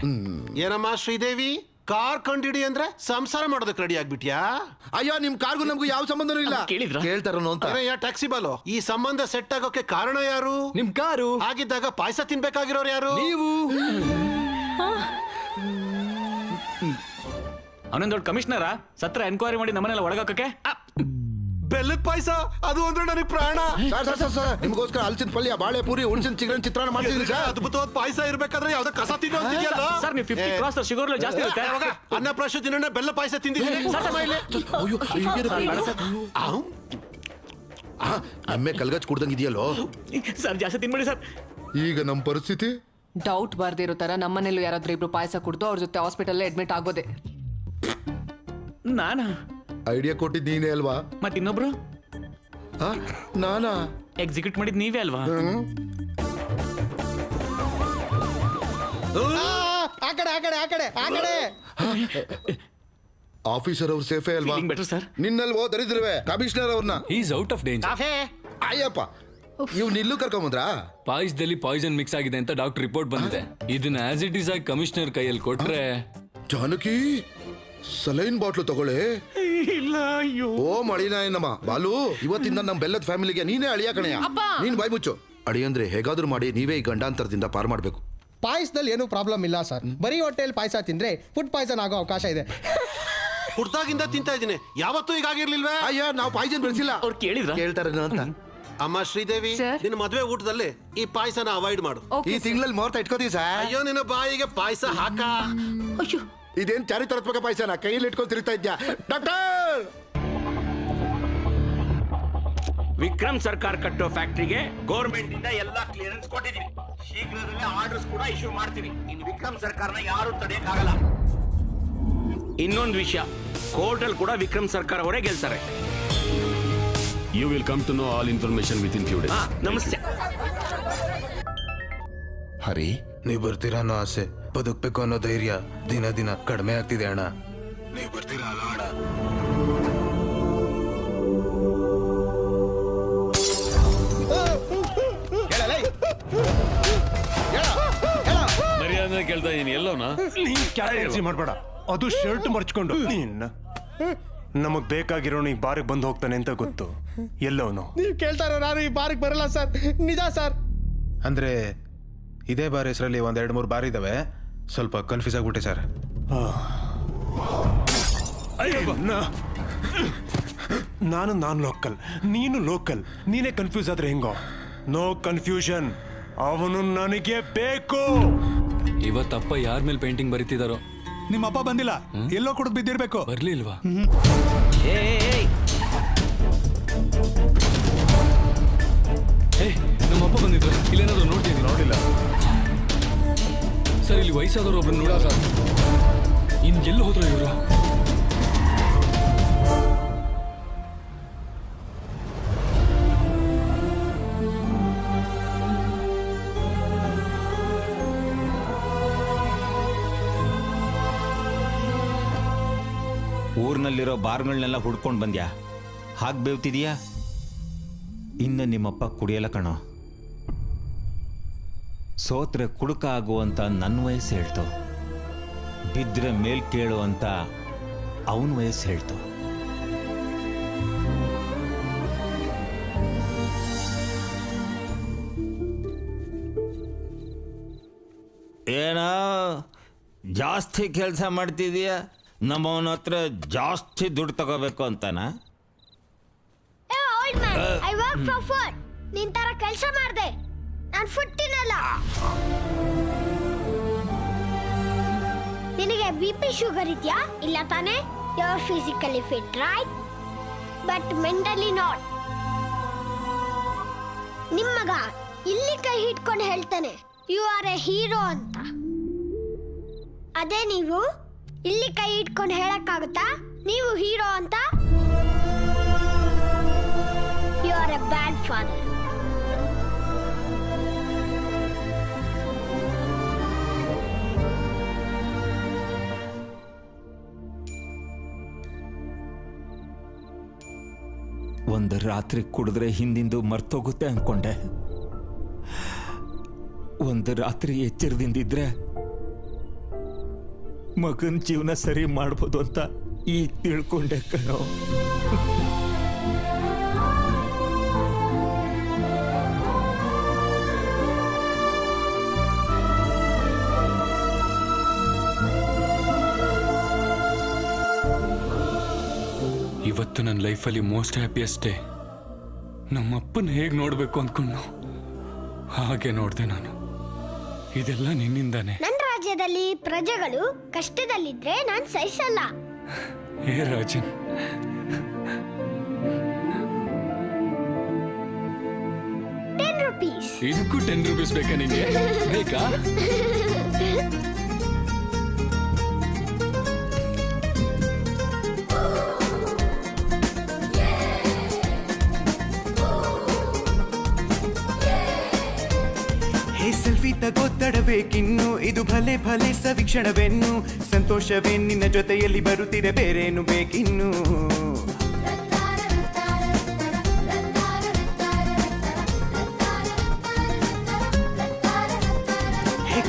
ಏನಮ್ಮ ಶ್ರೀದೇವಿ, ಕಾರ್ ಕಂಡಿಡಿ ಅಂದ್ರೆ ಸಂಸಾರ ಮಾಡೋದಕ್ಕೆ ರೆಡಿ ಆಗ್ಬಿಟ್ಯಾ? ಅಯ್ಯೋ ನಿಮ್ ಕಾರ್ಗೂ ನಮ್ಗೂ ಯಾವ ಸಂಬಂಧನೂ ಇಲ್ಲ. ಕೇಳ್ತಾರನು ಅಂತ. ಟ್ಯಾಕ್ಸಿ ಬಾಲು, ಈ ಸಂಬಂಧ ಸೆಟ್ ಆಗೋಕೆ ಕಾರಣ ಯಾರು? ನಿಮ್ ಕಾರು. ಆಗಿದ್ದಾಗ ಪಾಯಸ ತಿನ್ಬೇಕಾಗಿರೋರು ಯಾರು? ನೀವು. ಅವನೊಂದು ದೊಡ್ಡ ಕಮಿಷನರ ಸತ್ರ ಎನ್ಕ್ವೈರಿ ಮಾಡಿ ನಮ್ಮನೆಲ್ಲ ಒಳಗಾಕಕ್ಕೆ? ಬೆಲ್ಲದ ಪಾಯಸ ಅದು ಅಂದ್ರೆ ನನಗೆ ಪ್ರಾಣ. ನಿಮಗೋಸ್ಕರ ಹಲಸಿನ ಪಲ್ಯ, ಬಾಳೆ ಪೂರಿ, ಹುಣಸಿನ ಚಿಕನ್ ಚಿತ್ರಾನ್ನ ಮಾಡ್ತಿದ್ರಿ ಸರ್. ಅದ್ಭುತವಾದ ಪಾಯಸ ಇರ್ಬೇಕಾದ್ರೆ ಯಾವ್ದೋ ಕಸ ತಿನ್ನೋ ಅಂತಿದ್ಯಲ್ಲ ಸರ್. ನೀವು 50 ಕ್ರಾಸ್ ಶುಗರ್ ಜಾಸ್ತಿ ಇರುತ್ತೆ. ಅನ್ನ ಪ್ರಾಶ ದಿನ ಬೆಲ್ಲ ಪಾಯಸ ತಿಂದಿದ್ದೀನಿ. ಅಮ್ಮೆ ಕಲ್ಗಚ್ ಕುಡ್ದಂಗ್ ಇದೆಯಲ್ಲೋ ಸರ್. ಜಾಸ್ತಿ ತಿನ್ಬೇಡಿ ಸರ್. ಈಗ ನಮ್ ಪರಿಸ್ಥಿತಿ ಡೌಟ್ ಬರ್ದಿರೋ ತರ ನಮ್ಮನೇಲೂ ಯಾರಾದ್ರೂ ಇಬ್ರು ಪಾಯಸ ಕುಡ್ದು ಅವ್ರ ಜೊತೆ ಹಾಸ್ಪಿಟಲ್ ಅಡ್ಮಿಟ್ ಆಗೋದೆ. ನಾನಾ ಐಡಿಯಾ ಕೊಟ್ಟಿದ್ ನೀನೇ ಅಲ್ವಾ? ಮತ್ತೆ ಇನ್ನೊಬ್ರು ನಾನಾ ಎಕ್ಸಿಕ್ಯೂಟ್ ಮಾಡಿದ್ ನೀವೇ ಅಲ್ವಾ? ಆ ಕಡೆ ಆಫೀಸರ್ ಅವ್ರು ಸೇಫೇ ಅಲ್ವಾ? Better sir. ನಿನ್ನಲ್ವೋ ದರಿದ್ರವೇ ಕಮಿಷನರ್ ಅವ್ರನ್ನ. Is out of danger. ಅಯ್ಯಪ್ಪ ಇವ್ ನಿಲ್ಲು ಕರ್ಕೊಂಬಂದ್ರ? ಪಾಯಸದಲ್ಲಿ ಪಾಯ್ಸನ್ ಮಿಕ್ಸ್ ಆಗಿದೆ ಅಂತ ಡಾಕ್ಟರ್ ರಿಪೋರ್ಟ್ ಬಂದಿದೆ. ಇದನ್ನ ಆಸ್ ಇಟ್ ಈಸ್ ಆಗಿ ಕಮಿಷನರ್ ಕೈಯಲ್ಲಿ ಕೊಟ್ರೆ. ಜಾನಕಿ ಸಲೈನ್ ಬಾಟ್ಲು ತಗೊಳ್ಳಿ. ಇಲ್ಲ ಅಯ್ಯೋ. ಓ ಮಳಿನಾಯನಮ್ಮ ಬಾಲು, ಇವತ್ತಿಂದ ನಮ್ ಬೆಲ್ಲದ ಫ್ಯಾಮಿಲಿಗೆ ನೀನೇ ಅಳಿಯ ಕಣಯ್ಯ. ನೀನ್ ಬಾಯ್ ಮುಚ್ಚು. ಅಳಿಯಂದ್ರೆ ಹೇಗಾದ್ರೂ ಮಾಡಿ ನೀವೇ ಈ ಗಂಡಾಂತರದಿಂದ ಪಾರ್ ಮಾಡ್ಬೇಕು. ಪಾಯಸದಲ್ಲಿ ಏನು ಪ್ರಾಬ್ಲಮ್ ಇಲ್ಲ ಸರ್. ಬರೀ ಹೊಟ್ಟೆಯಲ್ಲಿ ಪಾಯಸ ತಿಂದ್ರೆ ಫುಡ್ ಪಾಯ್ಸನ್ ಆಗೋ ಅವಕಾಶ ಇದೆ. ಹುಡ್ದಾಗಿಂದ ತಿಂತಾ ಇದ್ದೀನಿ, ಯಾವತ್ತೂ ಹೀಗಾಗಿರ್ಲಿಲ್ವೇ? ಅಯ್ಯ ನಾವು ಪಾಯ್ಸನ್ ಬೆಳೆಸಿಲ್ಲ. ಅವ್ರು ಕೇಳ್ತಾರೆ ಅಂತ. ಅಮ್ಮ ಶ್ರೀದೇವಿ, ನಿನ್ನ ಮದುವೆ ಊಟದಲ್ಲಿ ಈ ಪಾಯಸನ ಅವಾಯ್ಡ್ ಮಾಡು. ಈ ತಿಂಗಳಲ್ಲಿ ಮುಹೂರ್ತ ಇಟ್ಕೋತೀವಿ ಸರ್. ಅಯ್ಯೋ ನಿನ್ನ ಬಾಯಿಗೆ ಪಾಯಸ ಹಾಕ. ಇದೇನ್ ಚಾರಿತ್ರಾತ್ಮಕ ಪಾಯಸನ ಕೈಯಲ್ಲಿ ಇಟ್ಕೊಂಡು ತಿರುಗ್ತಾ ಇದ್ಯಾ? ಡಾಕ್ಟರ್ ವಿಕ್ರಮ್ ಸರ್ಕಾರ್ ಕಟ್ಟೋ ಫ್ಯಾಕ್ಟರಿಗೆ ಗೌರ್ಮೆಂಟ್ ಇಂದ ಎಲ್ಲಾ ಕ್ಲಿಯರೆನ್ಸ್ ಕೊಟ್ಟಿದೀವಿ. ಶೀಘ್ರದಲ್ಲೇ ಆರ್ಡರ್ಸ್ ಕೂಡ ಇಶ್ಯೂ ಮಾಡ್ತೀವಿ. ಇನ್ನು ವಿಕ್ರಮ್ ಸರ್ಕಾರನ ಯಾರು ತಡೆಯಕ್ಕಾಗಲ್ಲ. ಇನ್ನೊಂದು ವಿಷಯ, ಕೋರ್ಟ್ ಅಲ್ಲಿ ಕೂಡ ವಿಕ್ರಮ್ ಸರ್ಕಾರ ಅವರೇ ಗೆಲ್ತಾರೆ. You will come to know all information within few days. ನಮಸ್ತೆ. ಹರಿ, ನೀವು ಬರ್ತೀರಾ ಅನ್ನೋ ಆಸೆ ಬದುಕ್ಬೇಕು ಅನ್ನೋ ಧೈರ್ಯ ದಿನ ದಿನ ಕಡಿಮೆ ಆಗ್ತಿದೆ ಅಣ್ಣ. ನೀವು ಬರ್ತೀರಾ ಅಲ್ಲ ಅಣ್ಣ? ಮರ್ಯಾದೆ ಕೇಳ್ತಾ ಇದೀನಿ, ಎಲ್ಲೋನಾ? ನೀನ್ ಕ್ಯಾರೆನ್ಸಿ ಮಾಡ್ಬೇಡ, ಅದು ಶರ್ಟ್ ಮರ್ಚ್ಕೊಂಡು ನಮಗ್ ಬೇಕಾಗಿರೋನು ಈ ಬಾರಿಗೆ ಬಂದು ಹೋಗ್ತಾನೆ ಅಂತ ಗೊತ್ತು. ಎಲ್ಲವನು ನೀವು ಕೇಳ್ತಾರ, ನಾನು ಈ ಬಾರಿಗೆ ಬರಲ್ಲ ಸರ್, ನಿಜ ಸರ್. ಅಂದ್ರೆ ಇದೇ ಬಾರ್ ಹೆಸರಲ್ಲಿ ಒಂದ್ 2-3 ಬಾರ್ ಇದಾವೆ. ಸ್ವಲ್ಪ ಕನ್ಫ್ಯೂಸ್ ಆಗ್ಬಿಟ್ಟೆ ಸರ್. ನಾನು ಲೋಕಲ್, ನೀನು ಲೋಕಲ್. ನೀನೇ ಕನ್ಫ್ಯೂಸ್ ಆದ್ರೆ ಹೆಂಗೋ? No confusion. ಅವನು ನನಗೆ ಬೇಕು. ಇವತ್ತಪ್ಪ ಯಾರ ಮೇಲೆ ಪೇಂಟಿಂಗ್ ಬರೀತಿದಾರೋ? ನಿಮ್ಮ ಅಪ್ಪ ಬಂದಿಲ್ಲ, ಎಲ್ಲೋ ಕುಡಿದು ಬಿದ್ದಿರ್ಬೇಕು. ಬರ್ಲಿಲ್ವಾ? ನಮ್ಮಪ್ಪ ಬಂದಿದ್ರು, ಇಲ್ಲೇನಾದ್ರು ನೋಡ್ತೀನಿ? ನೋಡಿಲ್ಲ ಸರ್, ಇಲ್ಲಿ ವಯಸ್ಸಾದವರು ಒಬ್ರು ನೋಡ ಸರ್. ಇನ್ ಎಲ್ಲಿ ಹೋದ್ರು ಇವರು? ಊರ್ನಲ್ಲಿರೋ ಬಾರ್ಗಳನ್ನೆಲ್ಲ ಹುಡ್ಕೊಂಡು ಬಂದ್ಯಾ? ಹಾಗೆ ಬೇವ್ತಿದೀಯಾ? ಇನ್ನು ನಿಮ್ಮಪ್ಪ ಕುಡಿಯಲ್ಲ ಕಣೋ. ಸೋತ್ರೆ ಕುಡುಕ ಆಗುವಂತ ನನ್ನ ವಯಸ್ಸು ಹೇಳ್ತು, ಬಿದ್ದರೆ ಮೇಲ್ ಕೇಳು ಅಂತ ಅವನ ವಯಸ್ಸು ಹೇಳ್ತು. ಏನೋ ಜಾಸ್ತಿ ಕೆಲಸ ಮಾಡ್ತಿದೀಯ, ನಮ್ಮವನ ಹತ್ರ ಜಾಸ್ತಿ ದುಡ್ಡು ತಗೋಬೇಕು ಅಂತನಾ? I work for food. ನಿನ್ ತರ ಕೆಲಸ ಮಾಡ್ದೆ, ನಾನು ಫುಡ್ ತಿನ್ನಲ್ಲ. ನಿನಗೆ BP ಶುಗರ್ ಇದೆಯಾ? ಇಲ್ಲ ತಾನೇ? You are physically fit, right? But mentally not. ನಿಮ್ಮ ಮಗ ಇಲ್ಲಿ ಕೈ ಹಿಡ್ಕೊಂಡು ಹೇಳ್ತಾನೆ ಯು ಆರ್ ಎ ಹೀರೋ ಅಂತ. ಅದೇ ನೀವು ಇಲ್ಲಿ ಕೈ ಇಟ್ಕೊಂಡು ಹೇಳಕ್ಕಾಗುತ್ತಾ ನೀವು ಹೀರೋ ಅಂತ? You are a bad father. ಒಂದು ರಾತ್ರಿ ಕುಡಿದ್ರೆ ಹಿಂದಿಂದು ಮರ್ತೋಗುತ್ತೆ ಅನ್ಕೊಂಡೆ. ಒಂದು ರಾತ್ರಿ ಎಚ್ಚರದಿಂದಿದ್ರೆ ಮಗನ್ ಜೀವನ ಸರಿ ಮಾಡ್ಬೋದು ಅಂತ ಈಗ ತಿಳ್ಕೊಂಡೆ ಕಣೋ. ಇವತ್ತು ನನ್ನ ಲೈಫಲ್ಲಿ ಮೋಸ್ಟ್ ಹ್ಯಾಪಿಯೆಸ್ಟ್ ಡೇ. ನಮ್ಮಪ್ಪನ ಹೇಗೆ ನೋಡಬೇಕು ಅಂದ್ಕೊಂಡು ಹಾಗೆ ನೋಡಿದೆ ನಾನು. ಇದೆಲ್ಲ ನಿನ್ನಿಂದಾನೆ. ನನ್ನ ರಾಜ್ಯದಲ್ಲಿ ಪ್ರಜೆಗಳು ಕಷ್ಟದಲ್ಲಿದ್ರೆ ನಾನು ಸಹಿಸಲ್ಲ. ಹೇ ರಾಜನ್, ₹10. ಇದಕ್ಕೂ ₹10 ಬೇಕಾ ನಿಂಗೆ? ಬೇಕಾ? ಸೆಲ್ಫಿ ತಗೋತಡಬೇಕಿನ್ನು, ಇದು ಭಲೆ ಭಲೆ ಸವೀಕ್ಷಣವೆನ್ನು. ಸಂತೋಷವೇ ನಿನ್ನ ಜೊತೆಯಲ್ಲಿ ಬರುತ್ತಿದೆ, ಬೇರೇನು ಬೇಕಿನ್ನು?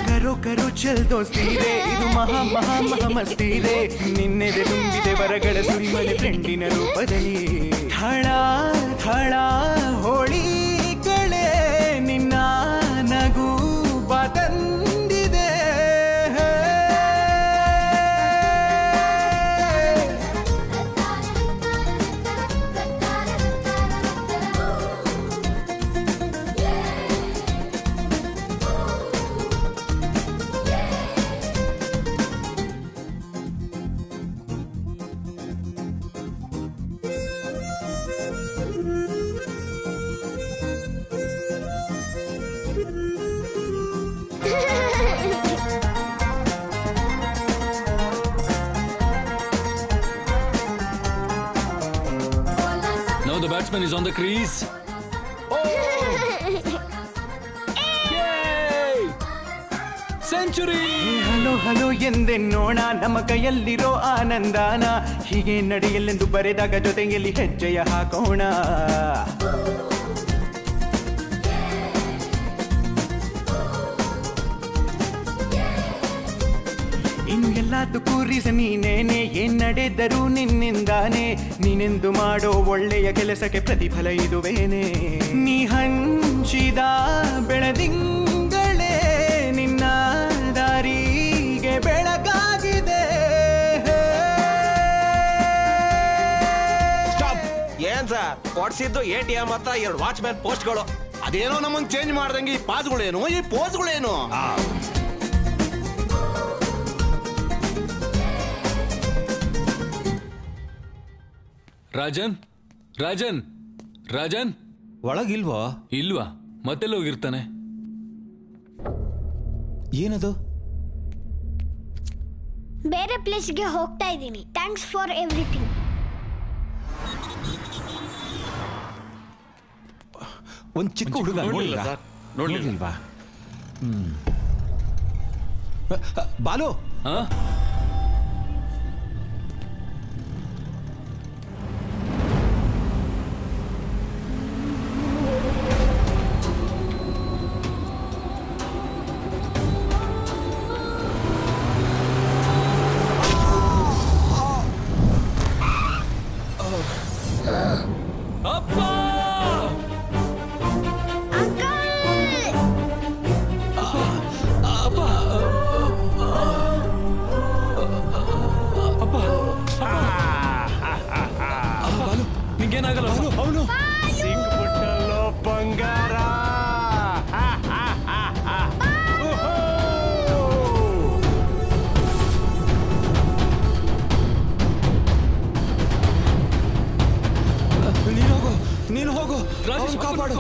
ಕರೋ ಕರೋ ಚಲ್ ದೋಸ್ತೀರೆ, ಇದು ಮಹಾ ಮಹಾ ಮಹಾ ಮಸ್ತೀರೆ. ನಿನ್ನೆದೆ ತುಂಬಿದೆ ವರಗಳ ಸುರಿಮಳೆ ಫ್ರೆಂಡಿನ ರೂಪದಲ್ಲಿ. ಥಳ ಥಳ ಹೋಳಿಗಳೇ ನಿನ್ನ ನಗು ತಂದಿದೆ. Now the batsman is on the crease. Century. Hello hello ಎಂದೆನ್ನೋಣ ನಮ್ಮ ಕೈಯಲ್ಲಿರೋ ಆನಂದಾನ, ಹೀಗೆ ನಡೆಯಲೆಂದು ಬರೆದಾಗ ಜೊತೆಯಲ್ಲಿ ಹೆಜ್ಜೆಯ ಹಾಕೋಣ. ಇನ್ನು ಎಲ್ಲದಕ್ಕೂ ರೀಸನ್ ನೀನೇನೆ, ಏನ್ ನಡೆದರೂ ನಿನ್ನಿಂದಾನೆ. ನೀನೆಂದು ಮಾಡೋ ಒಳ್ಳೆಯ ಕೆಲಸಕ್ಕೆ ಪ್ರತಿಫಲ ಇದುವೇನೆ. ನೀ ಹಂಚಿದ ಬೆಳದಿಂಗಳೇ ನಿನ್ನ ದಾರಿಗೆ ಬೆಳಗಾಗಿದೆ. ಏನ್ ಸರ್ ಕೊಡ್ಸಿದ್ದು ATM ಹತ್ರ 2 ವಾಚ್ಮ್ಯಾನ್ ಪೋಸ್ಟ್ಗಳು, ಅದೇನೋ ನಮ್ಮಂಗ್ ಚೇಂಜ್ ಮಾಡ್ದಂಗೆ ಈ ಪಾಸ್ಗಳೇನು ಈ ಪೋಸ್ಗಳೇನು. ರಾಜನ್ ರಾಜನ್ ರಾಜನ್ ಒಳಗಿಲ್ವೋ? ಇಲ್ವಾ? ಮತ್ತೆಲ್ಲ ಹೋಗಿರ್ತಾನೆ? ಏನದು? ಬೇರೆ ಪ್ಲೇಸ್ಗೆ ಹೋಗ್ತಾ ಇದ್ದೀನಿ. Thanks for everything. ಒಂದ್ ಚಿಕ್ಕ ಹುಡುಗ ನೋಡ್ಲಿಲ್ವಾ? ಬಾಲು, ನಿಂಗೇನಾಗಲ್ಲ? ಅವನು ಸಿಕ್ಬಿಟ್ಟಲ್ಲೋ ಬಂಗಾರ. ನೀನು ಹೋಗು, ರಾಜೇಶ್ ಕಾಪಾಡು.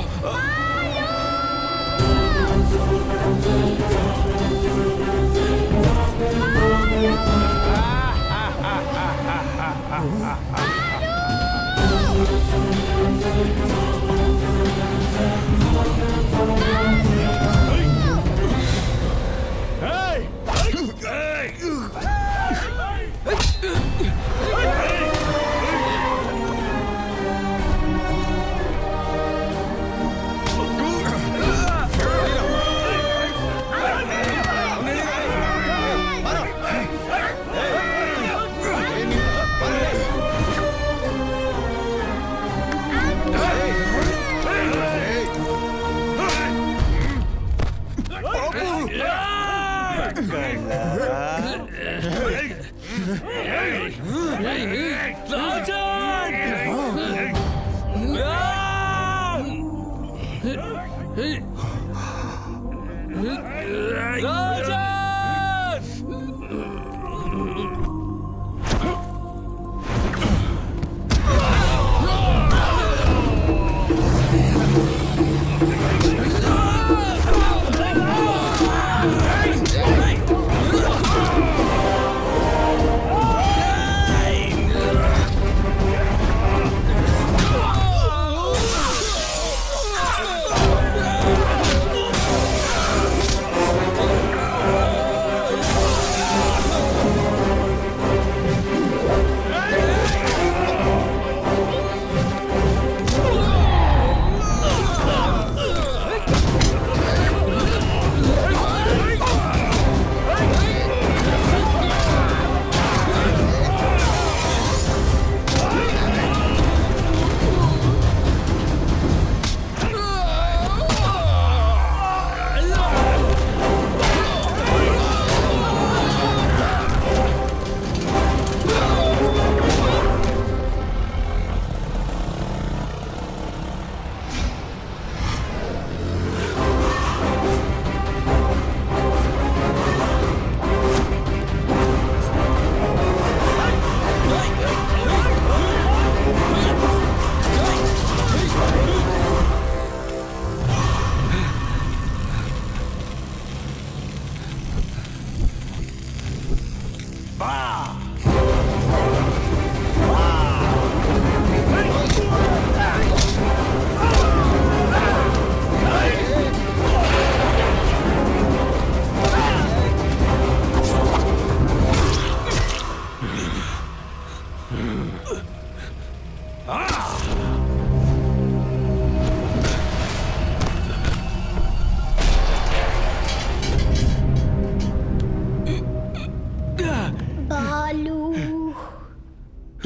ಬಾಲು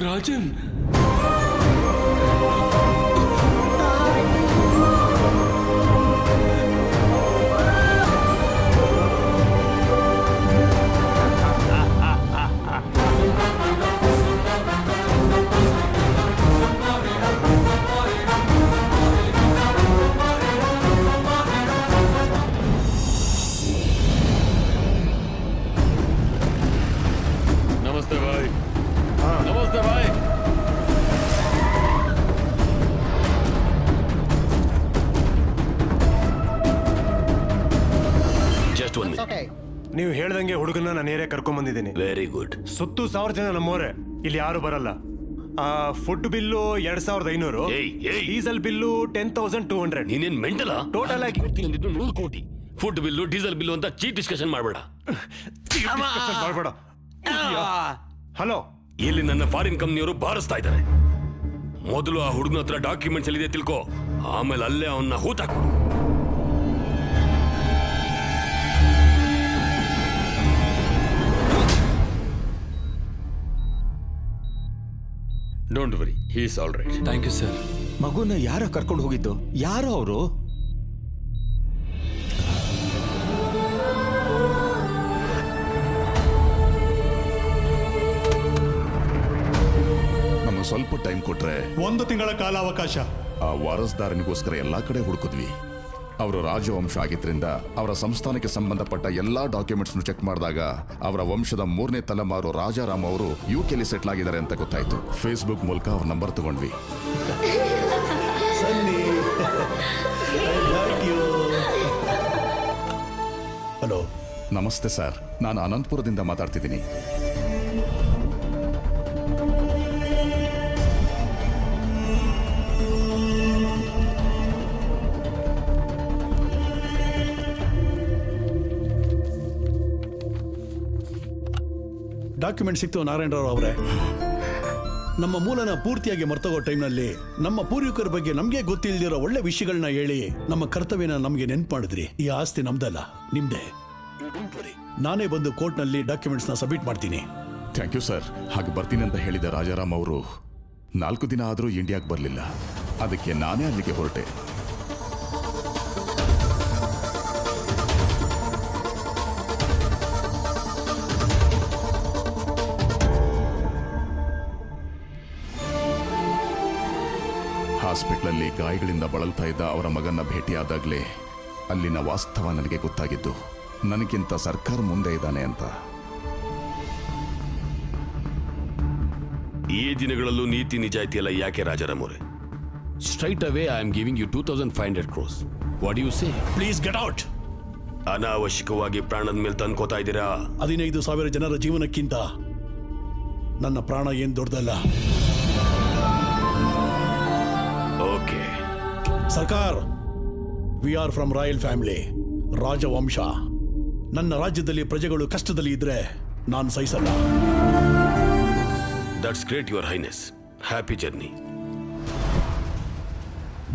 ರಾಜನ್ नमस्ते भाई नमस्ते भाई ಜಸ್ಟ್ ಒನ್ ನೀವು ಹೇಳ್ದಂಗೆ ಹುಡುಗನ ನಾನು ಏರಿಯಾ ಕರ್ಕೊಂಡ್ ಬಂದಿದ್ದೀನಿ. Very good. ಸುತ್ತು 1000 ಜನ ನಮ್ಮೋರೆ, ಇಲ್ಲಿ ಯಾರು ಬರಲ್ಲ. Food bill 2500, diesel bill 10,200. ನೀನೇನ್ ಮೆಂಟಲ? ಟೋಟಲ್ ಆಗಿ 100 ಕೋಟಿ. ಫುಡ್ ಬಿಲ್ಲು ಡೀಸೆಲ್ ಬಿಲ್ಲು ಅಂತ ಚೀಪ್ ಡಿಸ್ಕಷನ್ ಮಾಡಬೇಡ. ಮಾಡಬೇಡ. ಹಲೋ, ಇಲ್ಲಿ ನನ್ನ ಫಾರಿನ್ ಕಂಪ್ನಿಯವರು ಬಾರಿಸ್ತಾ ಇದ್ದಾರೆ. ಮೊದಲು ಆ ಹುಡುಗನ ಹತ್ರ ಡಾಕ್ಯುಮೆಂಟ್ಸ್ ಎಲ್ಲಿದೆ ತಿಳ್ಕೊ, ಆಮೇಲೆ ಅಲ್ಲೇ ಅವನ್ನ ಹೂತಾಕ್ಬಿಡು. Don't worry, he is all right. Thank you sir. ಮಗುನ ಯಾರ ಕರ್ಕೊಂಡು ಹೋಗಿದ್ದು? ಯಾರು ಅವರು? ನಮಗೆ ಸ್ವಲ್ಪ ಟೈಮ್ ಕೊಟ್ರೆ 1 ತಿಂಗಳ ಕಾಲಾವಕಾಶ. ಆ ವಾರಸ್ದಾರನಿಗೋಸ್ಕರ ಎಲ್ಲಾ ಕಡೆ ಹುಡುಕಿದ್ವಿ. ಅವರು ರಾಜವಂಶ ಆಗಿದ್ರಿಂದ ಅವರ ಸಂಸ್ಥಾನಕ್ಕೆ ಸಂಬಂಧಪಟ್ಟ ಎಲ್ಲಾ ಡಾಕ್ಯುಮೆಂಟ್ಸ್ ಚೆಕ್ ಮಾಡಿದಾಗ ಅವರ ವಂಶದ 3ನೇ ತಲೆಮಾರು ರಾಜಾರಾಮ್ ಅವರು ಯುಕೆಲಿ ಸೆಟ್ಲ್ ಆಗಿದ್ದಾರೆ ಅಂತ ಗೊತ್ತಾಯ್ತು. ಫೇಸ್ಬುಕ್ ಮೂಲಕ ಅವ್ರ ನಂಬರ್ ತಗೊಂಡ್ವಿ. ಹಲೋ, ನಮಸ್ತೆ ಸರ್, ನಾನು ಅನಂತಪುರದಿಂದ ಮಾತಾಡ್ತಿದ್ದೀನಿ. ಡಾಕ್ಯುಮೆಂಟ್ ಸಿಕ್ತು ನಾರಾಯಣರಾವ್ ಅವರೇ. ನಮ್ಮ ಮೂಲನ ಪೂರ್ತಿಯಾಗಿ ಮರ್ತೋಗೋ ಟೈಮ್ನಲ್ಲಿ ನಮ್ಮ ಪೂರ್ವಿಕರ ಬಗ್ಗೆ ನಮಗೆ ಗೊತ್ತಿಲ್ದಿರೋ ಒಳ್ಳೆ ವಿಷಯಗಳನ್ನ ಹೇಳಿ ನಮ್ಮ ಕರ್ತವ್ಯನ ನಮಗೆ ನೆನ್ಪು ಮಾಡಿದ್ರಿ. ಈ ಆಸ್ತಿ ನಮ್ದಲ್ಲ, ನಿಮ್ದೇ. ನಾನೇ ಬಂದು ಕೋರ್ಟ್ನಲ್ಲಿ ಡಾಕ್ಯುಮೆಂಟ್ಸ್ನ ಸಬ್ಮಿಟ್ ಮಾಡ್ತೀನಿ. Thank you sir. ಹಾಗೆ ಬರ್ತೀನಿ ಅಂತ ಹೇಳಿದ ರಾಜಾರಾಮ್ ಅವರು 4 ದಿನ ಆದರೂ ಇಂಡಿಯಾಗೆ ಬರಲಿಲ್ಲ. ಅದಕ್ಕೆ ನಾನೇ ಅಲ್ಲಿಗೆ ಹೊರಟೆ. ಹಾಸ್ಪಿಟ್ಲಲ್ಲಿ ಗಾಯಗಳಿಂದ ಬಳಲ್ತಾ ಇದ್ದ ಅವರ ಮಗನ ಭೇಟಿಯಾದಾಗಲೇ ಅಲ್ಲಿನ ವಾಸ್ತವ ನನಗೆ ಗೊತ್ತಾಗಿದ್ದು. ನನಗಿಂತ ಸರ್ಕಾರ ಮುಂದೆ ಇದ್ದಾನೆ ಅಂತ. ಈ ದಿನಗಳಲ್ಲೂ ನೀತಿ ನಿಜಾಯಿತಿ ಎಲ್ಲ ಯಾಕೆ ರಾಜಾರಾಮ್ ಅವರೇ? Straight away I am giving you 2500 crores. What you say? Please get out. ಅನಾವಶ್ಯಕವಾಗಿ ಪ್ರಾಣದ ಮೇಲೆ ತಂದ್ಕೋತಾ ಇದ್ದೀರಾ. 15,000 ಜನರ ಜೀವನಕ್ಕಿಂತ ನನ್ನ ಪ್ರಾಣ ಏನ್ ದೊಡ್ಡದಲ್ಲ. ಓಕೆ ಸರ್ಕಾರ, we are from royal family, ರಾಜವಂಶ. ನನ್ನ ರಾಜ್ಯದಲ್ಲಿ ಪ್ರಜೆಗಳು ಕಷ್ಟದಲ್ಲಿ ಇದ್ರೆ ನಾನು ಸಹಿಸಲ್ಲ. That's great your highness. Happy journey.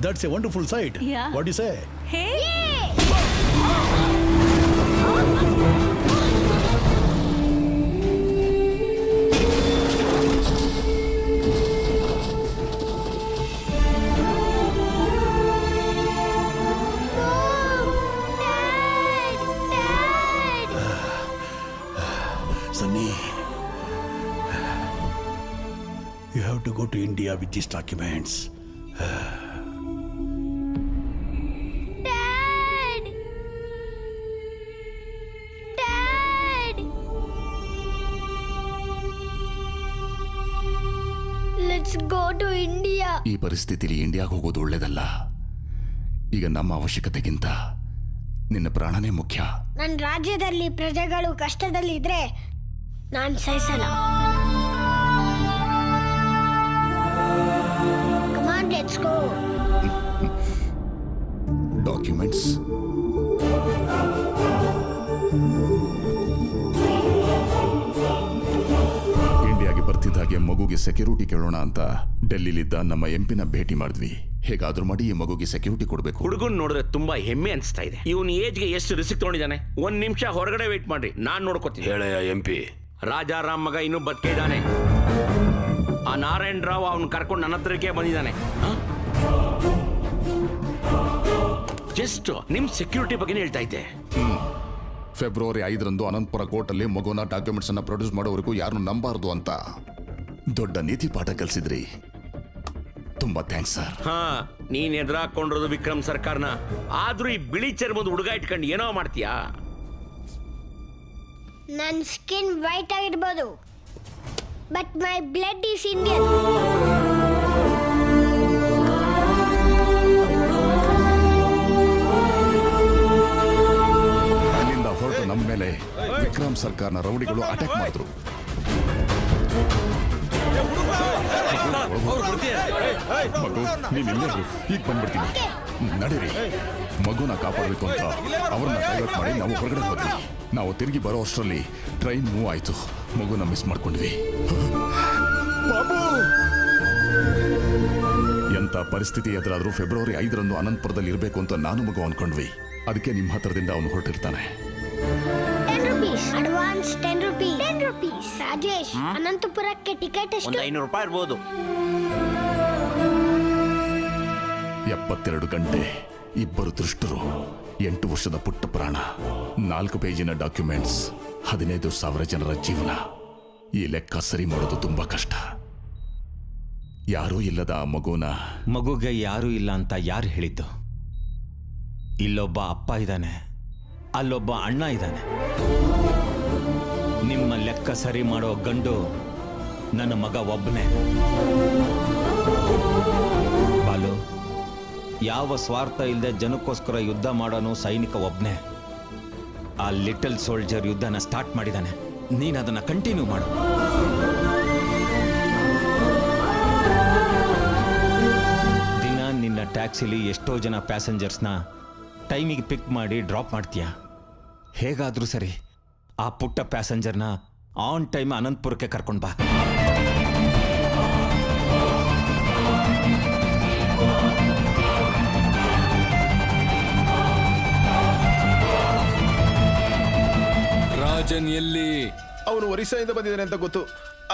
That's a wonderful sight. What you say? Sunny, you have to go to India with these documents. Dad! Dad! Let's go to India. ಈ ಪರಿಸ್ಥಿತಿಲಿ ಇಂಡಿಯಾಗೆ ಹೋಗೋದು ಒಳ್ಳೇದಲ್ಲ. ಈಗ ನಮ್ಮ ಅವಶ್ಯಕತೆಗಿಂತ ನಿನ್ನ ಪ್ರಾಣನೇ ಮುಖ್ಯ. ನನ್ನ ರಾಜ್ಯದಲ್ಲಿ ಪ್ರಜೆಗಳು ಕಷ್ಟದಲ್ಲಿದ್ರೆ ನಾನು ಸಹಿಸಲ್ಲ. Come on, let's go. Documents ಇಂಡಿಯಾಗೆ ಬರ್ತಿದ್ದಾಗೆ ಮಗುಗೆ ಸೆಕ್ಯೂರಿಟಿ ಕೇಳೋಣ ಅಂತ ಡೆಲ್ಲಿಲಿದ್ದ ನಮ್ಮ ಎಂಪಿನ ಭೇಟಿ ಮಾಡಿದ್ವಿ. ಹೇಗಾದ್ರೂ ಮಾಡಿ ಈ ಮಗುಗೆ ಸೆಕ್ಯೂರಿಟಿ ಕೊಡಬೇಕು. ಹುಡುಗನ್ ನೋಡಿದ್ರೆ ತುಂಬಾ ಹೆಮ್ಮೆ ಅನಿಸ್ತಾ ಇದೆ. ಇವನ್ ಏಜ್ಗೆ ಎಷ್ಟು ರಿಸ್ಕ್ ತಗೊಂಡಿದ್ದಾನೆ. 1 ನಿಮಿಷ ಹೊರಗಡೆ ವೇಟ್ ಮಾಡ್ರಿ, ನಾನ್ ನೋಡ್ಕೋತೀನಿ. ಹೇಳಯ್ಯ MP. ರಾಜಾರಾಮ್ ಮಗ ಇನ್ನೂ ಬದುಕೆ ಇದ್ದಾನೆ. ಆ ನಾರಾಯಣ್ ರಾವ್ ಅವನ್ ಕರ್ಕೊಂಡು ನನ್ನ ಹತ್ರಕ್ಕೆ ಬಂದಿದ್ದಾನೆ. ಜಸ್ಟ್ ನಿಮ್ ಸೆಕ್ಯೂರಿಟಿ ಬಗ್ಗೆ ಹೇಳ್ತಾ ಇದ್ದೆ. ಫೆಬ್ರವರಿ 5ರಂದು ಅನಂತಪುರ ಕೋರ್ಟಲ್ಲಿ ಮಗುನ ಡಾಕ್ಯುಮೆಂಟ್ಸ್ ಅನ್ನ ಪ್ರೊಡ್ಯೂಸ್ ಮಾಡೋವರೆಗೂ ಯಾರನ್ನು ನಂಬಾರದು ಅಂತ ದೊಡ್ಡ ನೀತಿ ಪಾಠ ಕಲಿಸಿದ್ರಿ. ತುಂಬಾ ಥ್ಯಾಂಕ್ಸ್ ಸರ್. ಹಾ, ನೀನ್ ಎದುರಾಕೊಂಡಿರೋದು ವಿಕ್ರಮ್ ಸರ್ಕಾರನ. ಆದ್ರೂ ಈ ಬಿಳಿ ಚರ್ಮದ ಹುಡುಗ ಇಟ್ಕೊಂಡು ಏನೋ ಮಾಡ್ತೀಯಾ? ನನ್ನ ಸ್ಕಿನ್ ವೈಟ್ ಆಗಿರ್ಬೋದು, but my blood is Indian. ಅಲ್ಲಿಂದ ಹೊರಟು ನಮ್ಮ ಮೇಲೆ ವಿಕ್ರಮ್ ಸರ್ಕಾರನ ರೌಡಿಗಳು ಅಟ್ಯಾಕ್ ಮಾಡಿದ್ರು. ಮಗು ನೀನ್ ಇಲ್ಲೇ ಈಗ ಬಂದ್ಬಿಡ್ತೀನಿ, ನಡೀರಿ. ಮಗುನ ಕಾಪಾಡಬೇಕು ಅಂತ ಅವ್ರನ್ನ ಡೈವರ್ಟ್ ಮಾಡಿ ನಾವು ಹೊರಗಡೆ ಹೋದ್ವಿ. ನಾವು ತಿರುಗಿ ಬರೋ ಅಷ್ಟರಲ್ಲಿ ಟ್ರೈನ್ ಮೂವ್ ಆಯ್ತು. ಮಗುನ ಮಿಸ್ ಮಾಡ್ಕೊಂಡ್ವಿ. ಎಂತ ಪರಿಸ್ಥಿತಿ ಎದುರಾದ್ರೂ ಫೆಬ್ರವರಿ 5ರಂದು ಅನಂತಪುರದಲ್ಲಿ ಇರಬೇಕು ಅಂತ ನಾನು ಮಗು ಅನ್ಕೊಂಡ್ವಿ. ಅದಕ್ಕೆ ನಿಮ್ಮ ಹತ್ರದಿಂದ ಅವನು ಹೊರಟಿರ್ತಾನೆ. 10 rupees advance. 10 rupees. 10 rupees. Rajesh, ಅನಂತಪುರಕ್ಕೆ ಟಿಕೆಟ್ ಎಷ್ಟು? 500 ರೂಪಾಯಿ ಇರ್ಬೋದು. 72 ಗಂಟೆ, 2 ದುಷ್ಟರು, 8 ವರ್ಷದ ಪುಟ್ಟ ಪ್ರಾಣ, 4 ಪೇಜಿನ ಡಾಕ್ಯುಮೆಂಟ್ಸ್, 15,000 ಜನರ ಜೀವನ. ಈ ಲೆಕ್ಕ ಸರಿ ಮಾಡೋದು ತುಂಬಾ ಕಷ್ಟ. ಯಾರೂ ಇಲ್ಲದ ಆ ಮಗುಗೆ ಯಾರೂ ಇಲ್ಲ ಅಂತ ಯಾರು ಹೇಳಿದ್ದು? ಇಲ್ಲೊಬ್ಬ ಅಪ್ಪ ಇದ್ದಾನೆ, ಅಲ್ಲೊಬ್ಬ ಅಣ್ಣ ಇದ್ದಾನೆ. ನಿಮ್ಮ ಲೆಕ್ಕ ಸರಿ ಮಾಡೋ ಗಂಡು ನನ್ನ ಮಗ ಒಬ್ಬನೇ. ಬಾಲು, ಯಾವ ಸ್ವಾರ್ಥ ಇಲ್ಲದೆ ಜನಕ್ಕೋಸ್ಕರ ಯುದ್ಧ ಮಾಡೋನು ಸೈನಿಕ ಒಬ್ಬನೇ. ಆ ಲಿಟಲ್ ಸೋಲ್ಜರ್ ಯುದ್ಧನ ಸ್ಟಾರ್ಟ್ ಮಾಡಿದ್ದಾನೆ. ನೀನು ಅದನ್ನ ಕಂಟಿನ್ಯೂ ಮಾಡು. ದಿನ ನಿನ್ನ ಟ್ಯಾಕ್ಸಿಲಿ ಎಷ್ಟೋ ಜನ ಪ್ಯಾಸೆಂಜರ್ಸ್ನ ಟೈಮಿಗೆ ಪಿಕ್ ಮಾಡಿ ಡ್ರಾಪ್ ಮಾಡ್ತೀಯ. ಹೇಗಾದ್ರೂ ಸರಿ ಆ ಪುಟ್ಟ ಪ್ಯಾಸೆಂಜರ್ನ ಆನ್ ಟೈಮ್ ಅನಂತಪುರಕ್ಕೆ ಕರ್ಕೊಂಡು ಬಾ. ರಾಜನ್ ಎಲ್ಲಿ? ಅವನು ಒರಿಸ್ಸಾದಿಂದ ಬಂದಿದ್ದಾನೆ ಅಂತ ಗೊತ್ತು,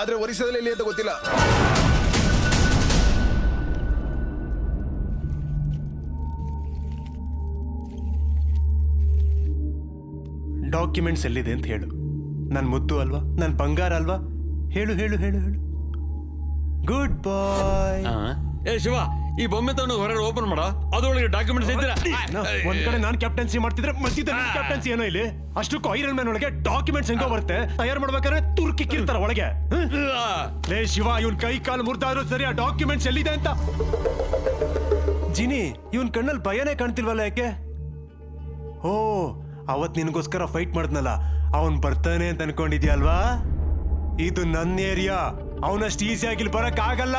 ಆದ್ರೆ ಒರಿಸ್ಸಾದಲ್ಲಿ ಎಲ್ಲಿ ಅಂತ ಗೊತ್ತಿಲ್ಲ. ಡಾಕ್ಯುಮೆಂಟ್ಸ್ ಎಲ್ಲಿದೆ ಅಂತ ಹೇಳು. ನನ್ನ ಮುದ್ದು ಅಲ್ವಾ, ನನ್ನ ಬಂಗಾರ ಅಲ್ವಾ? ಹೇಳು ಹೇಳು ಹೇಳು ಹೇಳು. ಗುಡ್ ಬಾಯ್. ಏ ಶಿವ, ಈ ಬೊಮ್ಮೆ ತಗೊಂಡು ಹೊರಗಡೆ ಓಪನ್ ಮಾಡ. ಅದರೊಳಗೆ ಡಾಕ್ಯುಮೆಂಟ್ಸ್ ಇದ್ದೀರಾ? ಒಂದ್ ಕಡೆ ನಾನು ಕ್ಯಾಪ್ಟನ್ಸಿ ಮಾಡ್ತಿದ್ರೆ ಮತ್ತಿದ್ದ ಕ್ಯಾಪ್ಟನ್ಸಿ ಏನೋ ಇಲ್ಲಿ. ಅಷ್ಟಕ್ಕೂ ಐರನ್ ಮ್ಯಾನ್ ಒಳಗೆ ಡಾಕ್ಯುಮೆಂಟ್ಸ್ ಹೆಂಗೋ ಬರುತ್ತೆ. ತಯಾರು ಮಾಡ್ಬೇಕಾದ್ರೆ ತುರ್ಕಿಕ್ಕಿರ್ತಾರ ಒಳಗೆ. ಲೇ ಶಿವ, ಇವನ್ ಕೈ ಕಾಲು ಮುರ್ದಾದ್ರು ಸರಿ, ಆ ಡಾಕ್ಯುಮೆಂಟ್ಸ್ ಎಲ್ಲಿದೆ ಅಂತ. ಜಿನಿ, ಇವನ್ ಕಣ್ಣಲ್ಲಿ ಭಯನೇ ಕಾಣ್ತಿಲ್ವಲ್ಲ, ಯಾಕೆ? ಓ, ಅವತ್ ನಿನಗೋಸ್ಕರ ಫೈಟ್ ಮಾಡಿದ್ನಲ್ಲ, ಅವನ್ ಬರ್ತಾನೆ ಅಂತ ಅನ್ಕೊಂಡಿದ್ಯಲ್ವಾ? ಇದು ನನ್ನ ಏರಿಯಾ, ಅವನಷ್ಟು ಈಸಿಯಾಗಿ ಇಲ್ಲಿ ಬರಕ್ ಆಗಲ್ಲ.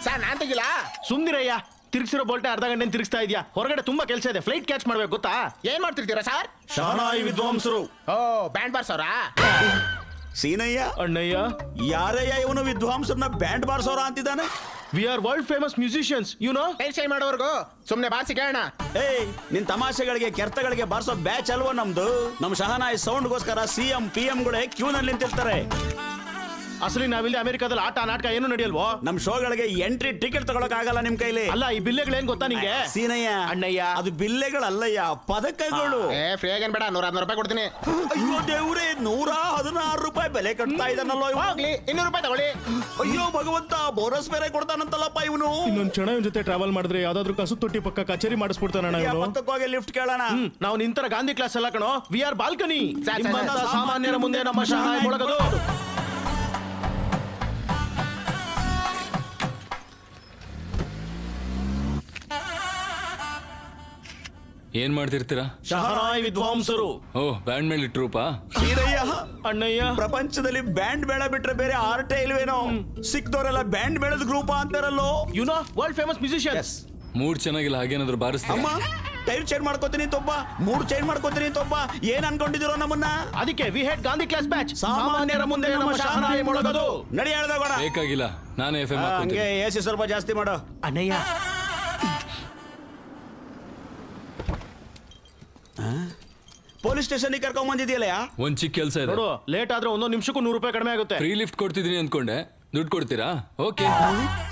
ಸರ್, ನಾನ್ ತೆಗಿಲ್ಲ. ಸುಮ್ನಿರಯ್ಯ, ತಿರ್ಗಿಸಿರೋ ಬೋಲ್ಟೆ ಅರ್ಧ ಗಂಟೆ ತಿರ್ಗಿಸ್ತಾ ಇದೆಯಾ? ಹೊರಗಡೆ ತುಂಬಾ ಕೆಲಸ ಇದೆ, ಫ್ಲೈಟ್ ಕ್ಯಾಚ್ ಮಾಡ್ಬೇಕು. ಗೊತ್ತಾ? ಏನ್ ಮಾಡ್ತಿರ್ತೀರಾ ಸರ್? ಶಹನಾಯಿ ವಿದ್ವಾಂಸರು. ಓ, ಬ್ಯಾಂಡ್ ಬಾರ್ಸವ್ರಾ? ಸೀನಯ್ಯ, ಅಣ್ಣಯ್ಯ, ಯಾರಯ್ಯ ಇವನು ವಿದ್ವಾಂಸರನ್ನ ಬ್ಯಾಂಡ್ ಬಾರ್ಸೋರ ಅಂತಿದ್ದಾನೆ? We are world famous musicians, you know. Tension ಮಾಡೋವರೆಗೂ ಸುಮ್ನೆ ಬಾರ್ಸಿ ಕೇಳೋಣ. ಏಯ್, ನಿನ್ ತಮಾಷೆಗಳಿಗೆ ಕೆರ್ತಗಳಿಗೆ ಬಾರ್ಸೋ ಬ್ಯಾಚ್ ಅಲ್ವಾ ನಮ್ದು? ನಮ್ ಶಹನಾಯಿ ಸೌಂಡ್ಗೋಸ್ಕರ CM PM ಗಳೇ ಕ್ಯೂ ನಲ್ಲಿ ನಿಂತಿರ್ತಾರೆ. ಅಸಲಿ ನಾವಿಲ್ಲಿ ಅಮೆರಿಕಾದಲ್ಲಿ ಆಟ ನಾಟಕ ಏನು ನಡೆಯಲ್ವೋ? ನಮ್ ಶೋಗಳಿಗೆ ಎಂಟ್ರಿ ಟಿಕೆಟ್ ತಗೊಳಕ್ ಆಗಲ್ಲ ನಿಮ್ ಕೈಲಿ. ಅಲ್ಲ, ಈ ಬಿಲ್ಲೆಗಳೇನ್ ಗೊತ್ತಾ ನಿಂಗೆ? ಸೀನಯ್ಯ, ಅಣ್ಣಯ್ಯ, ಅದು ಬಿಲ್ಲೆಗಳಲ್ಲಯ್ಯ, ಪದಕಗಳು. ಫ್ರೀ ಆಗೇನ್ ಬೇಡ, 100 ರೂಪಾಯಿ ಕೊಡ್ತೀನಿ. ಅಯ್ಯೋ ದೇವ್ರೆ, 116 ರೂಪಾಯಿ ಬೆಲೆ ಕಟ್ತಾ ಇದ್ದಾನಲ್ಲೋ ಇವ. ಹೋಗ್ಲಿ, 200 ರೂಪಾಯಿ ತಗೊಳ್ಳಿ. ಅಯ್ಯೋ ಭಗವಂತ, ಬೋನಸ್ ಬೇರೆ ಕೊಡ್ತಾನಂತಲ್ಲಪ್ಪ ಇವನು. ಇನ್ನೊಂದ್ ಕ್ಷಣ ಇವನ್ ಜೊತೆ ಟ್ರಾವೆಲ್ ಮಾಡಿದ್ರೆ ಯಾವ್ದಾದ್ರು ಕಸು ತೊಟ್ಟಿ ಪಕ್ಕ ಕಚೇರಿ ಮಾಡಿಸ್ಬಿಡ್ತಾನ. ಯಾವತ್ತಕ್ಕೋಗಿ ಲಿಫ್ಟ್ ಕೇಳೋಣ. ನಾವು ನಿಂತರ ಗಾಂಧಿ ಕ್ಲಾಸ್ ಎಲ್ಲ ಕಣೋ. We are balcony. ಸಾಮಾನ್ಯರ ಮುಂದೆ ನಮ್ಮ ಶಹನಾಯಿ ಮೊಳಗದು. ಏನ್ ಮಾಡ್ತಿರ್ತೀರಾ? ಶಹನಾಯಿ ವಿದ್ವಾಂಸರು. ಓ, ಬ್ಯಾಂಡ್ ಮೇಲೆ ಟ್ರೂಪಾ? ಅಣ್ಣಯ್ಯ, ಪ್ರಪಂಚದಲ್ಲಿ ಬ್ಯಾಂಡ್ ಮೇಳ ಬಿಟ್ರೆ ಬೇರೆ ಆರ್ಟೇ ಇಲ್ವೇನೋ? ಸಿಕ್ದವರೆಲ್ಲ ಬ್ಯಾಂಡ್ ಮೇಳದ ಗ್ರೂಪ್ ಅಂತಾರಲ್ಲೋ. You know, world famous musicians. Mood ಚೆನ್ನಾಗಿಲ್ಲ, ಹಾಗೇನಾದ್ರು ಬಾರಿಸ್ತೀರಾ? ಅಮ್ಮ, ಟೈರ್ ಚೇಂಜ್ ಮಾಡ್ಕೋತೀನಿ ತೊಬ್ಬ, ಮೂಡ್ ಚೇಂಜ್ ಮಾಡ್ಕೋತೀನಿ ತೊಬ್ಬ. ಏನ್ ಅನ್ಕೊಂಡಿದಿರೋ ನಮ್ಮನ್ನ? ಅದಕ್ಕೆ we had Gandhi class batch. ಸಾಮಾನ್ಯರ ಮುಂದೆ ನಮ್ಮ ಶಹನಾಯಿ ಮೊಳಗೋದು. ನಡಿ ಹೇಳ್ದೋಗೋಣ. ಬೇಕಾಗಿಲ್ಲ, ನಾನೇ ಎಫ್ ಎಂ ಹಂಗೆ ಎಸಿ ಸ್ವಲ್ಪ ಜಾಸ್ತಿ ಮಾಡು. ಅಣ್ಣಯ್ಯ, ಪೊಲೀಸ್ ಸ್ಟೇಷನ್ ಕರ್ಕೊಂಡ್ ಬಂದಿದ್ಯಲ್ಲ? ಒಂದ್ ಚಿಕ್ಕ ಕೆಲಸ ಇದೆ ನೋಡು, ಲೇಟ್ ಆದ್ರೆ 1 ನಿಮಿಷಕ್ಕೂ 100 ರೂಪಾಯಿ ಕಡಿಮೆ ಆಗುತ್ತೆ. ಫ್ರೀ ಲಿಫ್ಟ್ ಕೊಡ್ತಿದೀನಿ ಅನ್ಕೊಂಡೆ, ದುಡ್ಡು ಕೊಡ್ತೀರಾ? ಓಕೆ.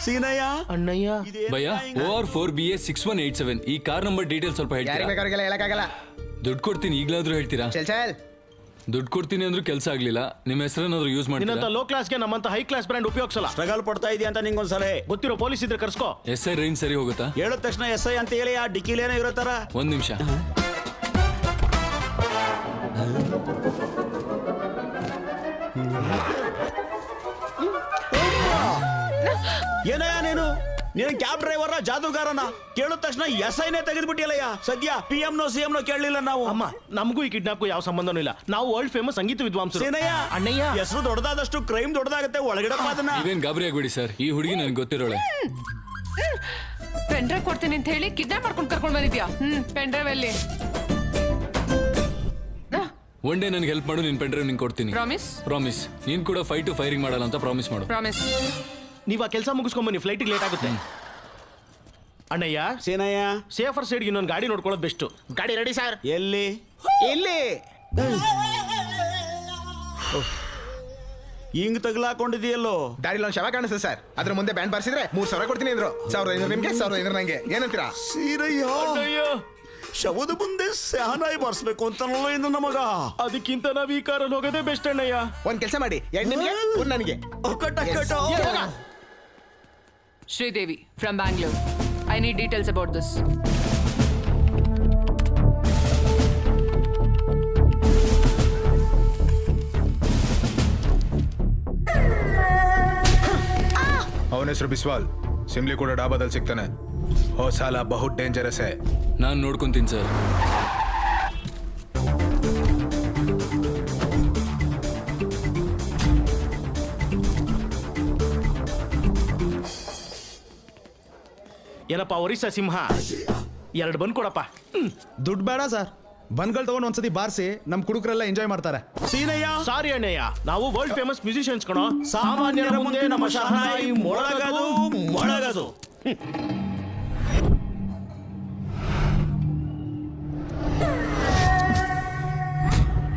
ಸೀನಯ್ಯ, ಅಣ್ಣಯ್ಯ, ಭಯ್ಯ OR4BA 6187 ಈ ಕಾರ್ ನಂಬರ್ ಡೀಟೇಲ್ ಸ್ವಲ್ಪ ಹೇಳ್ತೀರಾ? ಹೇಳಕ್ಕಾಗಲ್ಲ. ದುಡ್ಡು ಕೊಡ್ತೀನಿ, ಈಗಲಾದ್ರೂ ಹೇಳ್ತೀರಾ? ಚಲ್ ದುಡ್ಡು ಕೊಡ್ತೀನಿ ಅಂದ್ರೂ ಕೆಲಸ ಆಗ್ಲಿಲ್ಲ. ನಿಮ್ಮ ಹೆಸರೇನಾದ್ರೂ ಯೂಸ್ ನಿನ್ನಂತ ಮಾಡ್ತೀರಾ? ಲೋ ಕ್ಲಾಸ್ಗೆ ನಮ್ಮಂತ ಹೈ ಕ್ಲಾಸ್ ಬ್ರ್ಯಾಂಡ್ ಉಪಯೋಗಿಸಲ್ಲ. ಸ್ಟ್ರಗಲ್ ಪಡ್ತಾ ಇದೆಯಾ ಅಂತ ನಿಂಗೊಂದ್ಸಲ ಗೊತ್ತಿರೋ ಪೊಲೀಸ್ ಇದ್ರೆ ಕರ್ಸ್ಕೋ. SI ರೇಂಜ್ ಸರಿ ಹೋಗುತ್ತಾ? ಹೇಳಿದ ತಕ್ಷಣ SI ಅಂತ ಹೇಳಿ ಆ ಡಿಕ್ಕಿಲೇನೋ ಇರೋ ತರ. ಒಂದ್ ನಿಮಿಷ. ಏನಯ್ಯ ನೀನು? ನೀನು ಕ್ಯಾಬ್ ಡ್ರೈವರ ಜಾದೂಗಾರನ? ಕೇಳಿದ ತಕ್ಷಣ SIನೇ ತೆಗೆದ್ಬಿಟ್ಟಿಯಲ್ಲಯ್ಯ. ಸದ್ಯ PM ನೋ CM ನೋ ಕೇಳಲಿಲ್ಲ ನಾವು. ಅಮ್ಮ, ನಮಗೂ ಈ ಕಿಡ್ನಾಪ್ಗೂ ಯಾವ ಸಂಬಂಧನೂ ಇಲ್ಲ. ನಾವು ವರ್ಲ್ಡ್ ಫೇಮಸ್ ಸಂಗೀತ ವಿದ್ವಾಂಸರು. ಸೇನಯ್ಯ, ಅಣ್ಣಯ್ಯ, ಹೆಸರು ದೊಡ್ಡದಾದಷ್ಟು ಕ್ರೈಮ್ ದೊಡ್ಡದಾಗತ್ತೆ. ಒಳಗಡೆ ಅದನ್ನ ನೀವೇನ್ ಗಾಬರಿ ಆಗ್ಬೇಡಿ ಸರ್, ಈ ಹುಡುಗಿ ನನ್ಗೆ ಗೊತ್ತಿರೋಳೆ. ಪೆನ್ ಡ್ರೈವ್ ಕೊಡ್ತೀನಿ ಅಂತ ಹೇಳಿ ಕಿಡ್ನಾಪ್ ಮಾಡ್ಕೊಂಡು ಕರ್ಕೊಂಡು ಬಂದಿದ್ಯಾ? ಪೆನ್ ಡ್ರೈವ್ ಅಲ್ಲಿ ಒನ್ ಡೇ ನನ್ಗೆ ಹೆಲ್ಪ್ ಮಾಡು, ನಿನ್ ಪೆನ್ ಡ್ರೈವ್ ನಿಂಗೆ ಕೊಡ್ತೀನಿ. ಪ್ರಾಮಿಸ್? ಪ್ರಾಮಿಸ್. ನೀನ್ ಕೂಡ ಫೈಟ್ ಫೈರಿಂಗ್ ಮಾಡಲ್ಲ ಅಂತ ಪ್ರಾಮಿಸ್ ಮಾಡು. ಪ್ರಾಮಿಸ್. ನೀವು ಆ ಕೆಲಸ ಮುಗಿಸ್ಕೊಂಬನ್ನಿ, ಫ್ಲೈಟಿಗೆ ಲೇಟ್ ಆಗುತ್ತೆ. ಅಣ್ಣಯ್ಯ, ಸೇನಯ್ಯ, ಸೇಫರ್ ಸೈಡ್ಗೆ ಇನ್ನೊಂದು ಗಾಡಿ ನೋಡ್ಕೊಳ್ಳೋದು ಬೆಸ್ಟ್. ಗಾಡಿ ರೆಡಿ ಸರ್. ಎಲ್ಲಿ? ಹಿಂಗ್ ತಗ್ಲಾಕೊಂಡಿದೆಯಲ್ಲೋ? ದಾರಿಲಿ ಒಂದು ಶವ ಕಾಣಿಸ್ತದೆ ಸರ್. ಅದ್ರ ಮುಂದೆ ಬ್ಯಾಂಡ್ ಬಾರಿಸಿದ್ರೆ 3,000 ಕೊಡ್ತೀನಿ ಅಂದ್ರು. 1,500 ನಿಮ್ಗೆ, 1,500 ನಂಗೆ. ಏನಂತೀರಾ? ಸೀರಯ್ಯ, ಶವದ ಮುಂದೆ ಶಹನಾಯಿ ಬಾರಿಸ್ಬೇಕು ಅಂತ ಇನ್ನು ನಮಗ. ಅದಕ್ಕಿಂತ ನಾವ್ ಈ ಕಾರಲ್ಲಿ ಹೋಗೋದೇ ಬೆಸ್ಟ್ ಅಣ್ಣಯ್ಯ. ಒಂದ್ ಕೆಲಸ ಮಾಡಿ, 2 ನಿಮ್ಗೆ, 1 ನನಗೆ. Sridevi from Bangalore. I need details about this. ಅವನ ಹೆಸರು ಬಿಸ್ವಾಲ್. ಸಿಮ್ಲಿ ಕೂಡ ಡಾಬಾದಲ್ಲಿ ಸಿಗ್ತಾನೆ. ಹೋ ಸಾಲ ಬಹುತ್ ಡೇಂಜರಸ್ ಹೈ. ನಾನು ನೋಡ್ಕೊಂತೀನಿ ಸರ್. ಏನಪ್ಪ ಒರಿಸ್ಸಾ ಸಿಂಹ, 2 ಬನ್ ಕೊಡಪ್ಪ. ದುಡ್ಡು ಬೇಡ ಸರ್, ಬನ್ಗಳು ತಗೊಂಡು ಒಂದ್ಸತಿ ಬಾರಿಸಿ ನಮ್ ಕುಡುಕರೆಲ್ಲ ಎಂಜಾಯ್ ಮಾಡ್ತಾರೆ. ಸೀನಯ್ಯ, ಸಾರಿ ಅಣ್ಣಯ್ಯ, ನಾವು ವರ್ಲ್ಡ್ ಫೇಮಸ್ ಮ್ಯೂಸಿಷಿಯನ್ಸ್ ಕಣೋ. ಸಾಮಾನ್ಯರ ಮುಂದೆ ನಮ್ಮ ಶಹನಾಯಿ ಮೊಳಗದು ಮೊಳಗದು.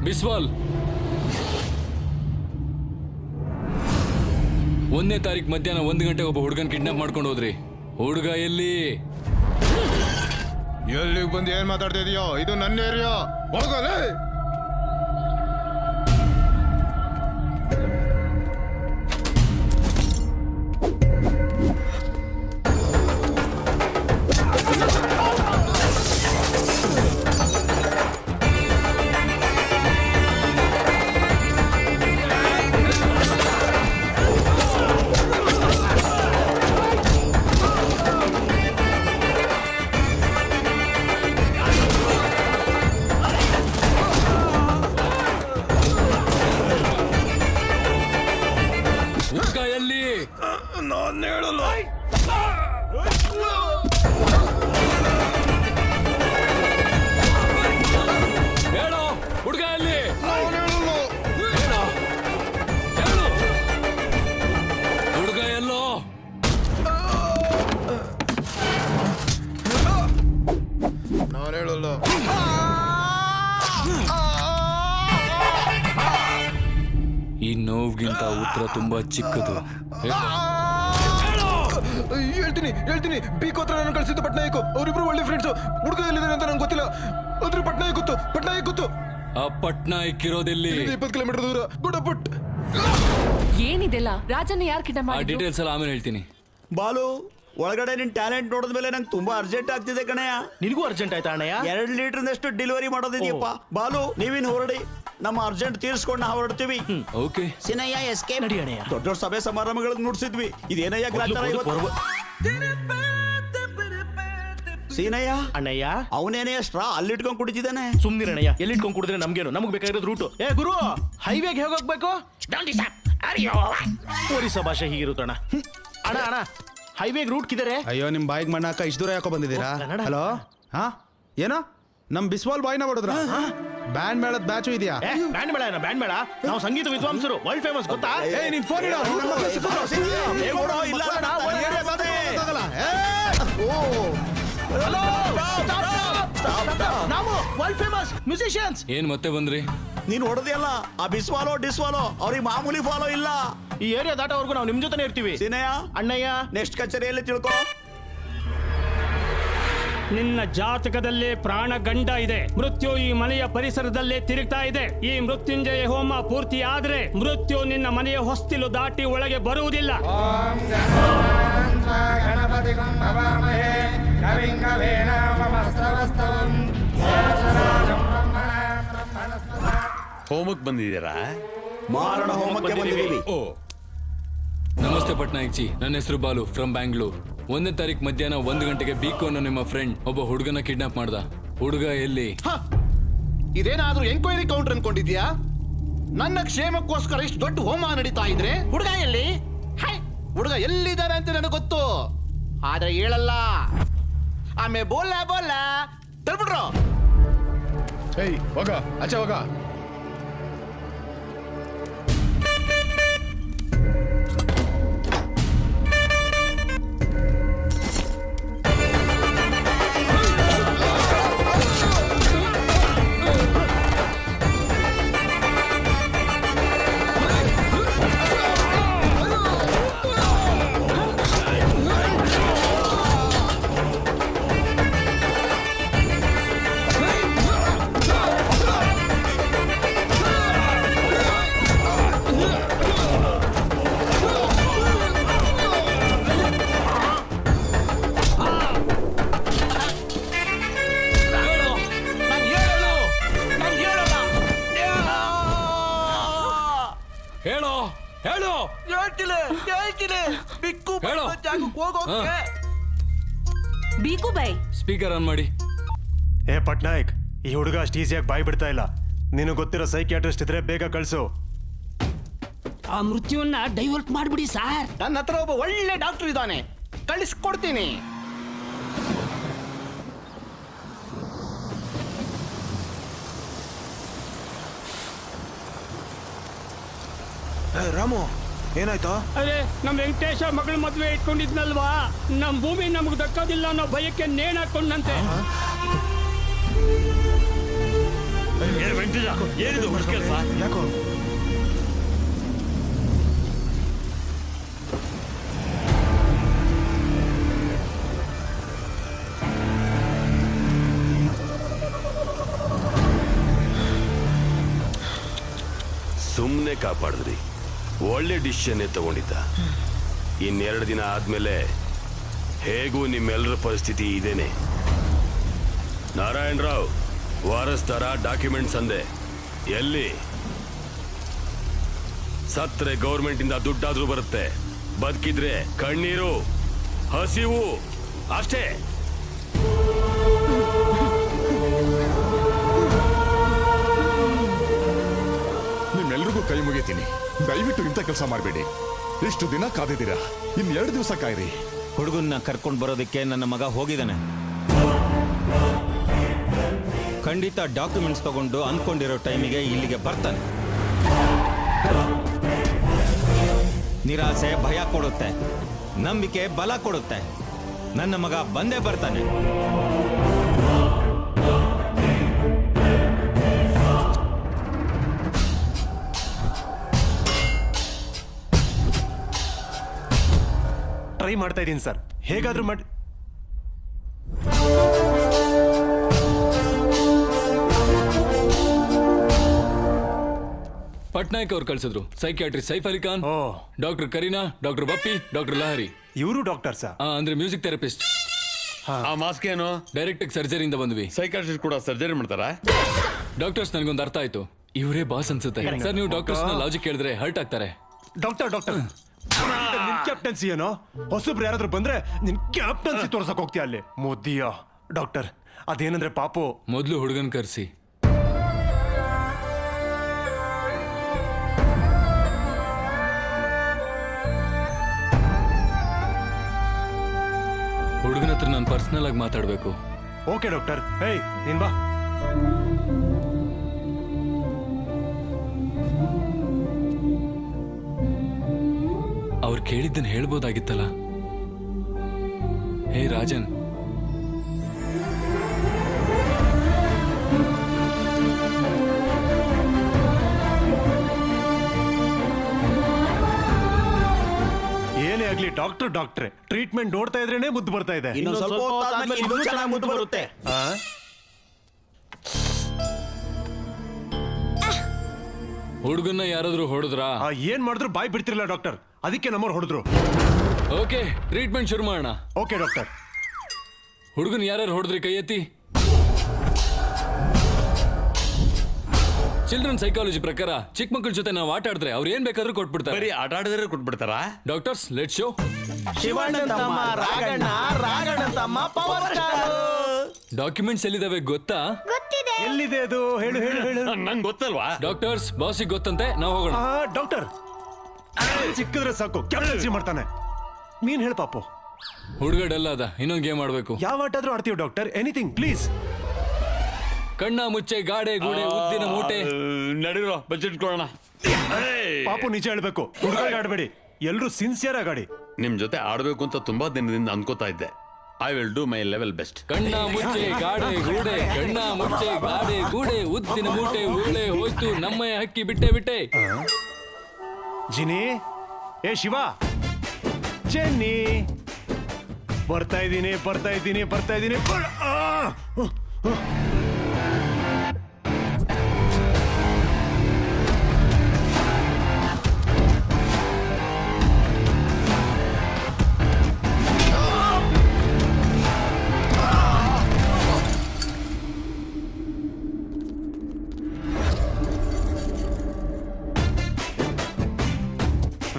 ಬಿಸ್ವಾಲ್, 1ನೇ ತಾರೀಕು ಮಧ್ಯಾಹ್ನ 1 ಗಂಟೆಗೆ ಒಬ್ಬ ಹುಡುಗನ್ ಕಿಡ್ನಾಪ್ ಮಾಡ್ಕೊಂಡು ಹೋದ್ರಿ. ಹುಡುಗ ಎಲ್ಲಿ? ಎಲ್ಲಿಗೆ ಬಂದು ಏನ್ ಮಾತಾಡ್ತಾ ಇದೀಯೋ? ಇದು ನನ್ನ ಏರಿಯಾ. ಹೋಗಲೇ. ಹುಡುಗ ಎಲ್ಲಿ? ನಾನು ಹೇಳಲ್ಲ. ಹೇಳೋ, ಹುಡುಗ ಎಲ್ಲಿ? ಹುಡುಗ ಎಲ್ಲೋ? ನಾನು ಹೇಳಲ್ಲ. ಈ ನೋವ್ಗಿಂತ ಉತ್ತರ ತುಂಬಾ ಚಿಕ್ಕದು. ಹೇಳ್ತೀನಿ. ಬೀಕೋತ್ರ ನಾನು ಕಳಿಸಿದ್ದು ಪಟ್ನಾಯಕ್. ಅವರಿಬ್ರು ಒಳ್ಳೆ ಫ್ರೆಂಡ್ಸ್. ಹುಡುಗ ಎಲ್ಲಿದ್ದಾರೆ ಅಂತ ನಂಗೆ ಗೊತ್ತಿಲ್ಲ. ಅದ್ರ ಪಟ್ನಾಯಕ್ ಗೊತ್ತು. ಆ ಪಟ್ನಾಯಕ್ ಇರೋದೆಲ್ಲಿ? 20 ಕಿಲೋಮೀಟರ್ ದೂರ. ಗುಡಪುಟ್. ಏನಿದೆಲ್ಲ? ರಾಜನ ಯಾರು ಕಿಡ್ನಾಪ್ ಆ ಮಾಡಿದ್ರು? ಡೀಟೇಲ್ಸ್ ಎಲ್ಲ ಆಮೇಲೆ ಹೇಳ್ತೀನಿ. ಬಾಲು, ಒಳಗಡೆ ನಿನ್ ಟ್ಯಾಲೆಂಟ್ ನೋಡಿದ್ಮೇಲೆ ನಂಗೆ ತುಂಬಾ ಅರ್ಜೆಂಟ್ ಆಗ್ತಿದೆ ಕಣಯ್ಯ. ನಿನಗೂ ಅರ್ಜೆಂಟ್ ಆಯ್ತಾ ಅಣ್ಣಯ್ಯ? 2 ಲೀಟರ್ನಷ್ಟು ಡೆಲಿವರಿ ಮಾಡೋದಿದೆಯಪ್ಪ. ಬಾಲು, ನೀವಿನ್ ಹೊರಡಿ, ನಮ್ಮ ಅರ್ಜೆಂಟ್ ತೀರ್ಸ್ಕೊಂಡು ನಾವು ಹೊರಡ್ತೀವಿ. ಓಕೆ. ಸಿನಯ್ಯ, ಎಸ್ಕೆ ನಡಿ ಅಣ್ಣಯ್ಯ. ದೊಡ್ಡ ಸಭೆ ಸಮಾರಂಭಗಳಿಗೆ ನುಡ್ಸಿದ್ವಿ. ಇದೇನಯ್ಯ ಗ್ರಾಚಾರ ಇವತ್ತು? ಸೀನಯ್ಯ, ಅಣ್ಣಯ್ಯ, ಅವನೇನೇ ಸ್ಟ್ರಾ ಅಲ್ಲಿಟ್ಕೊಂಡ್ ಕುಡಿತಿದ್ದಾನೆ. ಸುಮ್ನಿರಣ್ಣಯ್ಯ, ಎಲ್ಲಿಟ್ಕೊಂಡ್ ಕುಡಿದ್ರೆ ನಮ್ಗೇನು? ನಮಗ್ ಬೇಕಾಗಿರೋದು ರೂಟು. ಏ ಗುರು, ಹೈವೇಗೆ ಹೇಗೆ ಹೋಗ್ಬೇಕು? ಒರಿಸ್ಸಾ ಭಾಷೆ ಹೀಗಿರುತ್ತಣ್ಣ. ಅಣ್ಣ, ಹೈವೇಗೆ ರೂಟ್ ಕಿದರೆ. ಅಯ್ಯೋ, ನಿಮ್ ಬಾಯಿಗೆ ಮಣ್ಣಾಕ ಇಷ್ಟು ದೂರ ಯಾಕೋ ಬಂದಿದ್ದೀರಾ? ಹಲೋ, ಹಾ, ಏನೋ ನಮ್ ಬಿಸ್ವಾಲ್ ಬಾಯ್ನ ಹೊಡೆದ್ರ ಬ್ಯಾಂಡ್ ಮೇಳದ ಬ್ಯಾಚು ಇದೆಯಾ? ಬ್ಯಾಂಡ್ ಮೇಳ ಏನೋ ಬ್ಯಾಂಡ್ ಮೇಳ. ನಾವು ಸಂಗೀತ ವಿದ್ವಾಂಸರು, ವರ್ಲ್ಡ್ ಫೇಮಸ್ ಗೊತ್ತಾ? ನೀನ್ ಫೋನ್ ಇಡು. ನಾವು ವರ್ಲ್ಡ್ ಫೇಮಸ್ ಮ್ಯೂಸಿಷಿಯನ್ಸ್. ಏನ್ ಮತ್ತೆ ಬಂದ್ರಿ? ನೀನ್ ಹೊಡೆದಿಯಲ್ಲ ಆ ಬಿಸ್ವಾಲೋ ಡಿಸ್ವಾಲೋ ಅವ್ರಿಗೆ ಮಾಮೂಲಿ ಫಾಲೋ ಇಲ್ಲ. ಈ ಏರಿಯಾ ದಾಟೋವರೆಗೂ ನಾವು ನಿಮ್ ಜೊತೆನೆ ಇರ್ತೀವಿ. ಸಿನಯ್ಯ ಅಣ್ಣಯ್ಯ ನೆಕ್ಸ್ಟ್ ಕಚೇರಿಯಲ್ಲಿ ತಿಳ್ಕೊ. ನಿನ್ನ ಜಾತಕದಲ್ಲಿ ಪ್ರಾಣ ಗಂಡ ಇದೆ. ಮೃತ್ಯು ಈ ಮನೆಯ ಪರಿಸರದಲ್ಲೇ ತಿರುಗ್ತಾ ಇದೆ. ಈ ಮೃತ್ಯುಂಜಯ ಹೋಮ ಪೂರ್ತಿ ಆದ್ರೆ ಮೃತ್ಯು ನಿನ್ನ ಮನೆಯ ಹೊಸ್ತಿಲು ದಾಟಿ ಒಳಗೆ ಬರುವುದಿಲ್ಲ. ಹೋಮಕ್ಕೆ ಬಂದಿದ್ದೀರಾ? ಮಾರಣ ಹೋಮಕ್ಕೆ ಬಂದಿದ್ದೀವಿ. ನಮಸ್ತೆ ಪಟ್ನಾಯಕ್ ಜಿ, ನನ್ನ ಹೆಸರು ಬಾಲು ಫ್ರಮ್ ಬ್ಯಾಂಗ್ಳೂರ್. 1ನೇ ತಾರೀಕು ಮಧ್ಯಾಹ್ನ 1 ಗಂಟೆಗೆ ಬೀಕೋ ಅನ್ನೋ ನಿಮ್ಮ ಫ್ರೆಂಡ್ ಒಬ್ಬ ಹುಡುಗನ ಕಿಡ್ನಾಪ್ ಮಾಡ್ದ. ಹುಡುಗ ಎಲ್ಲಿ? ಇದೇನಾದ್ರೂ ಎಂಕ್ವೈರಿ ಕೌಂಟರ್ ಅನ್ಕೊಂಡಿದ್ಯಾ? ನನ್ನ ಕ್ಷೇಮಕ್ಕೋಸ್ಕರ ಇಷ್ಟು ದೊಡ್ಡ ಹೋಮ ನಡೀತಾ ಇದ್ರೆ ಹುಡುಗ ಎಲ್ಲಿ? ಹುಡುಗ ಎಲ್ಲಿದ್ದಾರೆ ಅಂತ ನನಗೆ ಗೊತ್ತು, ಆದ್ರೆ ಹೇಳಲ್ಲ. ಆಮೇಲೆ ಬೋಲ ಬೋಲ ತಳ್ಬಿಟ್ರು. ಏಯ್ ಹೋಗ ಆಚೆ ಹೋಗ. ಬೀಕು ಬೈ ಸ್ಪೀಕರ್ ಆನ್ ಮಾಡಿ. ಏ ಪಟ್ನಾಯಕ್, ಈ ಹುಡುಗ ಅಷ್ಟು ಈಸಿಯಾಗಿ ಬಾಯ್ ಬಿಡ್ತಾ ಇಲ್ಲ. ನಿನಗೆ ಗೊತ್ತಿರೋ ಸೈಕಿಯಾಟ್ರಿಸ್ಟ್ ಇದ್ರೆ ಬೇಗ ಕಳ್ಸು. ಆ ಮೃತ್ಯುವನ್ನ ಡೈವರ್ಟ್ ಮಾಡ್ಬಿಡಿ ಸಾರ್. ನನ್ನ ಹತ್ರ ಒಬ್ಬ ಒಳ್ಳೆ ಡಾಕ್ಟರ್ ಇದ್ದಾನೆ, ಕಳಿಸ್ಕೊಡ್ತೀನಿ. ರಾಮು ಏನಾಯ್ತು? ಅದೇ ನಮ್ ವೆಂಕಟೇಶ ಮಗಳ ಮದ್ವೆ ಇಟ್ಕೊಂಡಿದ್ನಲ್ವಾ, ನಮ್ ಭೂಮಿ ನಮ್ಗೆ ದಕ್ಕೋದಿಲ್ಲ ಅನ್ನೋ ಭಯಕ್ಕೆ ನೇಣ್ ಹಾಕೊಂಡಂತೆ. ಏನಿದು ಕೆಲಸ? ಯಾಕೋ ಸುಮ್ಮನೆ ಕಾಪಾಡಿದ್ರಿ. ಒಳ್ಳೆ ಡಿಸಿಷನ್ನೇ ತಗೊಂಡಿದ್ದ. 2 ದಿನ ಆದ್ಮೇಲೆ ಹೇಗೂ ನಿಮ್ಮೆಲ್ಲರ ಪರಿಸ್ಥಿತಿ ಇದೇನೆ. ನಾರಾಯಣ್ ರಾವ್ ವಾರಸ್ತಾರ ಡಾಕ್ಯುಮೆಂಟ್ಸ್ ಅಂದೆ, ಎಲ್ಲಿ? ಸತ್ರೆ ಗೌರ್ಮೆಂಟ್ ಇಂದ ದುಡ್ಡಾದ್ರೂ ಬರುತ್ತೆ, ಬದುಕಿದ್ರೆ ಕಣ್ಣೀರು ಹಸಿವು ಅಷ್ಟೇ. ನಿಮ್ಮೆಲ್ರಿಗೂ ಕೈ ಮುಗಿತೀನಿ, ದಯವಿಟ್ಟು ಇಂಥ ಕೆಲಸ ಮಾಡಬೇಡಿ. ಇಷ್ಟು ದಿನ ಕಾದಿದ್ದೀರಾ, 2 ದಿವಸ ಕಾಯಿರಿ. ಹುಡುಗನ್ನ ಕರ್ಕೊಂಡು ಬರೋದಕ್ಕೆ ನನ್ನ ಮಗ ಹೋಗಿದ್ದಾನೆ. ಖಂಡಿತ ಡಾಕ್ಯುಮೆಂಟ್ಸ್ ತಗೊಂಡು ಅನ್ಕೊಂಡಿರೋ ಟೈಮಿಗೆ ಇಲ್ಲಿಗೆ ಬರ್ತಾನೆ. ನಿರಾಸೆ ಭಯ ಕೊಡುತ್ತೆ, ನಂಬಿಕೆ ಬಲ ಕೊಡುತ್ತೆ. ನನ್ನ ಮಗ ಬಂದೇ ಬರ್ತಾನೆ. ಟ್ರೈ ಮಾಡ್ತಾ ಇದ್ದೀನಿ ಸರ್, ಹೇಗಾದ್ರೂ ಮಾಡಿ. ಪಟ್ನಾಯಕ್ ಅವ್ರು ಕಳ್ಸಿದ್ರು. Psychiatrist Saif Ali Khan, doctor Kareena, doctor Bappi, doctor Lahari. ಇವರು ಡಾಕ್ಟರ್ ಸರ್? ಅಂದ್ರೆ ಮ್ಯೂಸಿಕ್ ಥೆರಪಿಸ್ಟ್. ಆ ಮಾಸ್ಕ್ ಏನು? ಡೈರೆಕ್ಟ್ ಸರ್ಜರಿಯಿಂದ ಬಂದ್ವಿ. ಸೈಕಾಟ್ರಿಸ್ಟ್ ಕೂಡ ಸರ್ಜರಿ ಮಾಡ್ತಾರಾ? ಡಾಕ್ಟರ್ಸ್ ನನಗೊಂದು ಅರ್ಥ ಆಯ್ತು, ಇವರೇ ಬಾಸ್ ಅನ್ಸುತ್ತೆ ಸರ್. ನೀವು ಡಾಕ್ಟರ್ಸ್ ಲಾಜಿಕ್ ಹೇಳಿದ್ರೆ ಹರ್ಟ್ ಆಗ್ತಾರೆ. ಡಾಕ್ಟರ್ ನಿನ್ ಕ್ಯಾಪ್ಟನ್ಸಿ ಏನೋ? ಹೊಸಬ್ರು ಯಾರಾದ್ರೂ ಬಂದ್ರೆ ನಿನ್ ಕ್ಯಾಪ್ಟನ್ಸಿ ತೋರ್ಸಕ್ ಹೋಗ್ತೀಯ ಅಲ್ಲಿ ಮೋದಿಯ. ಡಾಕ್ಟರ್ ಅದೇನಂದ್ರೆ ಪಾಪು, ಮೊದ್ಲು ಹುಡುಗನ್ ಕರ್ಸಿ. ಹುಡುಗನ ಹತ್ರ ನಾನು ಪರ್ಸನಲ್ ಆಗಿ ಮಾತಾಡ್ಬೇಕು. Okay doctor. ಏಯ್ ನೀನ್ ಬಾ. ಅವ್ರು ಕೇಳಿದ್ದನ್ನು ಹೇಳ್ಬೋದಾಗಿತ್ತಲ್ಲ. ಹೇ ರಾಜನ್, ಏನೇ ಆಗ್ಲಿ ಡಾಕ್ಟ್ರೆ ಟ್ರೀಟ್ಮೆಂಟ್ ನೋಡ್ತಾ ಇದ್ರೇನೆ ಮುದ್ದು ಬರ್ತಾ ಇದೆ. ಇನ್ನೊಂದ್ ಸ್ವಲ್ಪ ಹೊತ್ತಾದ್ಮೇಲೆ ಇನ್ನೂ ಚೆನ್ನಾಗಿ ಮುದ್ದು ಬರುತ್ತೆ. ಹುಡುಗನ್ನ ಯಾರಾದ್ರೂ ಹೊಡೆದ್ರಾ? ಏನ್ ಮಾಡಿದ್ರು ಬಾಯ್ ಬಿಡ್ತಿರಲ್ಲ ಡಾಕ್ಟರ್, ಅದಕ್ಕೆ ನಮ್ಮವ್ರು ಹೊಡೆದ್ರು. ಓಕೆ, ಟ್ರೀಟ್ಮೆಂಟ್ ಶುರು ಮಾಡೋಣ. Okay doctor. ಹುಡುಗನ್ ಯಾರ್ಯಾರು ಹೊಡೆದ್ರಿ ಕೈ ಎತ್ತಿ. ಚಿಲ್ಡ್ರನ್ ಸೈಕಾಲಜಿ ಪ್ರಕಾರ ಚಿಕ್ಕ ಮಕ್ಕಳ ಜೊತೆ ನಾವು ಆಟ ಆಡಿದ್ರೆ ಅವ್ರು ಏನ್ ಬೇಕಾದ್ರೂ ಕೊಟ್ಬಿಡ್ತಾರೆ. ಬರೀ ಆಟ ಆಡಿದ್ರೆ ಕೊಟ್ಬಿಡ್ತಾರಾ? Doctors, let show. ಶಿವಣ್ಣ ತಮ್ಮ ರಾಘಣ್ಣ ತಮ್ಮ ಪವರ್ ಸ್ಟಾರ್. ಡಾಕ್ಯುಮೆಂಟ್ಸ್ ಎಲ್ಲಿದಾವೆ ಗೊತ್ತಾ? ಎಲ್ಲಿದೆ ಅದು? ಹೇಳು ಹೇಳು ಹೇಳು. ನಂಗೆ ಗೊತ್ತಲ್ವಾ? ಡಾಕ್ಟರ್ಸ್, ಬಾಸಿಗೆ ಗೊತ್ತಂತೆ, ನಾವು ಹೋಗೋಣ. ಡಾಕ್ಟರ್ ಸಿಕ್ಕಿದ್ರೆ ಸಾಕು, ಕ್ಯಾಪ್ಟನ್ಸಿ ಮಾಡ್ತಾನೆ. ನೀನ್ ಹೇಳು ಪಾಪು. ಹುಡುಗ ಡಲ್ ಅದ, ಇನ್ನೊಂದು ಗೇಮ್ ಆಡ್ಬೇಕು. ಯಾವ ಆಟ ಆದ್ರೂ ಆಡ್ತೀವಿ ಡಾಕ್ಟರ್, ಎನಿಥಿಂಗ್ ಪ್ಲೀಸ್. ಕಣ್ಣ ಮುಚ್ಚೆ, ಗಾಡೆ ಗೂಡೆ, ಉದ್ದಿನ ಮೂಟೆ. ನಡೀರೋ ಬಜೆಟ್ ಕೊಡೋಣ. ಪಾಪು ನಿಜ ಹೇಳ್ಬೇಕು, ಹುಡುಗ ಆಡಬೇಡಿ, ಎಲ್ರು ಸಿನ್ಸಿಯರ್ ಆಗಾಡಿ. ನಿಮ್ ಜೊತೆ ಆಡ್ಬೇಕು ಅಂತ ತುಂಬಾ ದಿನದಿಂದ ಅನ್ಕೋತಾ ಇದ್ದೆ. I will do my level best. ಕಣ್ಣ ಮುಚ್ಚೆ, ಗಾಡೆ ಗೂಡೆ, ಕಣ್ಣ ಮುಚ್ಚೆ, ಗಾಡೆ ಗೂಡೆ, ಉದ್ದಿನ ಮೂಟೆ, ಉರುಳೆ ಹೋಯ್ತು, ನಮ್ಮಯ ಹಕ್ಕಿ ಬಿಟ್ಟೆ ಬಿಟ್ಟೆ. ಜಿನಿ, ಏ ಶಿವ, ಚೆನ್ನಿ, ಬರ್ತಾ ಇದ್ದೀನಿ.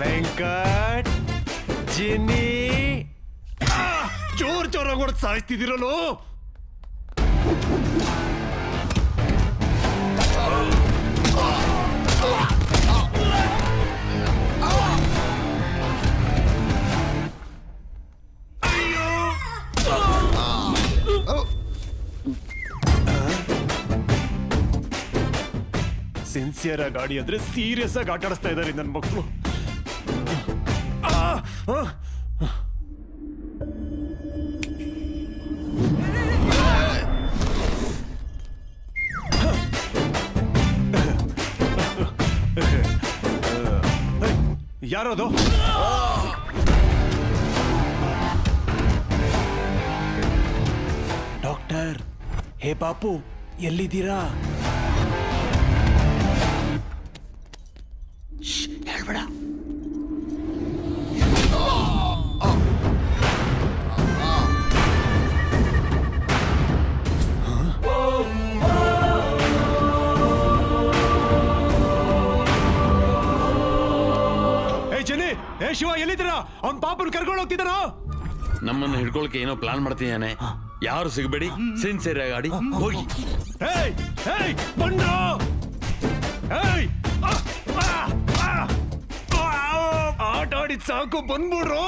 ವೆಂಕಟ್, ಜಿನ್ನಿ, ಜೋರಾಗಿ ಹೊಡೆದು ಸಾಯಿಸ್ತಿದ್ದೀರಲ್ಲೋ. ಸಿನ್ಸಿಯರ್ ಆಗಿ ಆಡಿ ಅಂದ್ರೆ ಸೀರಿಯಸ್ ಆಗಿ ಆಟ ಆಡಿಸ್ತಾ ಇದ್ದಾರೆ ನನ್ನ ಮಕ್ಕಳು. ಯಾರೋದು? ಡಾಕ್ಟರ್, ಹೇ ಪಾಪು, ಎಲ್ಲಿದ್ದೀರಾ? ಹೇಳ್ಬೇಡ. ಏ ಶಿವ, ಎಲ್ಲಿದ್ದೀರಾ? ಅವ್ನ್ ಪಾಪನ್ ಕರ್ಕೊಂಡು ಹೋಗ್ತಿದ್ದಾನ. ನಮ್ಮನ್ನು ಹಿಡ್ಕೊಳಕ್ಕೆ ಏನೋ ಪ್ಲಾನ್ ಮಾಡ್ತಿದ್ದಾನೆ. ಯಾರು ಸಿಗಬೇಡಿ, ಸಿನ್ಸಿಯರ್ ಆಗಿ ಆಡಿ ಹೋಗಿ. ಆಟ ಆಡಿದ್ ಸಾಕು, ಬಂದ್ಬಿಡ್ರು.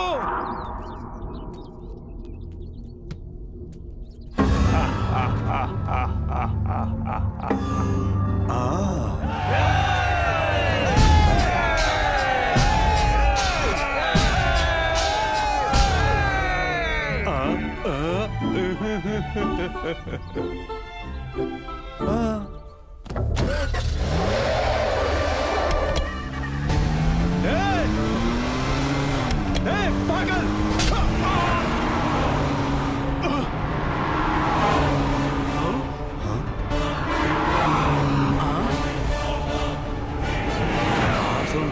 पागल!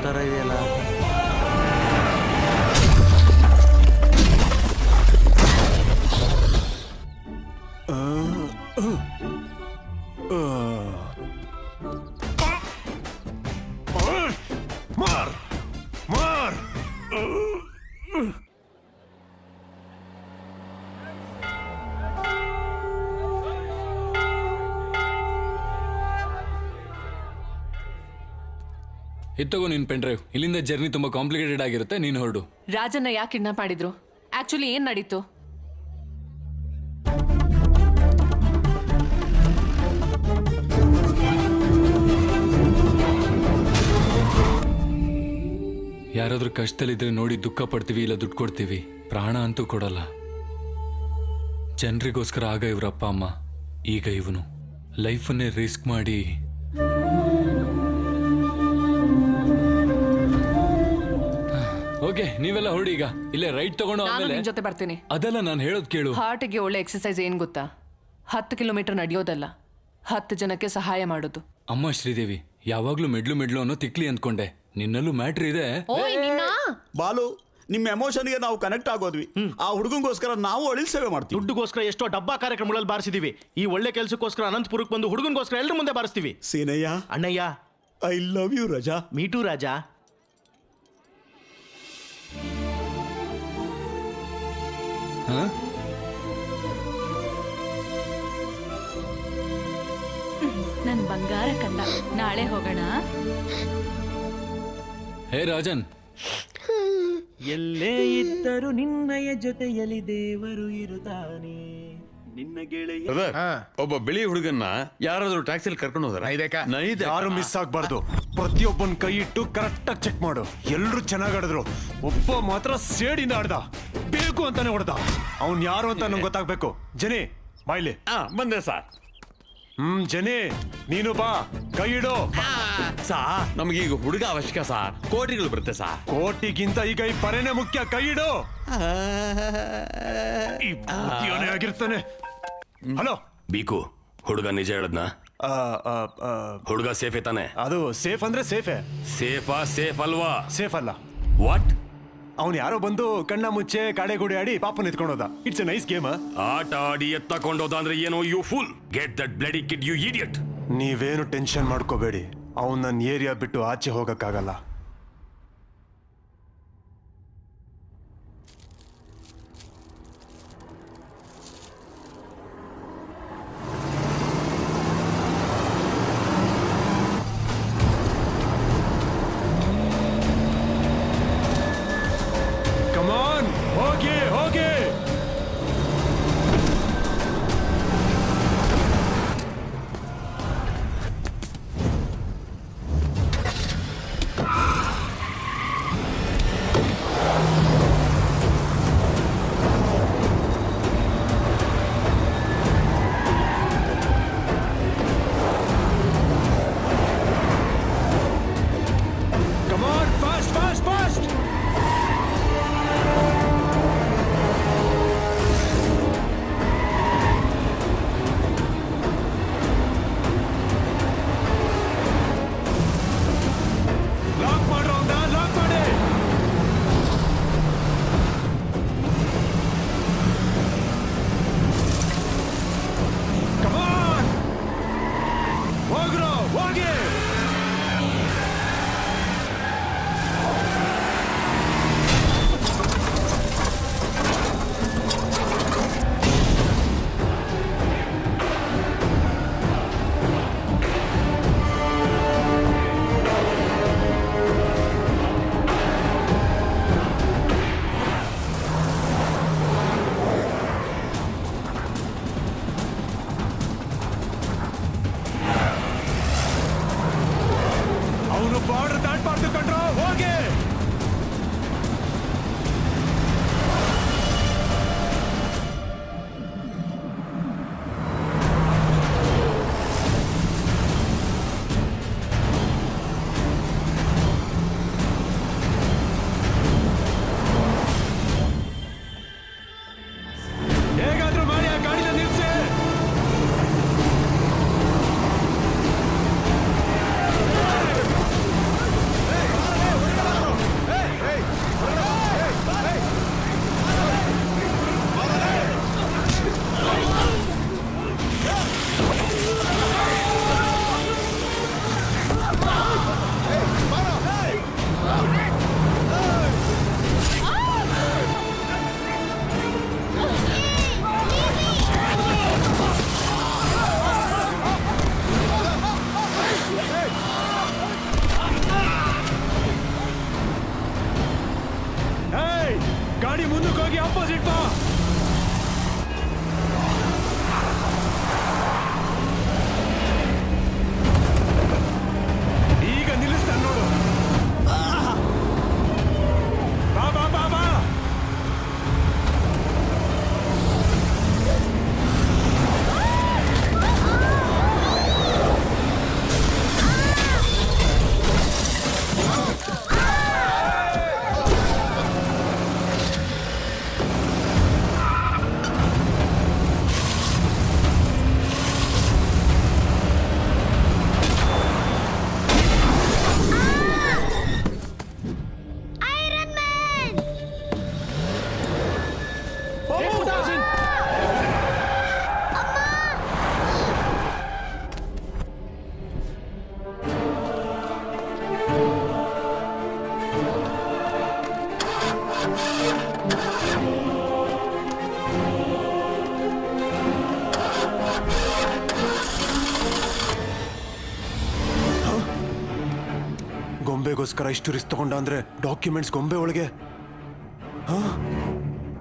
ತರ ಇದೆಯಲ್ಲ. मार मार ಇತ್ತಗೋ ನಿನ್ ಪೆನ್ ಡ್ರೈವ್. ಇಲ್ಲಿಂದ ಜರ್ನಿ ತುಂಬಾ ಕಾಂಪ್ಲಿಕೇಟೆಡ್ ಆಗಿರುತ್ತೆ, ನೀನು ಹೊರಡು. ರಾಜನ್ನ ಯಾಕೆ ಕಿಡ್ನಾಪ್ ಮಾಡಿದ್ರು? ಆಕ್ಚುಲಿ ಏನ್ ನಡೀತು? ಯಾರಾದ್ರೂ ಕಷ್ಟದಲ್ಲಿದ್ರೆ ನೋಡಿ ದುಃಖ ಪಡ್ತೀವಿ, ಇಲ್ಲ ದುಡ್ಡು ಕೊಡ್ತೀವಿ. ಪ್ರಾಣ ಅಂತೂ ಕೊಡಲ್ಲ. ಜನರಿಗೋಸ್ಕರ ಆಗ ಇವ್ರ ಅಪ್ಪ ಅಮ್ಮ, ಈಗ ಇವನು ಲೈಫನ್ನೇ ರಿಸ್ಕ್ ಮಾಡಿ ಓಕೆ, ನೀವೆಲ್ಲ ಹೊರಡಿ ಈಗ. ಇಲ್ಲೇ ರೈಟ್ ತಗೊಂಡು ನಾನು ಆಮೇಲೆ ನಿನ್ ಜೊತೆ ಬರ್ತೀನಿ. ಅದೆಲ್ಲ ನಾನು ಹೇಳೋದ್ ಕೇಳು. ಹಾರ್ಟ್ಗೆ ಒಳ್ಳೆ ಎಕ್ಸರ್ಸೈಸ್ ಏನ್ ಗೊತ್ತಾ? 10 ಕಿಲೋಮೀಟರ್ ನಡೆಯೋದಲ್ಲ, 10 ಜನಕ್ಕೆ ಸಹಾಯ ಮಾಡೋದು. ಅಮ್ಮ ಶ್ರೀದೇವಿ, ಯಾವಾಗ್ಲೂ ಮೆಡ್ಲು ಅನ್ನೋ ತಿಕ್ಲಿ ಅಂದ್ಕೊಂಡೆ. ನಿನ್ನಲ್ಲೂ ಮ್ಯಾಟ್ರ್ ಇದೆ. ಬಾಲು, ನಿಮ್ಮ ಎಮೋಷನ್ಗೆ ನಾವು ಕನೆಕ್ಟ್ ಆಗೋದ್ವಿ. ಆ ಹುಡುಗಂಗೋಸ್ಕರ ನಾವು ಅಳಿಲ್ ಸೇವೆ ಮಾಡ್ತೀವಿ. ದುಡ್ಡುಗೋಸ್ಕರ ಎಷ್ಟೋ ಡಬ್ಬಾ ಕಾರ್ಯಕ್ರಮಗಳಲ್ಲಿ ಬಾರಿಸಿದೀವಿ. ಈ ಒಳ್ಳೆ ಕೆಲಸಕ್ಕೋಸ್ಕರ ಅನಂತಪುರಕ್ಕೆ ಬಂದು ಹುಡುಗನ್ಗೋಸ್ಕರ ಎಲ್ಲರ ಮುಂದೆ ಬಾರಿಸ್ತೀವಿ. ಸೀನಯ್ಯ, ಅಣ್ಣಯ್ಯ, ಐ ಲವ್ ಯು ರಜಾ. ಮೀಟು ರಾಜಾ. ನನ್ ಬಂಗಾರ ಕಂದ, ನಾಳೆ ಹೋಗೋಣ. ಹೇ ರಾಜನ್, ಎಲ್ಲೇ ಇದ್ದರೂ ನಿನ್ನಯ ಜೊತೆಯಲ್ಲಿ ದೇವರು ಇರುತ್ತಾನೆ. ನಿನ್ನ ಗೆಳೆಯ ಬ್ರದರ್, ಒಬ್ಬ ಬಿಳಿ ಹುಡುಗನ್ನ ಯಾರಾದ್ರೂ ಟ್ಯಾಕ್ಸಿಲಿ ಕರ್ಕೊಂಡು ಹೋದಾರ? ಯಾರು ಮಿಸ್ ಆಗ್ಬಾರ್ದು. ಪ್ರತಿಯೊಬ್ಬನ್ ಕೈ ಇಟ್ಟು ಕರೆಕ್ಟ್ ಆಗಿ ಚೆಕ್ ಮಾಡು. ಎಲ್ರು ಚೆನ್ನಾಗ್ ಆಡಿದ್ರು, ಒಬ್ಬ ಮಾತ್ರ ಸೇಡಿಂದ ಆಡ್ದ, ಬೇಕು ಅಂತಾನೆ ಹೊಡೆದ. ಅವ್ನ್ ಯಾರು ಅಂತ ನಂಗೆ ಗೊತ್ತಾಗ್ಬೇಕು. ಜನಿ ಬಾಯ್ಲಿ. ಬಂದೆ ಸಾ. ಜನಿ ನೀನು ಬಾ, ಕೈ ಇಡು. ಸಾ, ನಮ್ಗೆ ಈಗ ಹುಡುಗ ಅವಶ್ಯಕ ಸಾ. ಕೋಟಿಗಳು ಬರುತ್ತೆ ಸಾ. ಕೋಟಿಗಿಂತ ಈಗ ಈ ಪರೆನೆ ಮುಖ್ಯ. ಕೈ ಇಡು. ಈ ಬುದ್ಧಿಯೋನೇ ಆಗಿರ್ತಾನೆ. ಹಲೋ ಬೀಕು, ಹುಡುಗ ನಿಜ ಹೇಳದ್ನ? ಹುಡುಗ ಸೇಫ್ ತಾನೆ? ಅದು ಸೇಫ್ ಅಂದ್ರೆ ಸೇಫೇ. ಸೇಫಾ? ಸೇಫ್ ಅಲ್ವಾ? ಸೇಫ್ ಅಲ್ಲ. ವಾಟ್? ಅವ್ನು ಯಾರೋ ಬಂದು ಕಣ್ಣ ಮುಚ್ಚೆ ಕಾಡೆಗೂಡಿ ಆಡಿ ಪಾಪನ್ ಎತ್ಕೊಂಡೋದ. It's a nice game. ಆಟ ಆಡಿ ಎತ್ತಕೊಂಡೋದ ಅಂದ್ರೆ ಏನೋ? You fool get that bloody kid, you idiot. ನೀವೇನು ಟೆನ್ಷನ್ ಮಾಡ್ಕೋಬೇಡಿ, ಅವ್ನು ನನ್ನ ಏರಿಯಾ ಬಿಟ್ಟು ಆಚೆ ಹೋಗಕ್ಕಾಗಲ್ಲ. ಕಮಾನ್, ಹೋಗಿ ಹೋಗಿ. Come on, fast, fast, fast! Lock ಮಾಡ್ರೋ ಅವ್ನ, lock ಮಾಡಿ. Come on! ಹೋಗ್ರೋ, ಹೋಗಿ. ಅವನು ಬಾರ್ಡರ್ ದಾಟ್ಬಾರ್ದು ಕಣ್ರೋ, ಹೋಗಿ. ಹೇಗಾದ್ರೂ ಮಾಡಿ ಆ ಗಾಡಿನ ನಿಲ್ಸಿ. ಗಾಡಿ ಮುಂದಕ್ಕೆ ಹೋಗಿ ಆಪೋಸಿಟ್ ಬಾ. ಈಗ ನಿಲ್ಲಿಸ್ತಾನೆ ನೋಡು. ಗೊಂಬೆಗೋಸ್ಕರ ಇಷ್ಟು ರಿಸ್ಕ್ ತಗೊಂಡ ಅಂದ್ರೆ ಡಾಕ್ಯುಮೆಂಟ್ಸ್ ಗೊಂಬೆ ಒಳಗೆ ಹ?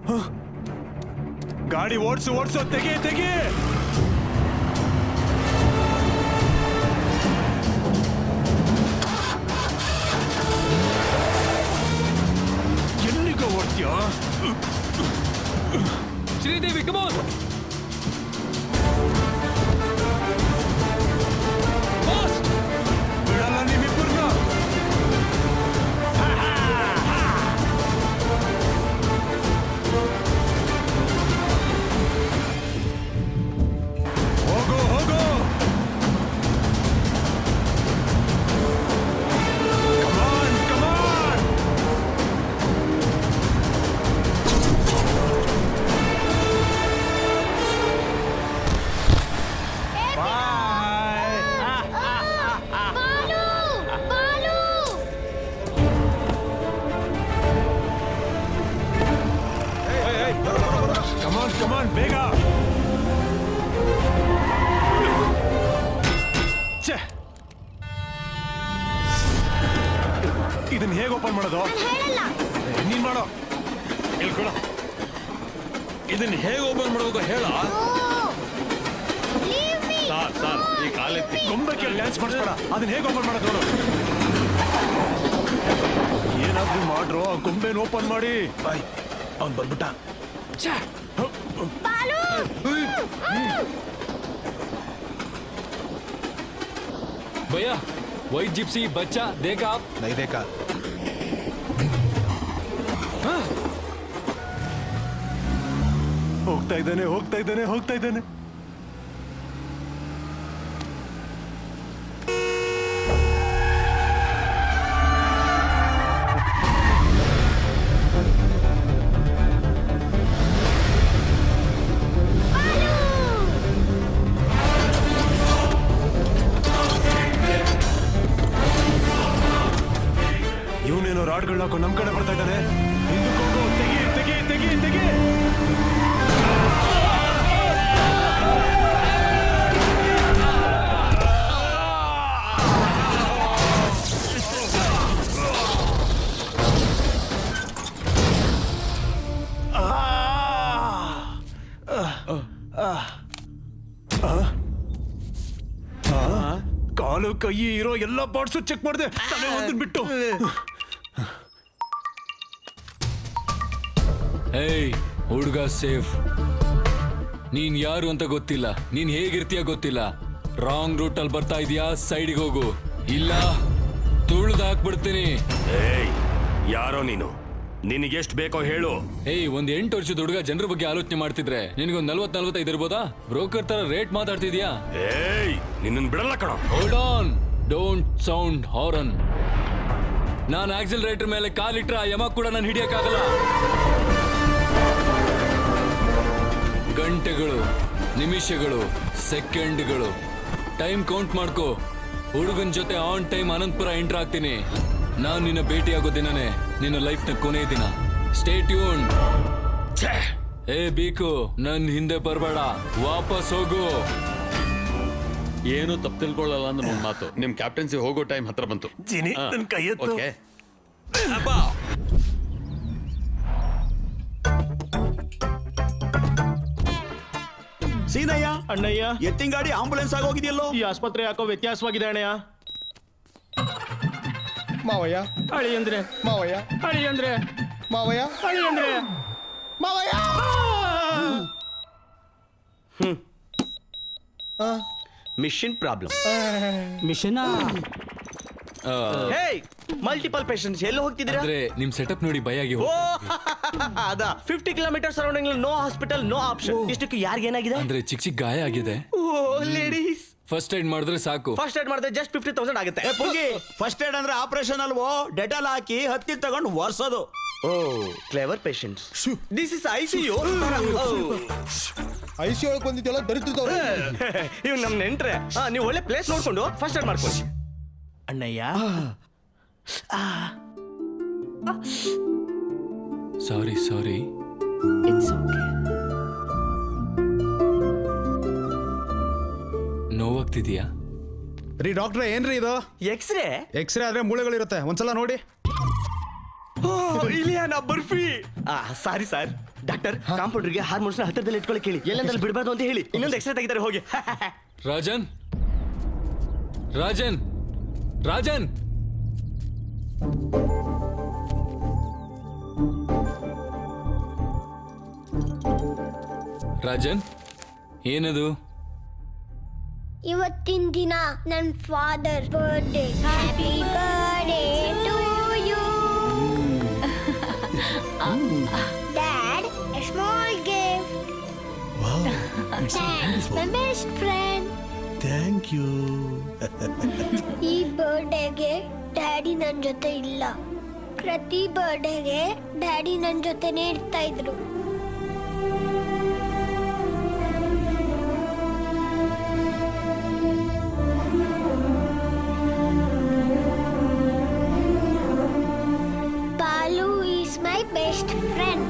ಹ? ಗಾಡಿ ಓಡ್ಸು ತೆಗಿ ಎಲ್ಲಿಗ ಓಡ್ತೀಯ? ಶ್ರೀದೇವಿ ಕಮಾನ್ ಬಿಡಲ್ಲ ನೀವಿಬ್ಬರನ್ನ. ಹೋಗು ಕಮಾನ್ ಕಮಾನ್ ಬೇಗ. ಛೆ, ಇದನ್ನ ಹೇಗೆ ಓಪನ್ ಮಾಡೋದು? ನೀನ್ ಮಾಡೋ. ಹೇಳ್ಕೊಳ ಇದನ್ನ ಹೇಗೆ ಓಪನ್ ಮಾಡೋದು ಹೇಳ. ಸರ್ ಈ ಕಾಲೆತ್ತಿ ಗೊಂಬೆಗೆ ಡ್ಯಾನ್ಸ್ ಮಾಡಿಸ್ಬೇಡ. ಅದನ್ನ ಹೇಗೆ ಓಪನ್ ಮಾಡೋದು ನೋಡು. ಏನಾದ್ರೂ ಮಾಡ್ರು ಆ ಗೊಂಬೆನ ಓಪನ್ ಮಾಡಿ. ಬಾಯ್, ಅವ್ನು ಬಂದ್ಬಿಟ್ಟ. ಭಯ್ಯ ವೈಟ್ ಜಿಪ್ಸಿ ಬಚ್ಚಾ ದೇಖಾ नहीं देखा. ಹೋಗ್ತಾ ಇದ್ದಾನೆ. ಇವನೇನೋ ರಾಡ್ಗಳನ್ನ ಹಾಕೊಂಡು ನಮ್ ಕಡೆ ಬರ್ತಾ ಇದ್ದಾನೆ. ಹಿಂದಕ್ಕೆ ಹೋಗು. ತೆಗಿ. ಕಾಲು ಕೈ ಇರೋ ಎಲ್ಲ ಪಾರ್ಟ್ಸು ಚೆಕ್ ಮಾಡಿದೆ. ತಲೆ ಒಂದನ್ ಬಿಟ್ಟು. ಏಯ್ ಹುಡುಗ ಸೇಫ್. ನೀನ್ ಯಾರು ಅಂತ ಗೊತ್ತಿಲ್ಲ, ನೀನ್ ಹೇಗಿರ್ತೀಯ ಗೊತ್ತಿಲ್ಲ. ರಾಂಗ್ ರೂಟ್ ಅಲ್ಲಿ ಬರ್ತಾ ಇದೀಯಾ, ಸೈಡ್ಗೆ ಹೋಗು, ಇಲ್ಲ ತುಳ್ದು ಹಾಕ್ಬಿಡ್ತೀನಿ. ಏಯ್ ಯಾರೋ ನೀನು, ನಿನಗೆಷ್ಟು ಬೇಕೋ ಹೇಳು. ಏಯ್ ಒಂದ್ 8 ವರ್ಷದ ಹುಡುಗ ಜನರ ಬಗ್ಗೆ ಆಲೋಚನೆ ಮಾಡ್ತಿದ್ರೆ ನಿನಗೊಂದ್ 40-45 ಇರ್ಬೋದಾ? ಬ್ರೋಕರ್ ತರ ರೇಟ್ ಮಾತಾಡ್ತಿದ್ಯಾ? ಏಯ್ ನಿನ್ನನ್ ಬಿಡಲ್ಲ ಕಣ. Hold on, don't sound horn. ನಾನು ಆಕ್ಸಿಲರೇಟರ್ ಮೇಲೆ ಕಾಲಿಟ್ರ ಯಮ ಕೂಡ ನಾನು ಹಿಡಿಯಕ್ಕಾಗಲ್ಲ. ಗಂಟೆಗಳು, ನಿಮಿಷಗಳು, ಸೆಕೆಂಡ್ಗಳು ಟೈಮ್ ಕೌಂಟ್ ಮಾಡ್ಕೋ. ಹುಡುಗನ್ ಜೊತೆ ಆನ್ ಟೈಮ್ ಅನಂತಪುರ ಎಂಟರ್ ಆಗ್ತೀನಿ. ನಾನ್ ನಿನ್ನ ಭೇಟಿಯಾಗೋ ದಿನನೇ ನಿನ್ನ ಲೈಫ್ ನ ಕೊನೆ ದಿನ. Stay tune. ಏ ಬೀಕು, ನನ್ ಹಿಂದೆ ಬರ್ಬೇಡ, ವಾಪಸ್ ಹೋಗು. ಏನು ತಪ್ಪು ತಿಳ್ಕೊಳ್ಳಲ್ಲ ಅಂದ್ರೆ ಒಂದು ಮಾತು. ನಿಮ್ ಕ್ಯಾಪ್ಟನ್ಸಿ ಹೋಗೋ ಟೈಮ್ ಹತ್ರ ಬಂತು. ಜಿನಿ, ನನ್ ಕೈ ಎತ್ತು. ಓಕೆ ಸೀನಯ್ಯ, ಅಣ್ಣಯ್ಯ, ಎತ್ತಿನ ಗಾಡಿ ಆಂಬುಲೆನ್ಸ್ ಆಗೋಗಿದೆಯಲ್ಲೋ. ಈ ಆಸ್ಪತ್ರೆ ಯಾಕೋ ವ್ಯತ್ಯಾಸವಾಗಿದೆ ಅಣ್ಣಯ್ಯ. ಮಾವಯ್ಯ, ಅಳಿ ಅಂದ್ರೆ ಮಾವಯ್ಯ, ಮಿಷನ್ ಪ್ರಾಬ್ಲಮ್. ಮಿಷನ್ ಹೇ, ಮಲ್ಟಿಪಲ್ ಪೇಷಂಟ್ಸ್ ಎಲ್ಲಿ ಹೋಗ್ತಿದ್ದೀರಾ? ಅಂದ್ರೆ ನಿಮ್ ಸೆಟಪ್ ನೋಡಿ ಭಯ ಆಗಿ ಓ ಅದ 50 kilometre surrounding no hospital, no option. ಇಷ್ಟಕ್ಕೆ ಯಾರಿಗೇನಾಗಿದೆ? ಅಂದ್ರೆ ಚಿಕ್ಕ ಗಾಯ ಆಗಿದೆ. ಓ ಲೇಡೀಸ್, ಫಸ್ಟ್ ಏಡ್ ಮಾಡಿದ್ರೆ ಸಾಕು. ಫಸ್ಟ್ ಏಡ್ ಮಾಡಿದ್ರೆ ಜಸ್ಟ್ 50,000 ಆಗುತ್ತೆ. ಫಸ್ಟ್ ಏಡ್ ಅಂದ್ರೆ ಆಪರೇಷನ್ ಅಲ್ವೋ, ಡೆಟಾಲ್ ಹಾಕಿ ಹತ್ತಿ ತಗೊಂಡು ಒರ್ಸೋದು. Oh clever patients. This is ICU. ICU ಒಳಗೆ ಬಂದಿದ್ದೆಲ್ಲ ದರಿದ್ರದವ್ರು. ಇವ್ ನಮ್ ನೆಂಟ್ರೆ. ನೀವು ಒಳ್ಳೆ ಪ್ಲೇಸ್ ನೋಡ್ಕೊಂಡು ಫಸ್ಟ್ ಏಡ್ ಮಾಡ್ಕೊಳ್ಳಿ. ಅಣ್ಣಯ್ಯ, ಸಾರಿ ಇಟ್ಸ್ ಓಕೆ. ನೋವಾಗ್ತಿದ್ಯಾ? ರೀ ಡಾಕ್ಟ್ರೆ ಏನ್ರಿ ಇದು? ಎಕ್ಸ್ರೇ ಎಕ್ಸ್ರೇ ಆದ್ರೆ ಮೂಳೆಗಳಿರುತ್ತೆ, ಒಂದ್ಸಲ ನೋಡಿ. Ileana Barfi. Sorry sir. Doctor, ಕಾಂಪೌಂಡರ್ಗೆ ಹಾರ್ಮೋನ್ಸ್ ಹತ್ತಿರದಲ್ಲಿ ಇಟ್ಕೊಳ್ಳಿ ಕೇಳಿ. ಎಲ್ಲೆಂದಲ್ಲಿ ಬಿಡಬಾರ್ದು ಅಂತ ಹೇಳಿ. ಇನ್ನೊಂದು ಎಕ್ಸ್ರೇ ತೆಗಿತಾರೆ ಹೋಗಿ. ರಾಜನ್ ರಾಜನ್ ರಾಜನ್ ರಾಜನ್, ಏನದು? ಇವತ್ತಿನ ದಿನ ನನ್ನ father birthday. Happy birthday to you dad. A small gift. Thanks my best friend. Thank you. ಈ ಬರ್ಡೇಗೆ ಡ್ಯಾಡಿ ನನ್ನ ಜೊತೆ ಇಲ್ಲ. ಪ್ರತಿ ಬರ್ಡೇಗೆ ಡ್ಯಾಡಿ ನನ್ನ ಜೊತೆನೇ ಇರ್ತಾ ಇದ್ರು. Balu is my best friend.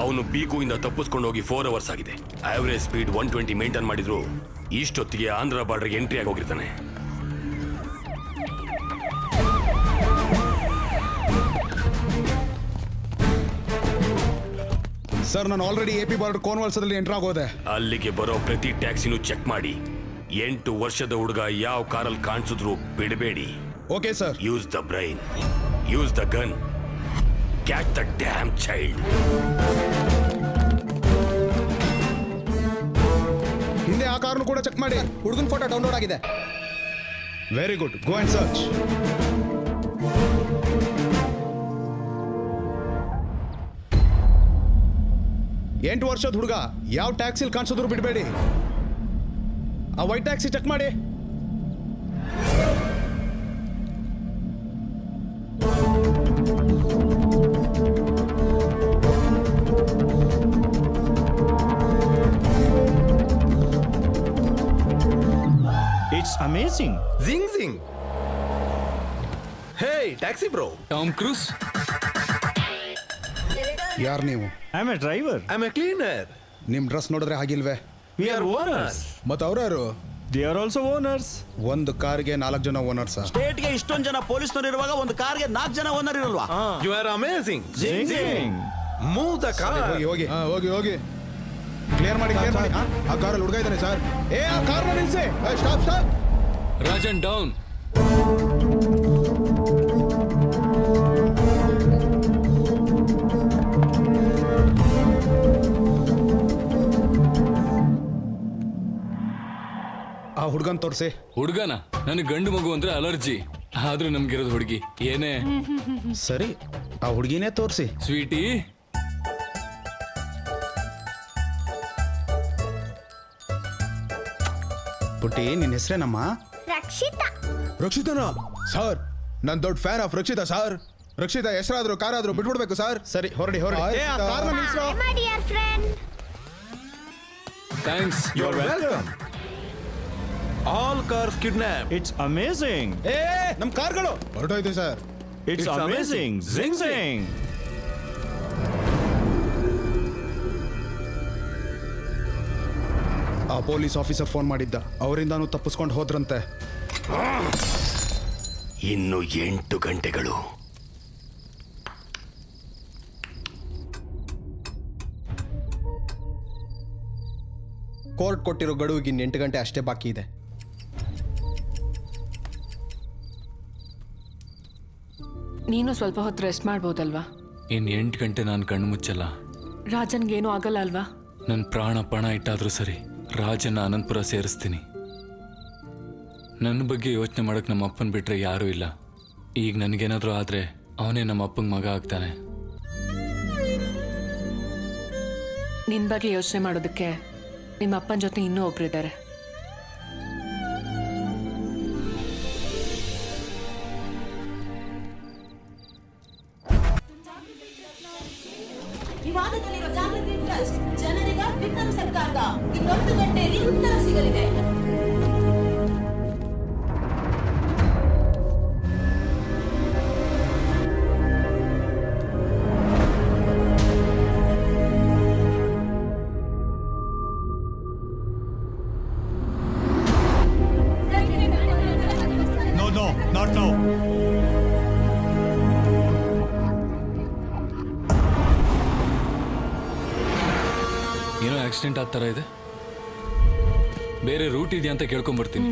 ಅವನು ಬೀಗುವಿಂದ ತಪ್ಪಿಸ್ಕೊಂಡು ಹೋಗಿ 4 ಅವರ್ಸ್ ಆಗಿದೆ. ಆವರೇಜ್ ಸ್ಪೀಡ್ 120 ಮೇಂಟೈನ್ ಮಾಡಿದ್ರು ಇಷ್ಟೊತ್ತಿಗೆ ಆಂಧ್ರ ಬಾರ್ಡರ್ಗೆ ಎಂಟ್ರಿ ಆಗಿ ಹೋಗಿರ್ತಾನೆ. ಸರ್, ನಾನು ಆಲ್ರೆಡಿ AP ಬಾರ್ಡರ್ ಕೋನ್ವಾಲ್ಸದಲ್ಲಿ ಎಂಟರ್ ಆಗೋದೆ. ಅಲ್ಲಿಗೆ ಬರೋ ಪ್ರತಿ ಟ್ಯಾಕ್ಸಿನೂ ಚೆಕ್ ಮಾಡಿ. 8 ವರ್ಷದ ಹುಡುಗ ಯಾವ ಕಾರಲ್ಲಿ ಕಾಣಿಸಿದ್ರು ಬಿಡಬೇಡಿ. Okay sir. Use the brain, use the gun, catch the damn child. ಹಿಂದೆ ಆ ಕಾರ್ನು ಕೂಡ ಚೆಕ್ ಮಾಡಿ. ಹುಡುಗನ ಫೋಟೋ ಡೌನ್ಲೋಡ್ ಆಗಿದೆ. Very good, go and search. ಎಂಟು ವರ್ಷದ ಹುಡುಗ ಯಾವ ಟ್ಯಾಕ್ಸಿಲ್ ಕಾಣಿಸಿದ್ರು ಬಿಡಬೇಡಿ. ಆ ವೈಟ್ ಟ್ಯಾಕ್ಸಿ ಚೆಕ್ ಮಾಡಿ. It's amazing. Zing zing. Hey taxi bro. Tom Cruise. ಯಾರು ನೀವು? I am a driver. I am a cleaner. ನಿಮ್ ಡ್ರೆಸ್ ನೋಡಿದ್ರೆ ಹಾಗಿಲ್ವೇ? We are owners. ಮತ್ತೆ ಅವ್ರ್ಯಾರು? They are also owners. ಒಂದು ಕಾರ್ಗೆ 4 ಜನ ಓನರ್ಸ್. ಸ್ಟೇಟ್ಗೆ ಇಷ್ಟೊಂದು ಜನ ಪೊಲೀಸ್ನವರು ಇರುವಾಗ ಒಂದು ಕಾರ್ಗೆ 4 ಜನ ಓನರ್ ಇರಲ್ವಾ? You are amazing. Zing zing. Move the car. ಹೋಗಿ ಹೋಗಿ ಹೋಗಿ ಕ್ಲಿಯರ್ ಮಾಡಿ, ಕ್ಲಿಯರ್ ಮಾಡಿ. ಆ ಕಾರಲ್ಲಿ ಹುಡುಗ ಇದ್ದಾನೆ ಸರ್. ಆ ಕಾರ್ನ ನಿಲ್ಸಿ. Stop stop. ರಾಜನ್ ಡೌನ್. ಆ ಹುಡುಗನ್ ತೋರಿಸಿ. ಹುಡುಗನ? ನನಗೆ ಗಂಡು ಮಗು ಅಂದ್ರೆ ಅಲರ್ಜಿ. ಆದ್ರೂ ನಮ್ಗಿರೋದು ಹುಡುಗಿ. ಏನೇ ಸರಿ, ಆ ಹುಡುಗಿನೇ ತೋರಿಸಿ. ಸ್ವೀಟಿ. ಪುಟ್ಟಿ, ನಿನ್ನ ಹೆಸರೇನಮ್ಮ? ರಕ್ಷಿತಾ. ರಕ್ಷಿತನಾ? ಸರ್, ನನ್ ದೊಡ್ಡ fan of Rakshita sir. Rakshita ಹೆಸರಾದ್ರೂ ಕಾರಾದ್ರೂ ಬಿಟ್ಬಿಡ್ಬೇಕು ಸರ್. ಸರಿ, ಹೊರಡಿ ಹೊರಡಿ. My dear friend. Thanks. You are welcome. All cars kidnap. It's amazing. ನಮ್ ಕಾರ್ಗಳು ಹೊರಟೋಯ್ತು sir. It's amazing. Zing zing. ಆ ಪೊಲೀಸ್ ಆಫೀಸರ್ ಫೋನ್ ಮಾಡಿದ್ದ. ಅವರಿಂದಾನು ತಪ್ಪಿಸ್ಕೊಂಡು ಹೋದ್ರಂತೆ. ಇನ್ನು 8 ಗಂಟೆಗಳು. ಕೋರ್ಟ್ ಕೊಟ್ಟಿರೋ ಗಡುವಿಗೆ ಇನ್ನು 8 ಗಂಟೆ ಅಷ್ಟೇ ಬಾಕಿ ಇದೆ. ನೀನು ಸ್ವಲ್ಪ ಹೊತ್ತು ರೆಸ್ಟ್ ಮಾಡ್ಬೋದಲ್ವಾ? ಇನ್ 8 ಗಂಟೆ ನಾನು ಕಣ್ಣು ಮುಚ್ಚಲ್ಲ. ರಾಜನ್ಗೇನು ಆಗಲ್ಲ ಅಲ್ವಾ? ನನ್ನ ಪ್ರಾಣ ಪಣ ಇಟ್ಟಾದ್ರೂ ಸರಿ ರಾಜನ ಅನಂತಪುರ ಸೇರಿಸ್ತೀನಿ. ನನ್ನ ಬಗ್ಗೆ ಯೋಚನೆ ಮಾಡಕ್ ನಮ್ಮ ಅಪ್ಪನ್ ಬಿಟ್ರೆ ಯಾರೂ ಇಲ್ಲ. ಈಗ ನನಗೇನಾದ್ರೂ ಆದ್ರೆ ಅವನೇ ನಮ್ಮ ಅಪ್ಪಂಗೆ ಮಗ ಆಗ್ತಾನೆ. ನಿನ್ ಬಗ್ಗೆ ಯೋಚನೆ ಮಾಡೋದಕ್ಕೆ ನಿಮ್ಮ ಅಪ್ಪನ ಜೊತೆ ಇನ್ನೂ ಒಬ್ರಿದ್ದಾರೆ. ವಿವಾದದಲ್ಲಿರೋ ಜಾಗೃತಿ ಟ್ರಸ್ಟ್ ಜನರಿಗ ವಿಕ್ರಮ್ ಸರ್ಕಾರದ ಇನ್ನೊಂದು ಗಂಟೆಯಲ್ಲಿ ಉತ್ತರ ಸಿಗಲಿದೆ. No, not now. ಏನೋ ಆಕ್ಸಿಡೆಂಟ್ ಆ ಥರ ಇದೆ. ಬೇರೆ ರೂಟ್ ಇದೆಯಾ ಅಂತ ಕೇಳ್ಕೊಂಬರ್ತೀನಿ.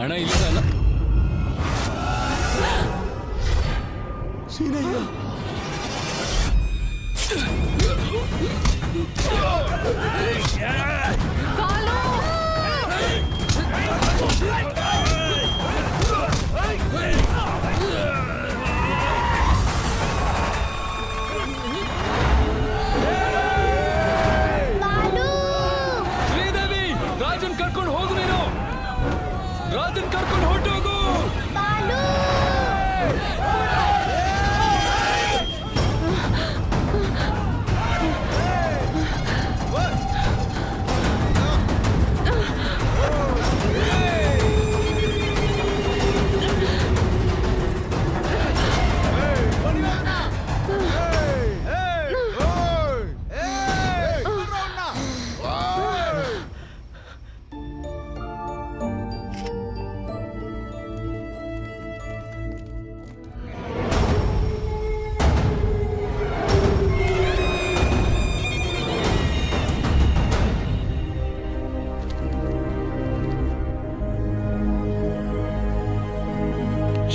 ಅಣ್ಣ ಇಲ್ಲ ಅಲ್ಲ. ಶ್ರೀದೇವಿ, ರಾಜನ್ ಕರ್ಕೊಂಡು ಹೋಗು. ನೀನು ರಾಜನ್ ಕರ್ಕೊಂಡು ಹೊರಟೋಗು.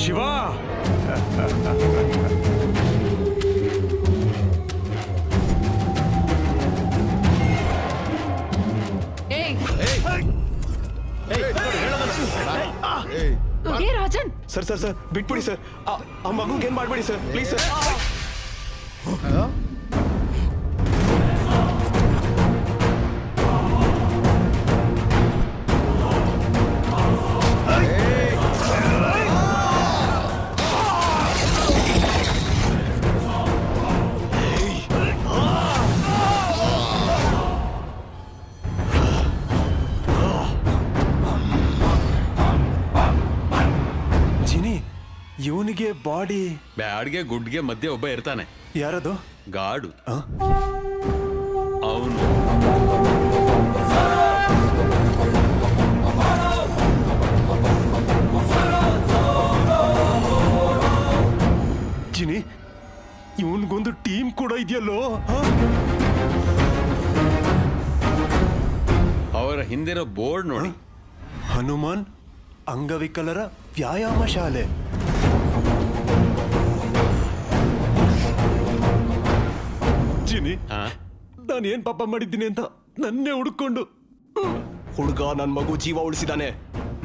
Shiva, Rajan, sir sir sir ಬಿಟ್ಬಿಡಿ ಸರ್. ಆ ಮಗುಗೆ ಏನ್ ಮಾಡ್ಬೇಡಿ ಸರ್, ಪ್ಲೀಸ್ ಸರ್. ಇವನಿಗೆ ಬಾಡಿ ಬ್ಯಾಡ್ಗೆ ಗುಡ್ಗೆ ಮಧ್ಯೆ ಒಬ್ಬ ಇರ್ತಾನೆ. ಯಾರದು? ಗಾಡು. ಅವನು ಜಿನಿ, ಇವನ್ಗೊಂದು ಟೀಮ್ ಕೂಡ ಇದೆಯಲ್ಲೋ. ಅವರ ಹಿಂದಿರೋ ಬೋರ್ಡ್ ನೋಡಿ. ಹನುಮಾನ್ ಅಂಗವಿಕಲರ ವ್ಯಾಯಾಮ ಶಾಲೆ. ಜಿನಿ, ನಾನು ಏನ್ ಪಾಪ ಮಾಡಿದ್ದೀನಿ ಅಂತ ನನ್ನೇ ಹುಡುಕೊಂಡು ಹುಡುಗ ನನ್ ಮಗು ಜೀವ ಉಳಿಸಿದಾನೆ.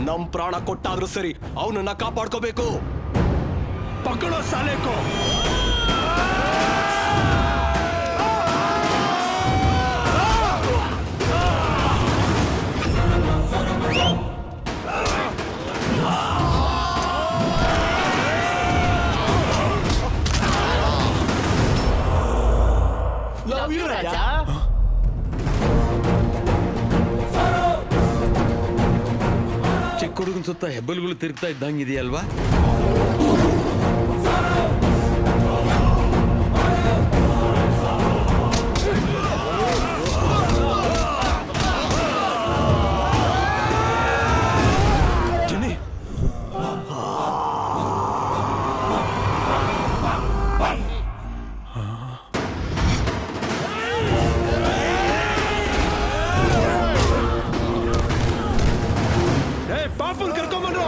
ನಮ್ ಪ್ರಾಣ ಕೊಟ್ಟಾದ್ರೂ ಸರಿ ಅವನನ್ನ ಕಾಪಾಡ್ಕೋಬೇಕು. ಪಕ್ಕಡೋ ಸಾಲೇಕೋ. ಚಿಕ್ಕ ಹುಡುಗನ ಸುತ್ತ ಹೆಬ್ಬಲ್ಗಳು ತಿರುಗ್ತಾ ಇದ್ದಂಗಿದೆಯಲ್ವಾ? ಪಾಪನ್ ಕರ್ಕೊಂಬಂದ್ರು.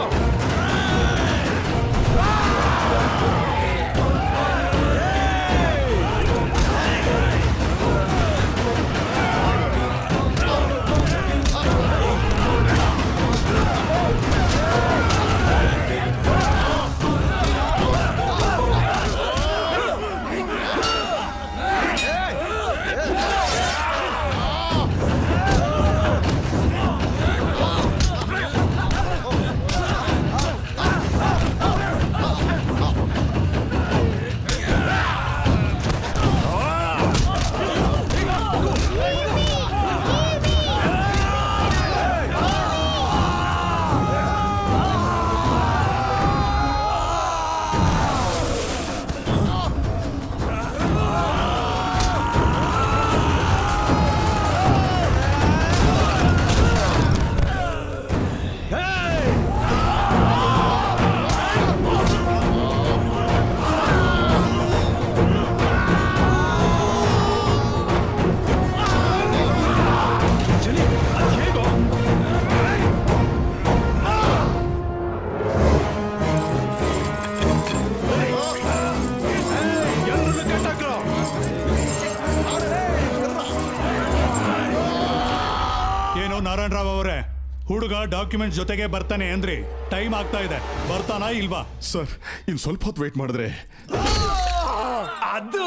ನಾರಾಯಣ ರಾವ್ ಅವರೇ, ಹುಡುಗ ಡಾಕ್ಯುಮೆಂಟ್ ಜೊತೆಗೆ ಬರ್ತಾನೆ ಅಂದ್ರಿ. ಟೈಮ್ ಆಗ್ತಾ ಇದೆ, ಬರ್ತಾನಾ ಇಲ್ವಾ? ಸರ್ ಇನ್ ಸ್ವಲ್ಪ ಹೊತ್ತು ವೇಟ್ ಮಾಡಿದ್ರೆ ಅದು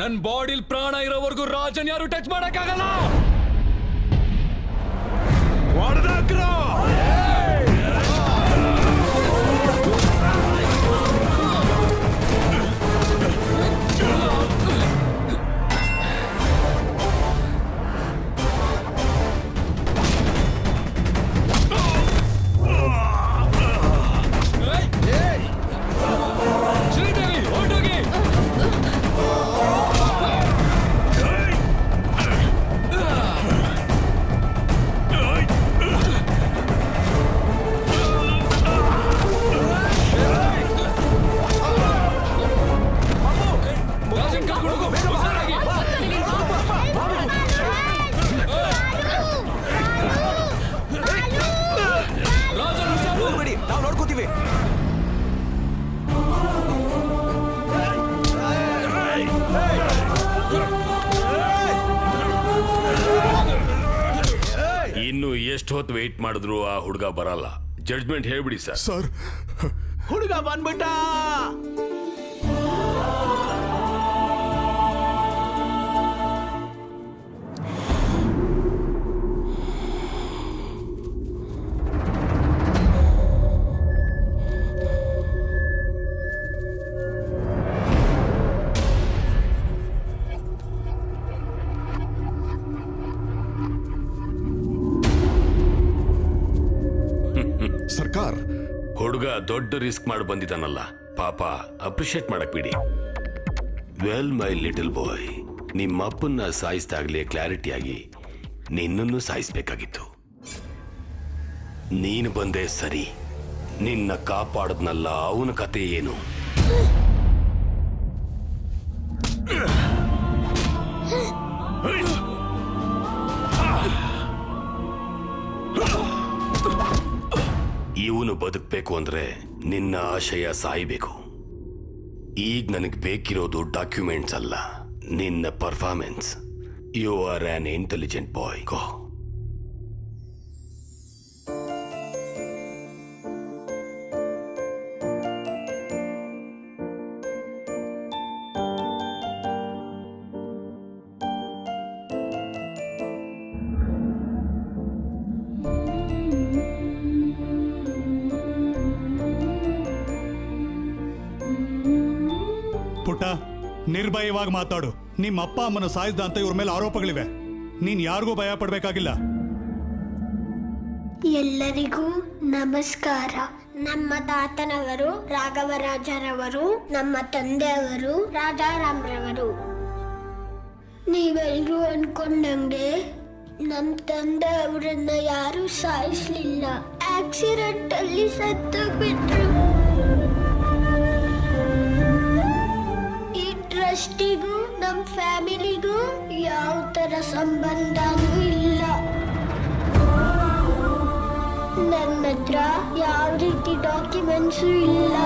ನನ್ ಬಾಡಿಲ್ ಪ್ರಾಣ ಇರೋವರೆಗೂ ರಾಜನ್ ಯಾರು ಟಚ್ ಮಾಡಕ್ಕಾಗಲ್ಲ. ಶ್ರೀದೇವಿ ಹೊರಟೋಗಿ. ನಾವು ನೋಡ್ಕೋತೀವಿ. ಇನ್ನು ಎಷ್ಟು ಹೊತ್ತು ವೆಯ್ಟ್ ಮಾಡಿದ್ರು ಆ ಹುಡುಗ ಬರಲ್ಲ. ಜಡ್ಜ್ಮೆಂಟ್ ಹೇಳ್ಬಿಡಿ ಸರ್. ಸರ್ ಹುಡುಗ ಬಂದ್ಬಿಟ್ಟ. ಸರ್ಕಾರ್ ಹುಡುಗ ದೊಡ್ಡ ರಿಸ್ಕ್ ಮಾಡಿ ಬಂದಿದ್ದಾನಲ್ಲ, ಪಾಪ ಅಪ್ರಿಶಿಯೇಟ್ ಮಾಡಕ್ ಬಿಡಿ. ವೆಲ್ ಮೈ ಲಿಟಲ್ ಬಾಯ್, ನಿಮ್ಮ ಅಪ್ಪನ್ನ ಸಾಯಿಸ್ದಾಗ್ಲೇ ಕ್ಲಾರಿಟಿಯಾಗಿ ನಿನ್ನನ್ನು ಸಾಯಿಸ್ಬೇಕಾಗಿತ್ತು. ನೀನು ಬಂದೆ ಸರಿ, ನಿನ್ನ ಕಾಪಾಡದ್ನಲ್ಲ ಅವನ ಕತೆ ಏನು? ಇವನು ಬದುಕಬೇಕು ಅಂದ್ರೆ ನಿನ್ನ ಆಶಯ ಸಾಯ್ಬೇಕು. ಈಗ ನನಗೆ ಬೇಕಿರೋದು ಡಾಕ್ಯುಮೆಂಟ್ಸ್ ಅಲ್ಲ, ನಿನ್ನ performance. You are an intelligent boy. Go. ಪುಟ್ಟ, ನಿರ್ಭಯವಾಗಿ ಮಾತಾಡು. ನಿಮ್ಮ ಅಪ್ಪ ಅಮ್ಮನ ಸಾಯಿಸ್ದ ಅಂತ ಇವ್ರ ಮೇಲೆ ಆರೋಪಗಳಿವೆ. ನೀನ್ ಯಾರಿಗೂ ಭಯ ಪಡ್ಬೇಕಾಗಿಲ್ಲ. ಎಲ್ಲರಿಗೂ ನಮಸ್ಕಾರ. ನಮ್ಮ ತಾತನವರು ರಾಘವರಾಜರವರು, ನಮ್ಮ ತಂದೆಯವರು ರಾಜಾರಾಮ್ರವರು. ನೀವೆಲ್ಲರೂ ಅನ್ಕೊಂಡಂಗೆ ನಮ್ಮ ತಂದೆ ಅವರನ್ನ ಯಾರು ಸಾಯಿಸ್ಲಿಲ್ಲ, ಆಕ್ಸಿಡೆಂಟ್ ಅಲ್ಲಿ ಸತ್ತೋಗ್ಬಿಟ್ರು. ಈ ಟ್ರಸ್ಟಿಗೂ ನಮ್ಮ ಫ್ಯಾಮಿಲಿಗೂ ಯಾವ ತರ ಸಂಬಂಧನೂ ಇಲ್ಲ. ನನ್ನ ಹತ್ರ ಯಾವ ರೀತಿ ಡಾಕ್ಯುಮೆಂಟ್ಸು ಇಲ್ಲ.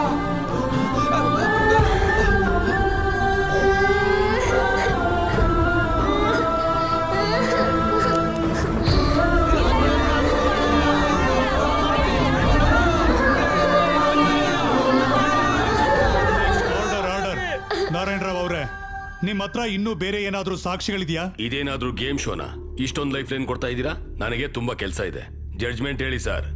ನಾರಾಯಣ ರಾವ್ ಅವರೇ, ನಿಮ್ಮ ಹತ್ರ ಇನ್ನೂ ಬೇರೆ ಏನಾದ್ರೂ ಸಾಕ್ಷಿಗಳಿದೆಯಾ? ಇದೇನಾದ್ರೂ ಗೇಮ್ ಶೋನಾ? ಇಷ್ಟೊಂದು ಲೈಫ್ ಲೈನ್ ಕೊಡ್ತಾ ಇದ್ದೀರಾ? ನನಗೆ ತುಂಬಾ ಕೆಲಸ ಇದೆ. ಜಡ್ಜ್ಮೆಂಟ್ ಹೇಳಿ ಸರ್.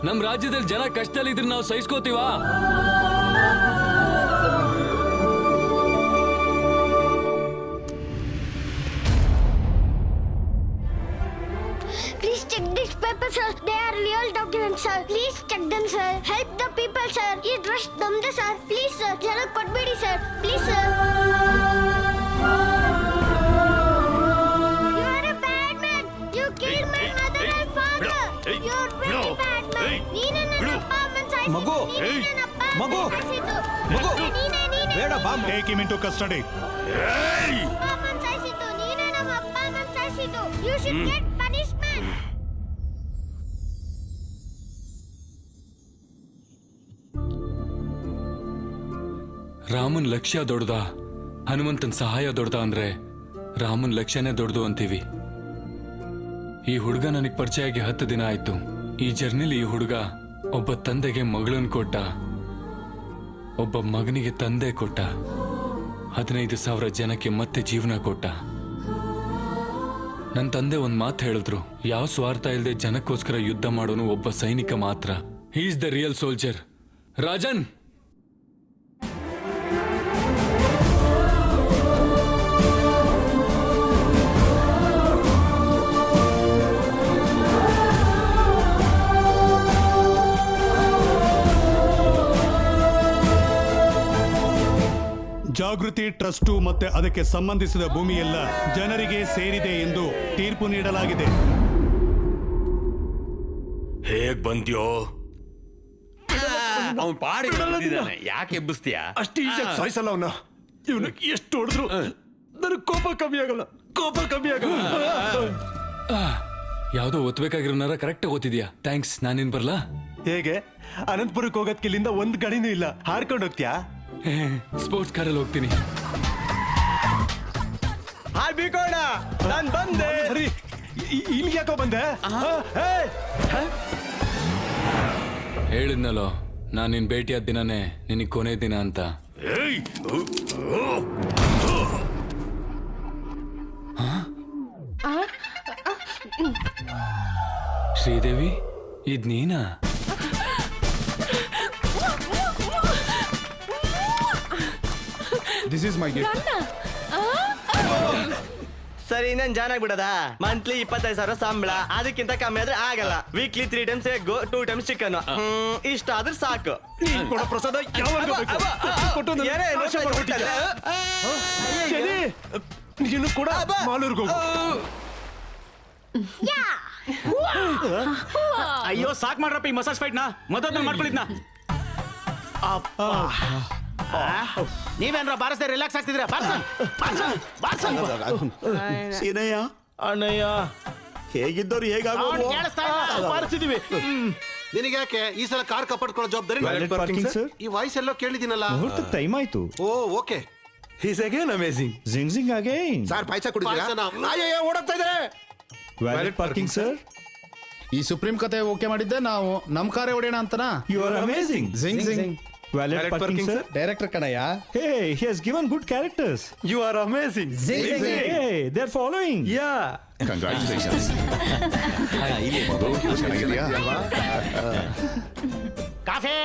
ನಮ್ ರಾಜ್ಯದಲ್ಲಿ ಜನ ಕಷ್ಟದಲ್ಲಿ ಇದ್ರೆ ನಾವು ಸಹಿಸ್ಕೋತೀವಾ? Please check this paper, sir. They are real documents, sir. Please check them, sir. Help the people, sir. Is rush namde, sir. Please, sir. Jana kodbedi, sir. Please, sir. You are a bad man. You killed my mother and father. You are very bad man. ನೀನೇ ನನ್ನ ಅಪ್ಪ ಅಮ್ಮನ ಸಾಯಿಸಿದ್ದು. ಮಗು. ನೀನೇ ನನ್ನ ಅಪ್ಪ ಮಗು. ಅಮ್ಮನ ಸಾಯಿಸಿದ್ದು. ಮಗು. ನೀನೇ. ಬೇಡ ಬಾ. Take him into custody. ಅಪ್ಪ ಅಮ್ಮನ ಸಾಯಿಸಿದ್ದು. ನೀನೇ ನಮ್ಮ ಅಪ್ಪ ಅಮ್ಮನ ಸಾಯಿಸಿದ್ದು. You should get punishment. Raman ಲಕ್ಷ್ಯ ದೊಡ್ಡದ, ಹನುಮಂತನ್ ಸಹಾಯ ದೊಡ್ಡದ ಅಂದ್ರೆ ರಾಮನ್ ಲಕ್ಷ್ಯನೇ ದೊಡ್ಡದು ಅಂತೀವಿ. ಈ ಹುಡುಗ ನನಗ್ ಪರಿಚಯ ಆಗಿ 10 ದಿನ ಆಯ್ತು. ಈ ಜರ್ನಿಲಿ ಈ ಹುಡುಗ ಒಬ್ಬ ತಂದೆಗೆ ಮಗಳನ್ ಕೊಟ್ಟ, ಒಬ್ಬ ಮಗನಿಗೆ ತಂದೆ ಕೊಟ್ಟ, 15,000 ಜನಕ್ಕೆ ಮತ್ತೆ ಜೀವನ ಕೊಟ್ಟ. ನನ್ನ ತಂದೆ ಒಂದ್ ಮಾತು ಹೇಳಿದ್ರು, ಯಾವ ಸ್ವಾರ್ಥ ಇಲ್ಲದೆ ಜನಕ್ಕೋಸ್ಕರ ಯುದ್ಧ ಮಾಡೋನು ಒಬ್ಬ ಸೈನಿಕ ಮಾತ್ರ. He is the real soldier. Rajan, ಜಾಗೃತಿ ಟ್ರಸ್ಟು ಮತ್ತೆ ಅದಕ್ಕೆ ಸಂಬಂಧಿಸಿದ ಭೂಮಿಯೆಲ್ಲ ಜನರಿಗೆ ಸೇರಿದೆ ಎಂದು ತೀರ್ಪು ನೀಡಲಾಗಿದೆ. ಹೇಗ್ ಬಂದ್ಯೋ? ಅವನ್ ಪಾಡಿ ಬಂದಿದ್ದಾನೆ, ಯಾಕೆ ಎಬ್ಬಿಸ್ತೀಯ? ಅಷ್ಟು ಈಜಿಯಾಗಿ ಸಾಯಿಸಲ್ಲ ಅವನ್ನ. ಇವನು ಎಷ್ಟು ಹೊಡೆದ್ರು ನನಗೆ ಕೋಪ ಕಮ್ಮಿ ಆಗಲ್ಲ. ಯಾವ್ದೋ ಒತ್ಬೇಕಾಗಿರೋನಾರ ಕರೆಕ್ಟ್ ಓದ್ತಿದ್ಯಾ? ಥ್ಯಾಂಕ್ಸ್. ನಾನೇನ್ ಬರ್ಲಾ? ಹೇಗೆ ಅನಂತಪುರಕ್ಕೆ ಹೋಗೋದಕ್ಕೆ ಇಲ್ಲಿಂದ ಒಂದ್ ಗಡಿನೂ ಇಲ್ಲ, ಹಾರ್ಕೊಂಡು ಹೋಗ್ತೀಯಾ? ಸ್ಪೋರ್ಟ್ಸ್ ಕಾರಲ್ಲಿ ಹೋಗ್ತೀನಿ. ಹಾಯ್ ಬೀಕೋಣ, ನಾನ್ ಬಂದೆ. ಇಲ್ಲಿ ಯಾಕೋ ಬಂದೆ? ಹೇಳಿದ್ನಲ್ಲೋ, ನಾನ್ ನಿನ್ ಭೇಟಿಯಾದ ದಿನನೇ ನಿನಗ್ ಕೊನೆ ದಿನ ಅಂತ. ಶ್ರೀದೇವಿ, ಇದ್ ನೀನಾ? This is my gift. ಸರಿ, ಇನ್ನೇನ್ ಜಾನ್ ಆಗ್ಬಿಡದ? ಮಂತ್ಲಿ 25,000 ಸಂಬಳ, ಅದಕ್ಕಿಂತ ಕಮ್ಮಿ ಆದ್ರೆ ಆಗಲ್ಲ. Weekly 3 times egg, 2 times chicken. ಇಷ್ಟ ಆದ್ರೆ ಸಾಕು. ಪ್ರಸಾದ ನೀನು ಕೂಡ ಮಾಲೂರ್ಗೆ ಹೋಗು. ಅಯ್ಯೋ ಸಾಕ್ ಮಾಡ್ರಪ್ಪ ಈ ಮಸಾಜ್ ಫೈಟ್ ನ. ಮೊದಲು ಮಾಡ್ಕೊಂಡಿದ್ನ. ನೀವೇನ್ರ ಬಾರಿಸ್ದೆ ರಿಲ್ಯಾಕ್ಸ್ ಆಗ್ತಿದ್ರ? ಸೀನಯ್ಯ, ಅಣ್ಣಯ್ಯ, ಹೇಗಿದ್ದವ್ರು ಹೇಗಾಗೋದು ಬಾರಿಸಿದೀವಿ. ನಿನಗ್ಯಾಕೆ ಈ ಸಲ ಕಾರ್ ಕಪ್ಪಡ್ಕೊಳ್ಳೋ ಜವಾಬ್ದಾರಿ? ಈ ವಾಯ್ಸ್ ಎಲ್ಲೋ ಕೇಳಿದಿನಲ್ಲ. ಟೈಮ್ ಆಯ್ತು. Oh okay. He's again amazing. Zing zing again. Sir ಪಾಯ್ಸ ಕುಡಿತೀರಾ? ಅಯ್ಯೋ ಓಡೋಗ್ತಾ ಇದ್ದಾರೆ. Valid parking sir. ಈ ಸುಪ್ರೀಂ ಕತೆ ಓಕೆ ಮಾಡಿದ್ದೆ ನಾವು ನಮ್ಮ ಕಾರೇ ಹೊಡೆಯೋಣ ಅಂತನಾ? You are amazing. Zing zing. Valid parking sir. Director ಕಣಯ್ಯ. Hey, he has given good characters. You are amazing. Zing zing. Hey, they're following. Yeah. Congratulations. ಚೆನ್ನಾಗಿದೆಯಾ? ಕಾಫಿ